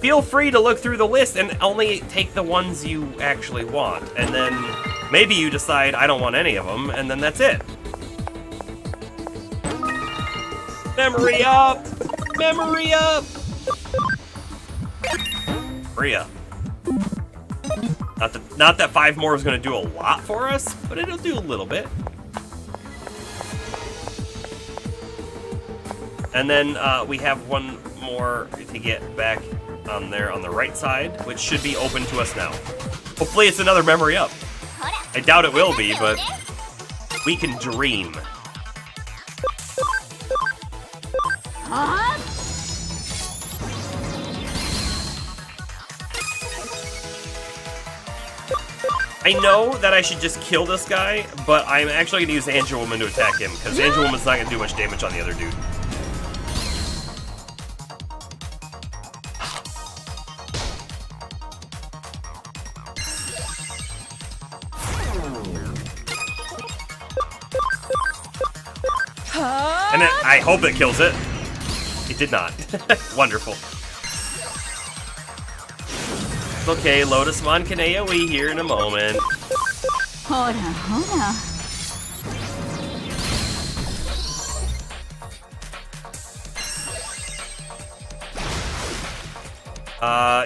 Feel free to look through the list and only take the ones you actually want. And then maybe you decide, I don't want any of them, and then that's it. Memory up! Memory up! Memory up. Not that 5 more is going to do a lot for us, but it'll do a little bit. And then we have one more to get back on there on the right side, which should be open to us now. Hopefully it's another memory up. I doubt it will be, but we can dream. I know that I should just kill this guy, but I'm actually going to use Angel Woman to attack him, because Angel Woman's not going to do much damage on the other dude. And I hope it kills it. It did not. Wonderful. Okay, Lotusmon can AoE here in a moment.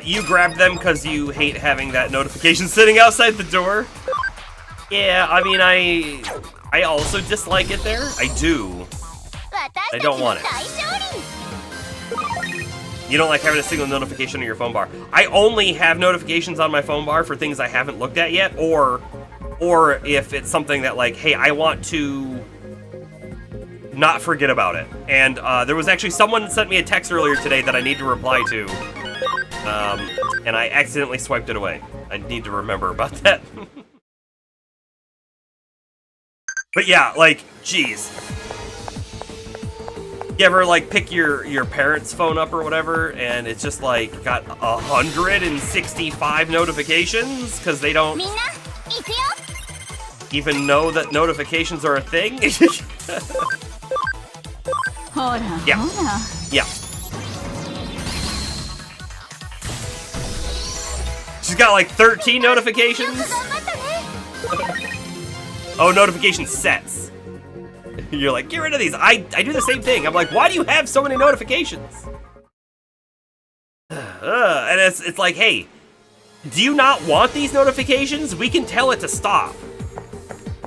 You grabbed them because you hate having that notification sitting outside the door? Yeah, I mean, I also dislike it there. I do. I don't want it. You don't like having a single notification on your phone bar. I only have notifications on my phone bar for things I haven't looked at yet, or if it's something that like, hey, I want to not forget about it. And there was actually someone that sent me a text earlier today that I need to reply to, and I accidentally swiped it away. I need to remember about that. But yeah, like, geez. You ever like pick your parents' phone up or whatever, and it's just like got 165 notifications because they don't みんな行くよ even know that notifications are a thing? ほら Yeah. ほら Yeah. She's got like 13 notifications. 頑張ったね Oh, notification sets. You're like, get rid of these. I do the same thing. I'm like, why do you have so many notifications? And it's like, hey, do you not want these notifications? We can tell it to stop.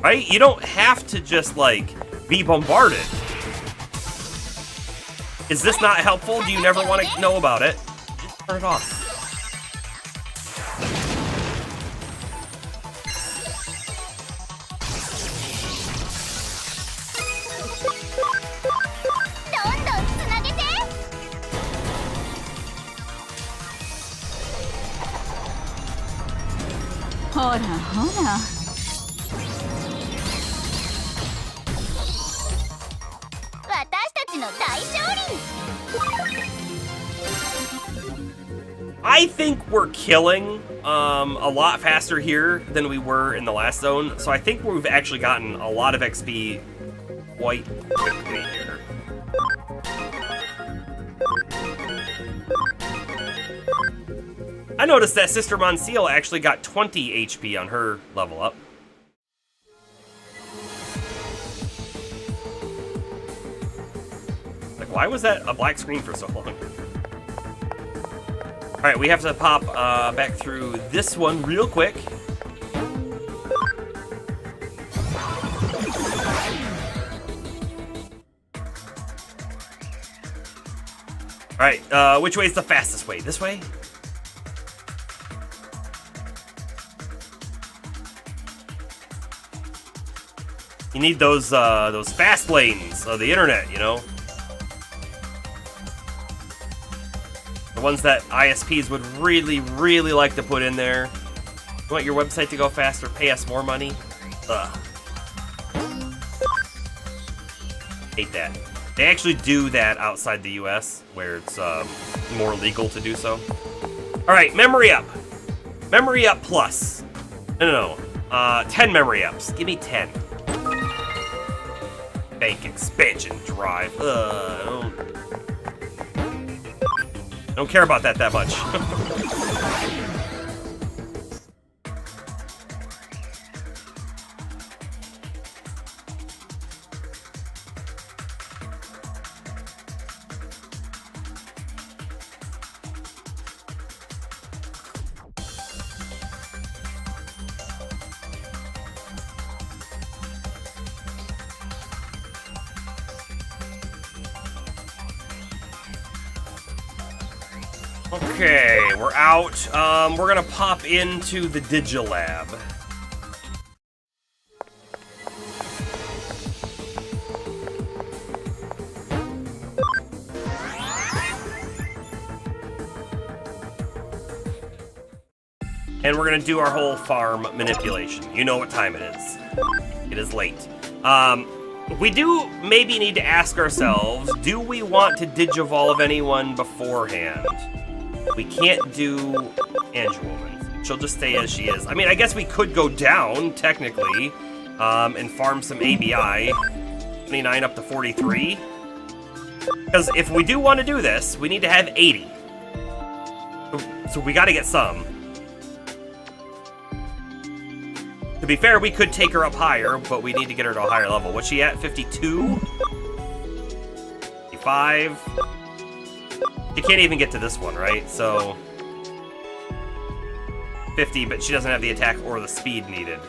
Right? You don't have to just like be bombarded. Is this not helpful? Do you never want to know about it? Just turn it off. I think we're killing a lot faster here than we were in the last zone, so I think we've actually gotten a lot of XP quite quickly here. I noticed that Sister Monsiel actually got 20 HP on her level up. Like, why was that a black screen for so long? Alright, we have to pop back through this one real quick. Alright, which way is the fastest way? This way? You need those fast lanes of the internet, you know? The ones that ISPs would really, really like to put in there. You want your website to go faster, pay us more money? Ugh. Hate that. They actually do that outside the US, where it's more legal to do so. Alright, memory up. Memory up plus. No. 10 memory ups. Give me 10. Bank expansion drive. I don't care about that much. Okay, we're out. We're gonna pop into the Digilab. And we're gonna do our whole farm manipulation. You know what time it is. It is late. We do maybe need to ask ourselves, do we want to Digivolve anyone beforehand? We can't do Angelwoman. She'll just stay as she is. I mean, I guess we could go down, technically, and farm some ABI. 29 up to 43. Because if we do want to do this, we need to have 80. So we gotta get some. To be fair, we could take her up higher, but we need to get her to a higher level. What's she at? 52? 55? She can't even get to this one, right? So 50, but she doesn't have the attack or the speed needed.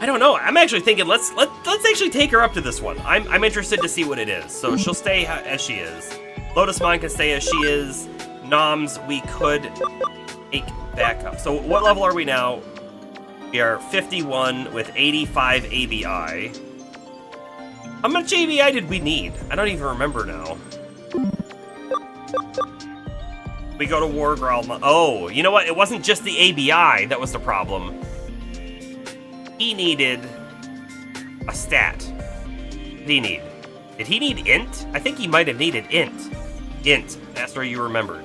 I don't know. I'm actually thinking let's actually take her up to this one. I'm interested to see what it is. So she'll stay as she is. Lotusmon can stay as she is. Noms we could take back up. So what level are we now? We are 51 with 85 ABI. How much ABI did we need? I don't even remember now. We go to War Growl. Oh, you know what? It wasn't just the ABI that was the problem. he needed a stat. What did he need? Did he need int? I think he might have needed int. Int. That's where you remembered.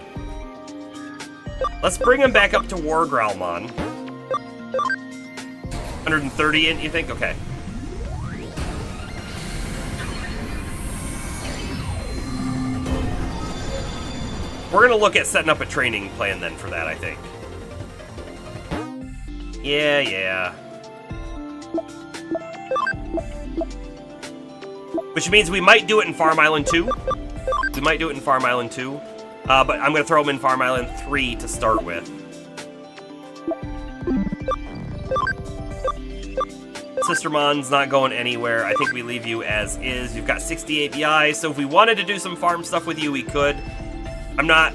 Let's bring him back up to War Growlmon. 130 int, you think? Okay. We're gonna look at setting up a training plan then for that, I think. Yeah. Which means we might do it in Farm Island 2. We might do it in Farm Island 2. But I'm gonna throw him in Farm Island 3 to start with. Sistermon's not going anywhere. I think we leave you as is. You've got 60 API, so if we wanted to do some farm stuff with you, we could. I'm not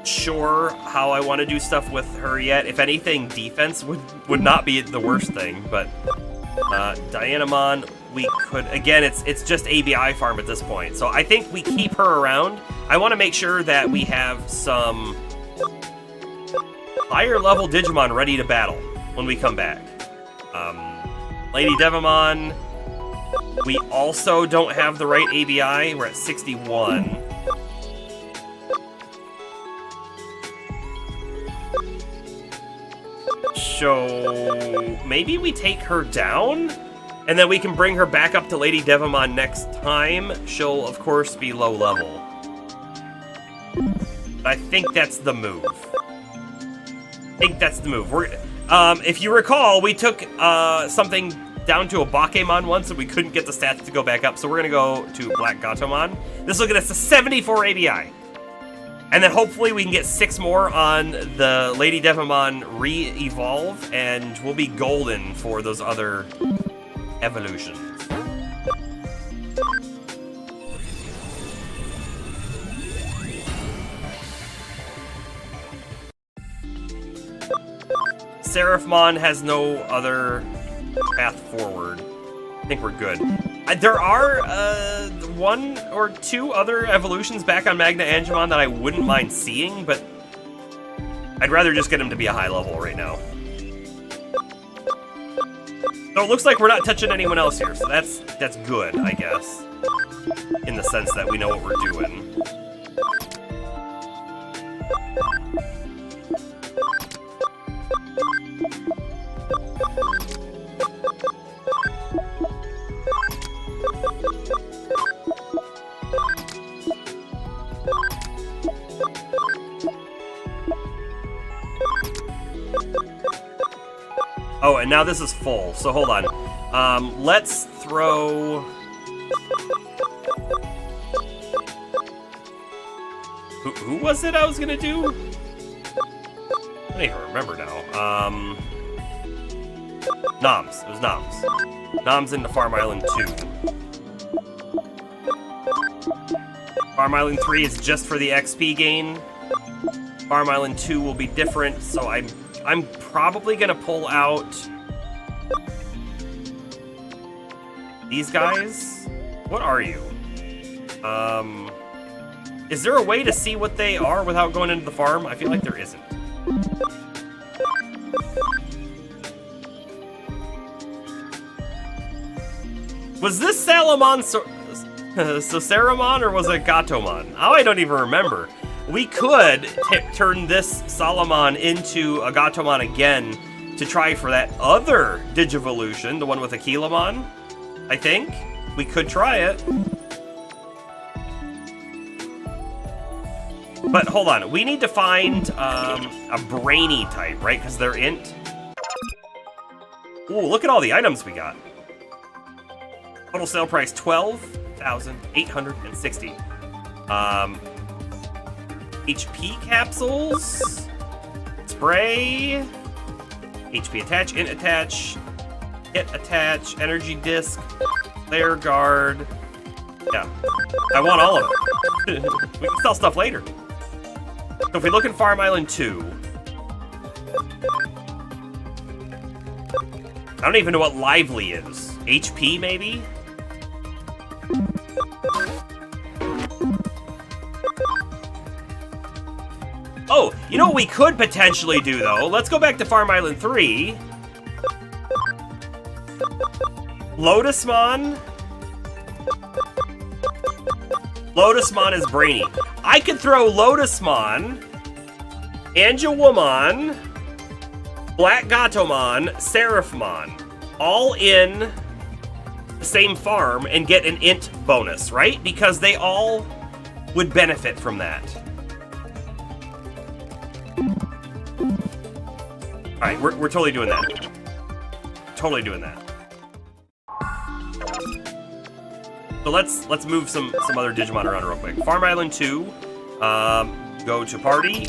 sure how I want to do stuff with her yet. If anything, defense would not be the worst thing, but Dianamon, we could, again, it's just ABI farm at this point, so I think we keep her around. I want to make sure that we have some higher level Digimon ready to battle when we come back. Lady Devamon, we also don't have the right ABI. We're at 61. So maybe we take her down, and then we can bring her back up to Lady Devamon next time. She'll, of course, be low level. I think that's the move. If you recall, we took something down to a Bakemon once, and we couldn't get the stats to go back up, so we're gonna go to Black Gatomon. This will get us to 74 ABI. And then hopefully we can get 6 more on the Lady Devamon re-evolve, and we'll be golden for those other evolutions. Seraphmon has no other path forward. I think we're good. There are 1 or 2 other evolutions back on Magna Angemon that I wouldn't mind seeing, but I'd rather just get him to be a high level right now. So it looks like we're not touching anyone else here, so that's good, I guess, in the sense that we know what we're doing. Oh, and now this is full, so hold on. Let's throw... Who was it I was gonna do? I don't even remember now. Noms. It was Noms. Noms into Farm Island 2. Farm Island 3 is just for the XP gain. Farm Island 2 will be different, so I'm probably gonna pull out these guys. What are you? Is there a way to see what they are without going into the farm? I feel like there isn't. Was this Salamon Saramon or was it Gatomon? Oh, I don't even remember. We could turn this Salamon into a Gatomon again to try for that other Digivolution, the one with Aquilamon, I think. We could try it. But hold on, we need to find a brainy type, right? Because they're int. Ooh, look at all the items we got. Total sale price, 12,860. HP capsules, spray, HP attach, int attach, hit attach, energy disc, flare guard. Yeah, I want all of it. We can sell stuff later. So if we look in Farm Island 2, I don't even know what Lively is. HP maybe? Oh, you know what we could potentially do, though? Let's go back to Farm Island 3. Lotusmon. Lotusmon is brainy. I could throw Lotusmon, Angewomon, Black Gatomon, Seraphmon, all in the same farm and get an int bonus, right? Because they all would benefit from that. Alright, we're totally doing that. Totally doing that. So let's move some other Digimon around real quick. Farm Island 2, go to party,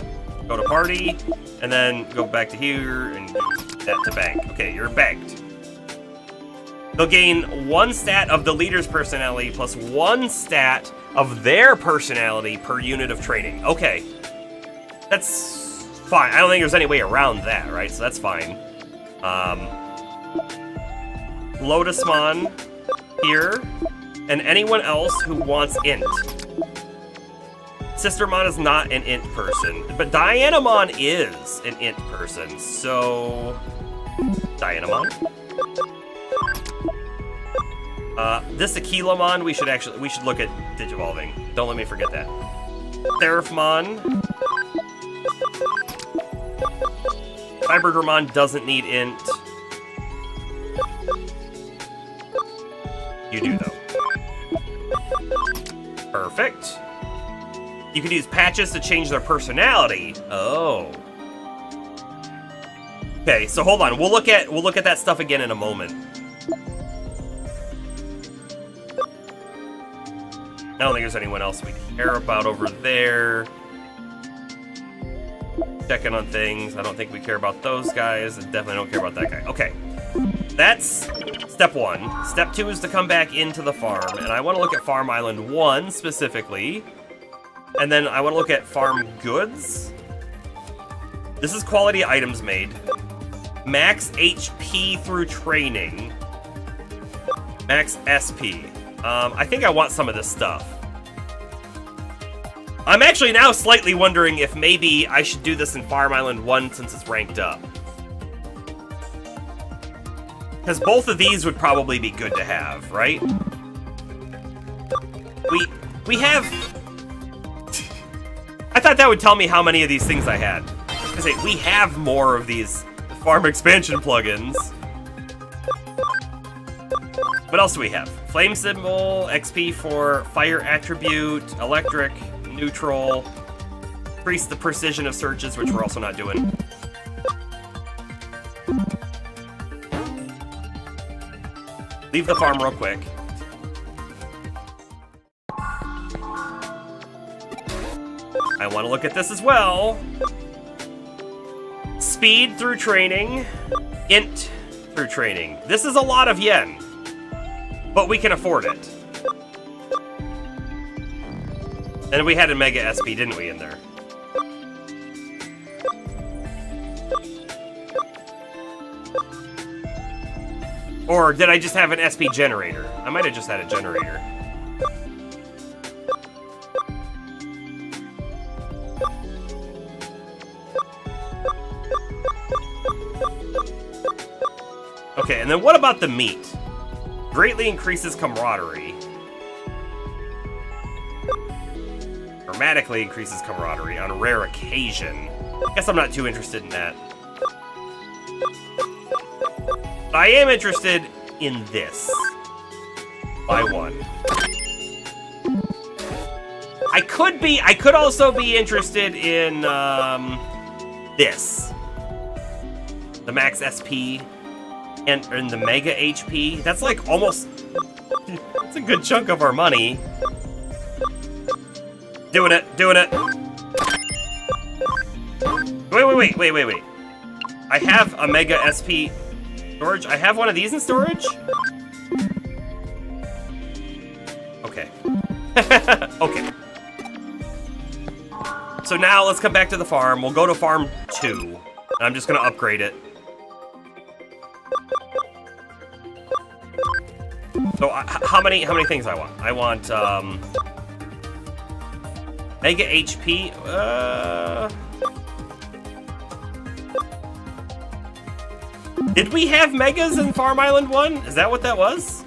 and then go back to here and do that to bank. Okay, you're banked. They'll gain 1 stat of the leader's personality plus 1 stat of their personality per unit of training. Okay, that's fine. I don't think there's any way around that, right? So that's fine. Lotusmon here, and anyone else who wants int. Sistermon is not an int person, but Dianamon is an int person, so Dianamon. This Aquilamon, we should look at Digivolving. Don't let me forget that. Seraphmon. Cyberdramon doesn't need int. You do, though. Perfect. You can use patches to change their personality. Oh. Okay, so hold on. We'll look at that stuff again in a moment. I don't think there's anyone else we care about over there. Checking on things. I don't think we care about those guys. I definitely don't care about that guy. Okay. That's step 1. Step 2 is to come back into the farm, and I want to look at Farm Island 1 specifically. And then I want to look at farm goods. This is quality items made. Max HP through training. Max SP. I think I want some of this stuff. I'm actually now slightly wondering if maybe I should do this in Farm Island 1 since it's ranked up. Because both of these would probably be good to have, right? We have... I thought that would tell me how many of these things I had. I say, we have more of these farm expansion plugins. What else do we have? Flame symbol, XP for fire attribute, electric, neutral, increase the precision of searches, which we're also not doing. Leave the farm real quick. I want to look at this as well. Speed through training, int through training. This is a lot of yen, but we can afford it. And we had a Mega SP, didn't we, in there? Or did I just have an SP generator? I might have just had a generator. Okay, and then what about the meat? Greatly increases camaraderie. Dramatically increases camaraderie on a rare occasion. Guess I'm not too interested in that. But I am interested in this. Buy 1. I could also be interested in this. The max SP and the Mega HP. That's like almost... That's a good chunk of our money. Doing it. Wait. I have a Mega SP storage. I have one of these in storage? Okay. Okay. So now let's come back to the farm. We'll go to farm 2. And I'm just gonna upgrade it. So how many things I want? I want Mega HP. Did we have megas in Farm Island 1? Is that what that was?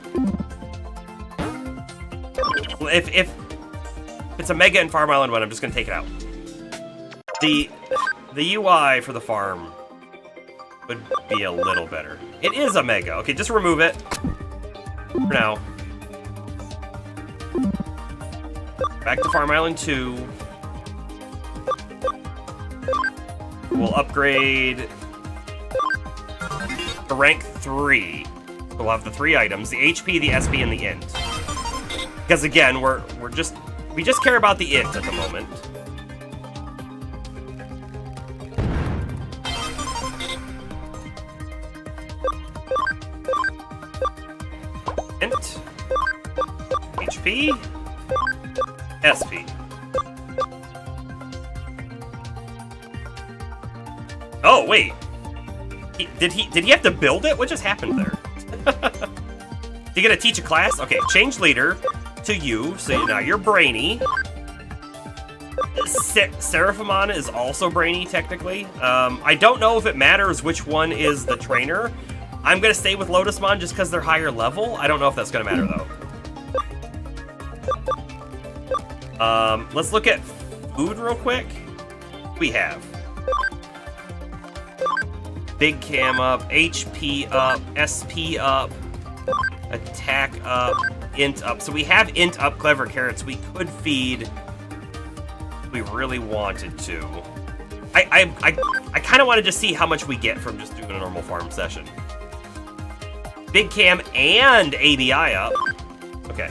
Well, if it's a mega in Farm Island 1, I'm just gonna take it out. The UI for the farm would be a little better. It is a mega. Okay, just remove it for now. Back to Farm Island 2. We'll upgrade to rank 3. We'll have the 3 items: the HP, the SP, and the int. Because again, we just care about the int at the moment. Int, HP, SP. Oh wait, did he have to build it? What just happened there? You gonna teach a class? Okay, change leader to you. So now you're brainy. Seraphimon is also brainy technically. I don't know if it matters which one is the trainer. I'm gonna stay with Lotusmon just because they're higher level. I don't know if that's gonna matter though. Let's look at food real quick. We have Big Cam up, HP up, SP up, attack up, int up. So we have int up, clever carrots. We could feed if we really wanted to. I kind of want to just see how much we get from just doing a normal farm session. Big Cam and ABI up. Okay.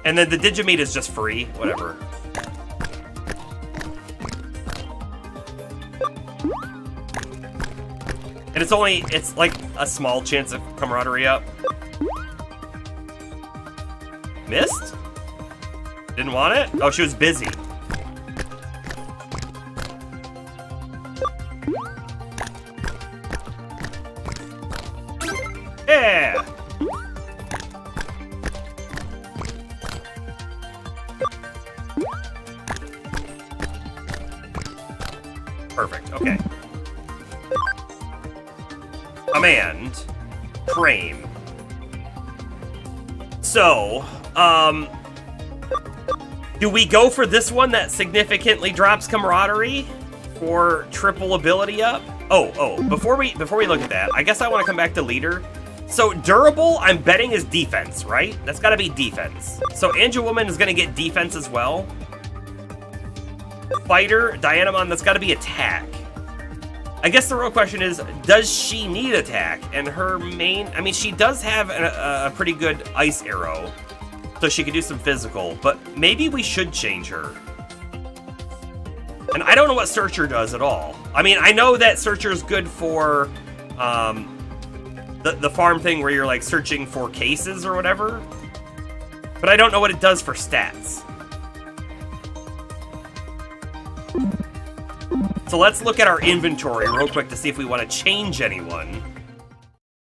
And then the Digimeat is just free, whatever. And it's like a small chance of camaraderie up. Missed? Didn't want it? Oh, she was busy. Yeah! Perfect, okay. Command. Frame. So, do we go for this one that significantly drops camaraderie for triple ability up? Oh, before we look at that, I guess I want to come back to leader. So durable, I'm betting is defense, right? That's got to be defense. So Angel Woman is going to get defense as well. Fighter, Dianamon, that's got to be attack. I guess the real question is, does she need attack? And her main, I mean, she does have a pretty good ice arrow, so she could do some physical, but maybe we should change her. And I don't know what Searcher does at all. I mean, I know that Searcher is good for the farm thing where you're like searching for cases or whatever, but I don't know what it does for stats. So let's look at our inventory real quick to see if we want to change anyone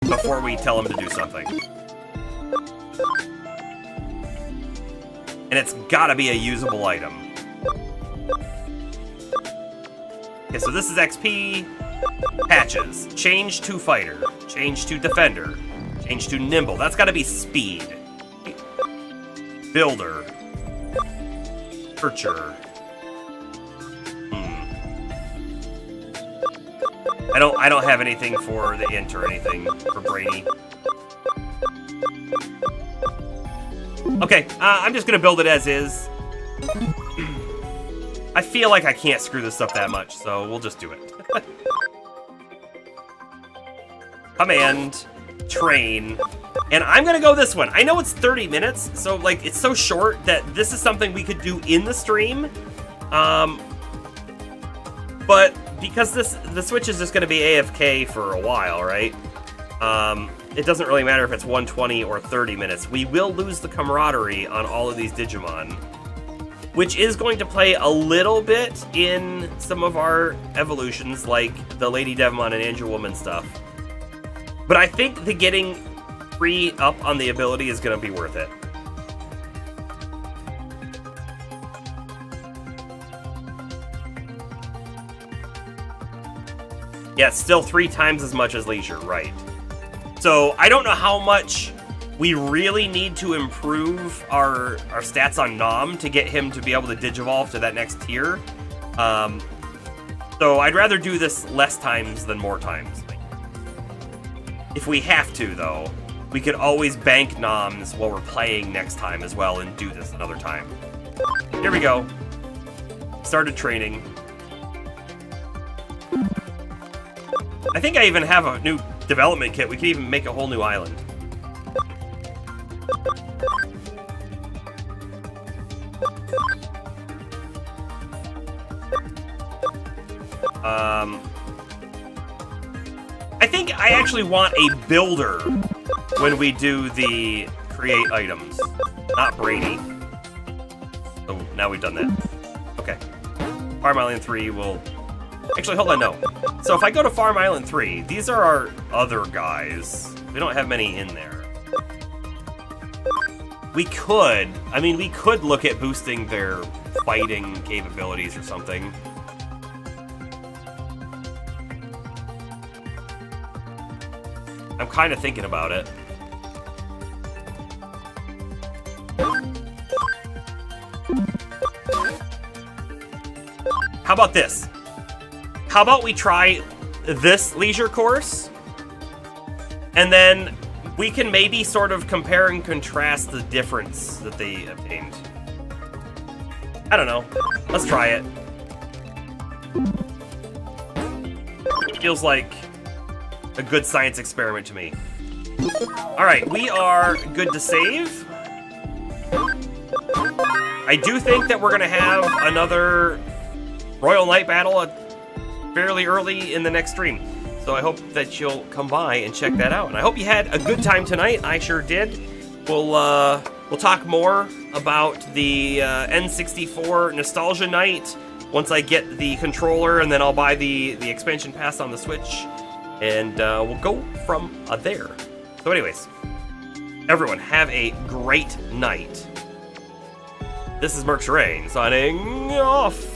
before we tell them to do something. And it's gotta be a usable item. Okay, so this is XP. Patches. Change to fighter. Change to defender. Change to nimble. That's gotta be speed. Builder. Searcher. I don't have anything for the int or anything for Brainy. Okay, I'm just gonna build it as is. I feel like I can't screw this up that much, so we'll just do it. Command, train, and I'm gonna go this one. I know it's 30 minutes, so like it's so short that this is something we could do in the stream. But because the Switch is just going to be AFK for a while, right? It doesn't really matter if it's 120 or 30 minutes. We will lose the camaraderie on all of these Digimon, which is going to play a little bit in some of our evolutions, like the Lady Devmon and Angel Woman stuff. But I think the getting 3 up on the ability is going to be worth it. Yeah, it's still 3 times as much as Leisure, right. So, I don't know how much we really need to improve our stats on Nom to get him to be able to Digivolve to that next tier. So, I'd rather do this less times than more times. If we have to, though, we could always bank Noms while we're playing next time as well and do this another time. Here we go. Started training. I think I even have a new development kit. We could even make a whole new island. I think I actually want a builder when we do the create items, not Brady. Oh, now we've done that. Okay. Farm Island 3 will... Actually, hold on, no. So if I go to Farm Island 3, these are our other guys. We don't have many in there. We could look at boosting their fighting capabilities or something. I'm kind of thinking about it. How about this? How about we try this leisure course? And then we can maybe sort of compare and contrast the difference that they obtained. I don't know. Let's try it. Feels like a good science experiment to me. Alright, we are good to save. I do think that we're gonna have another Royal Knight battle fairly early in the next stream. So I hope that you'll come by and check that out. And I hope you had a good time tonight. I sure did. We'll talk more about the N64 Nostalgia Night once I get the controller, and then I'll buy the expansion pass on the Switch. And we'll go from there. So anyways, everyone have a great night. This is Merc Terrain signing off.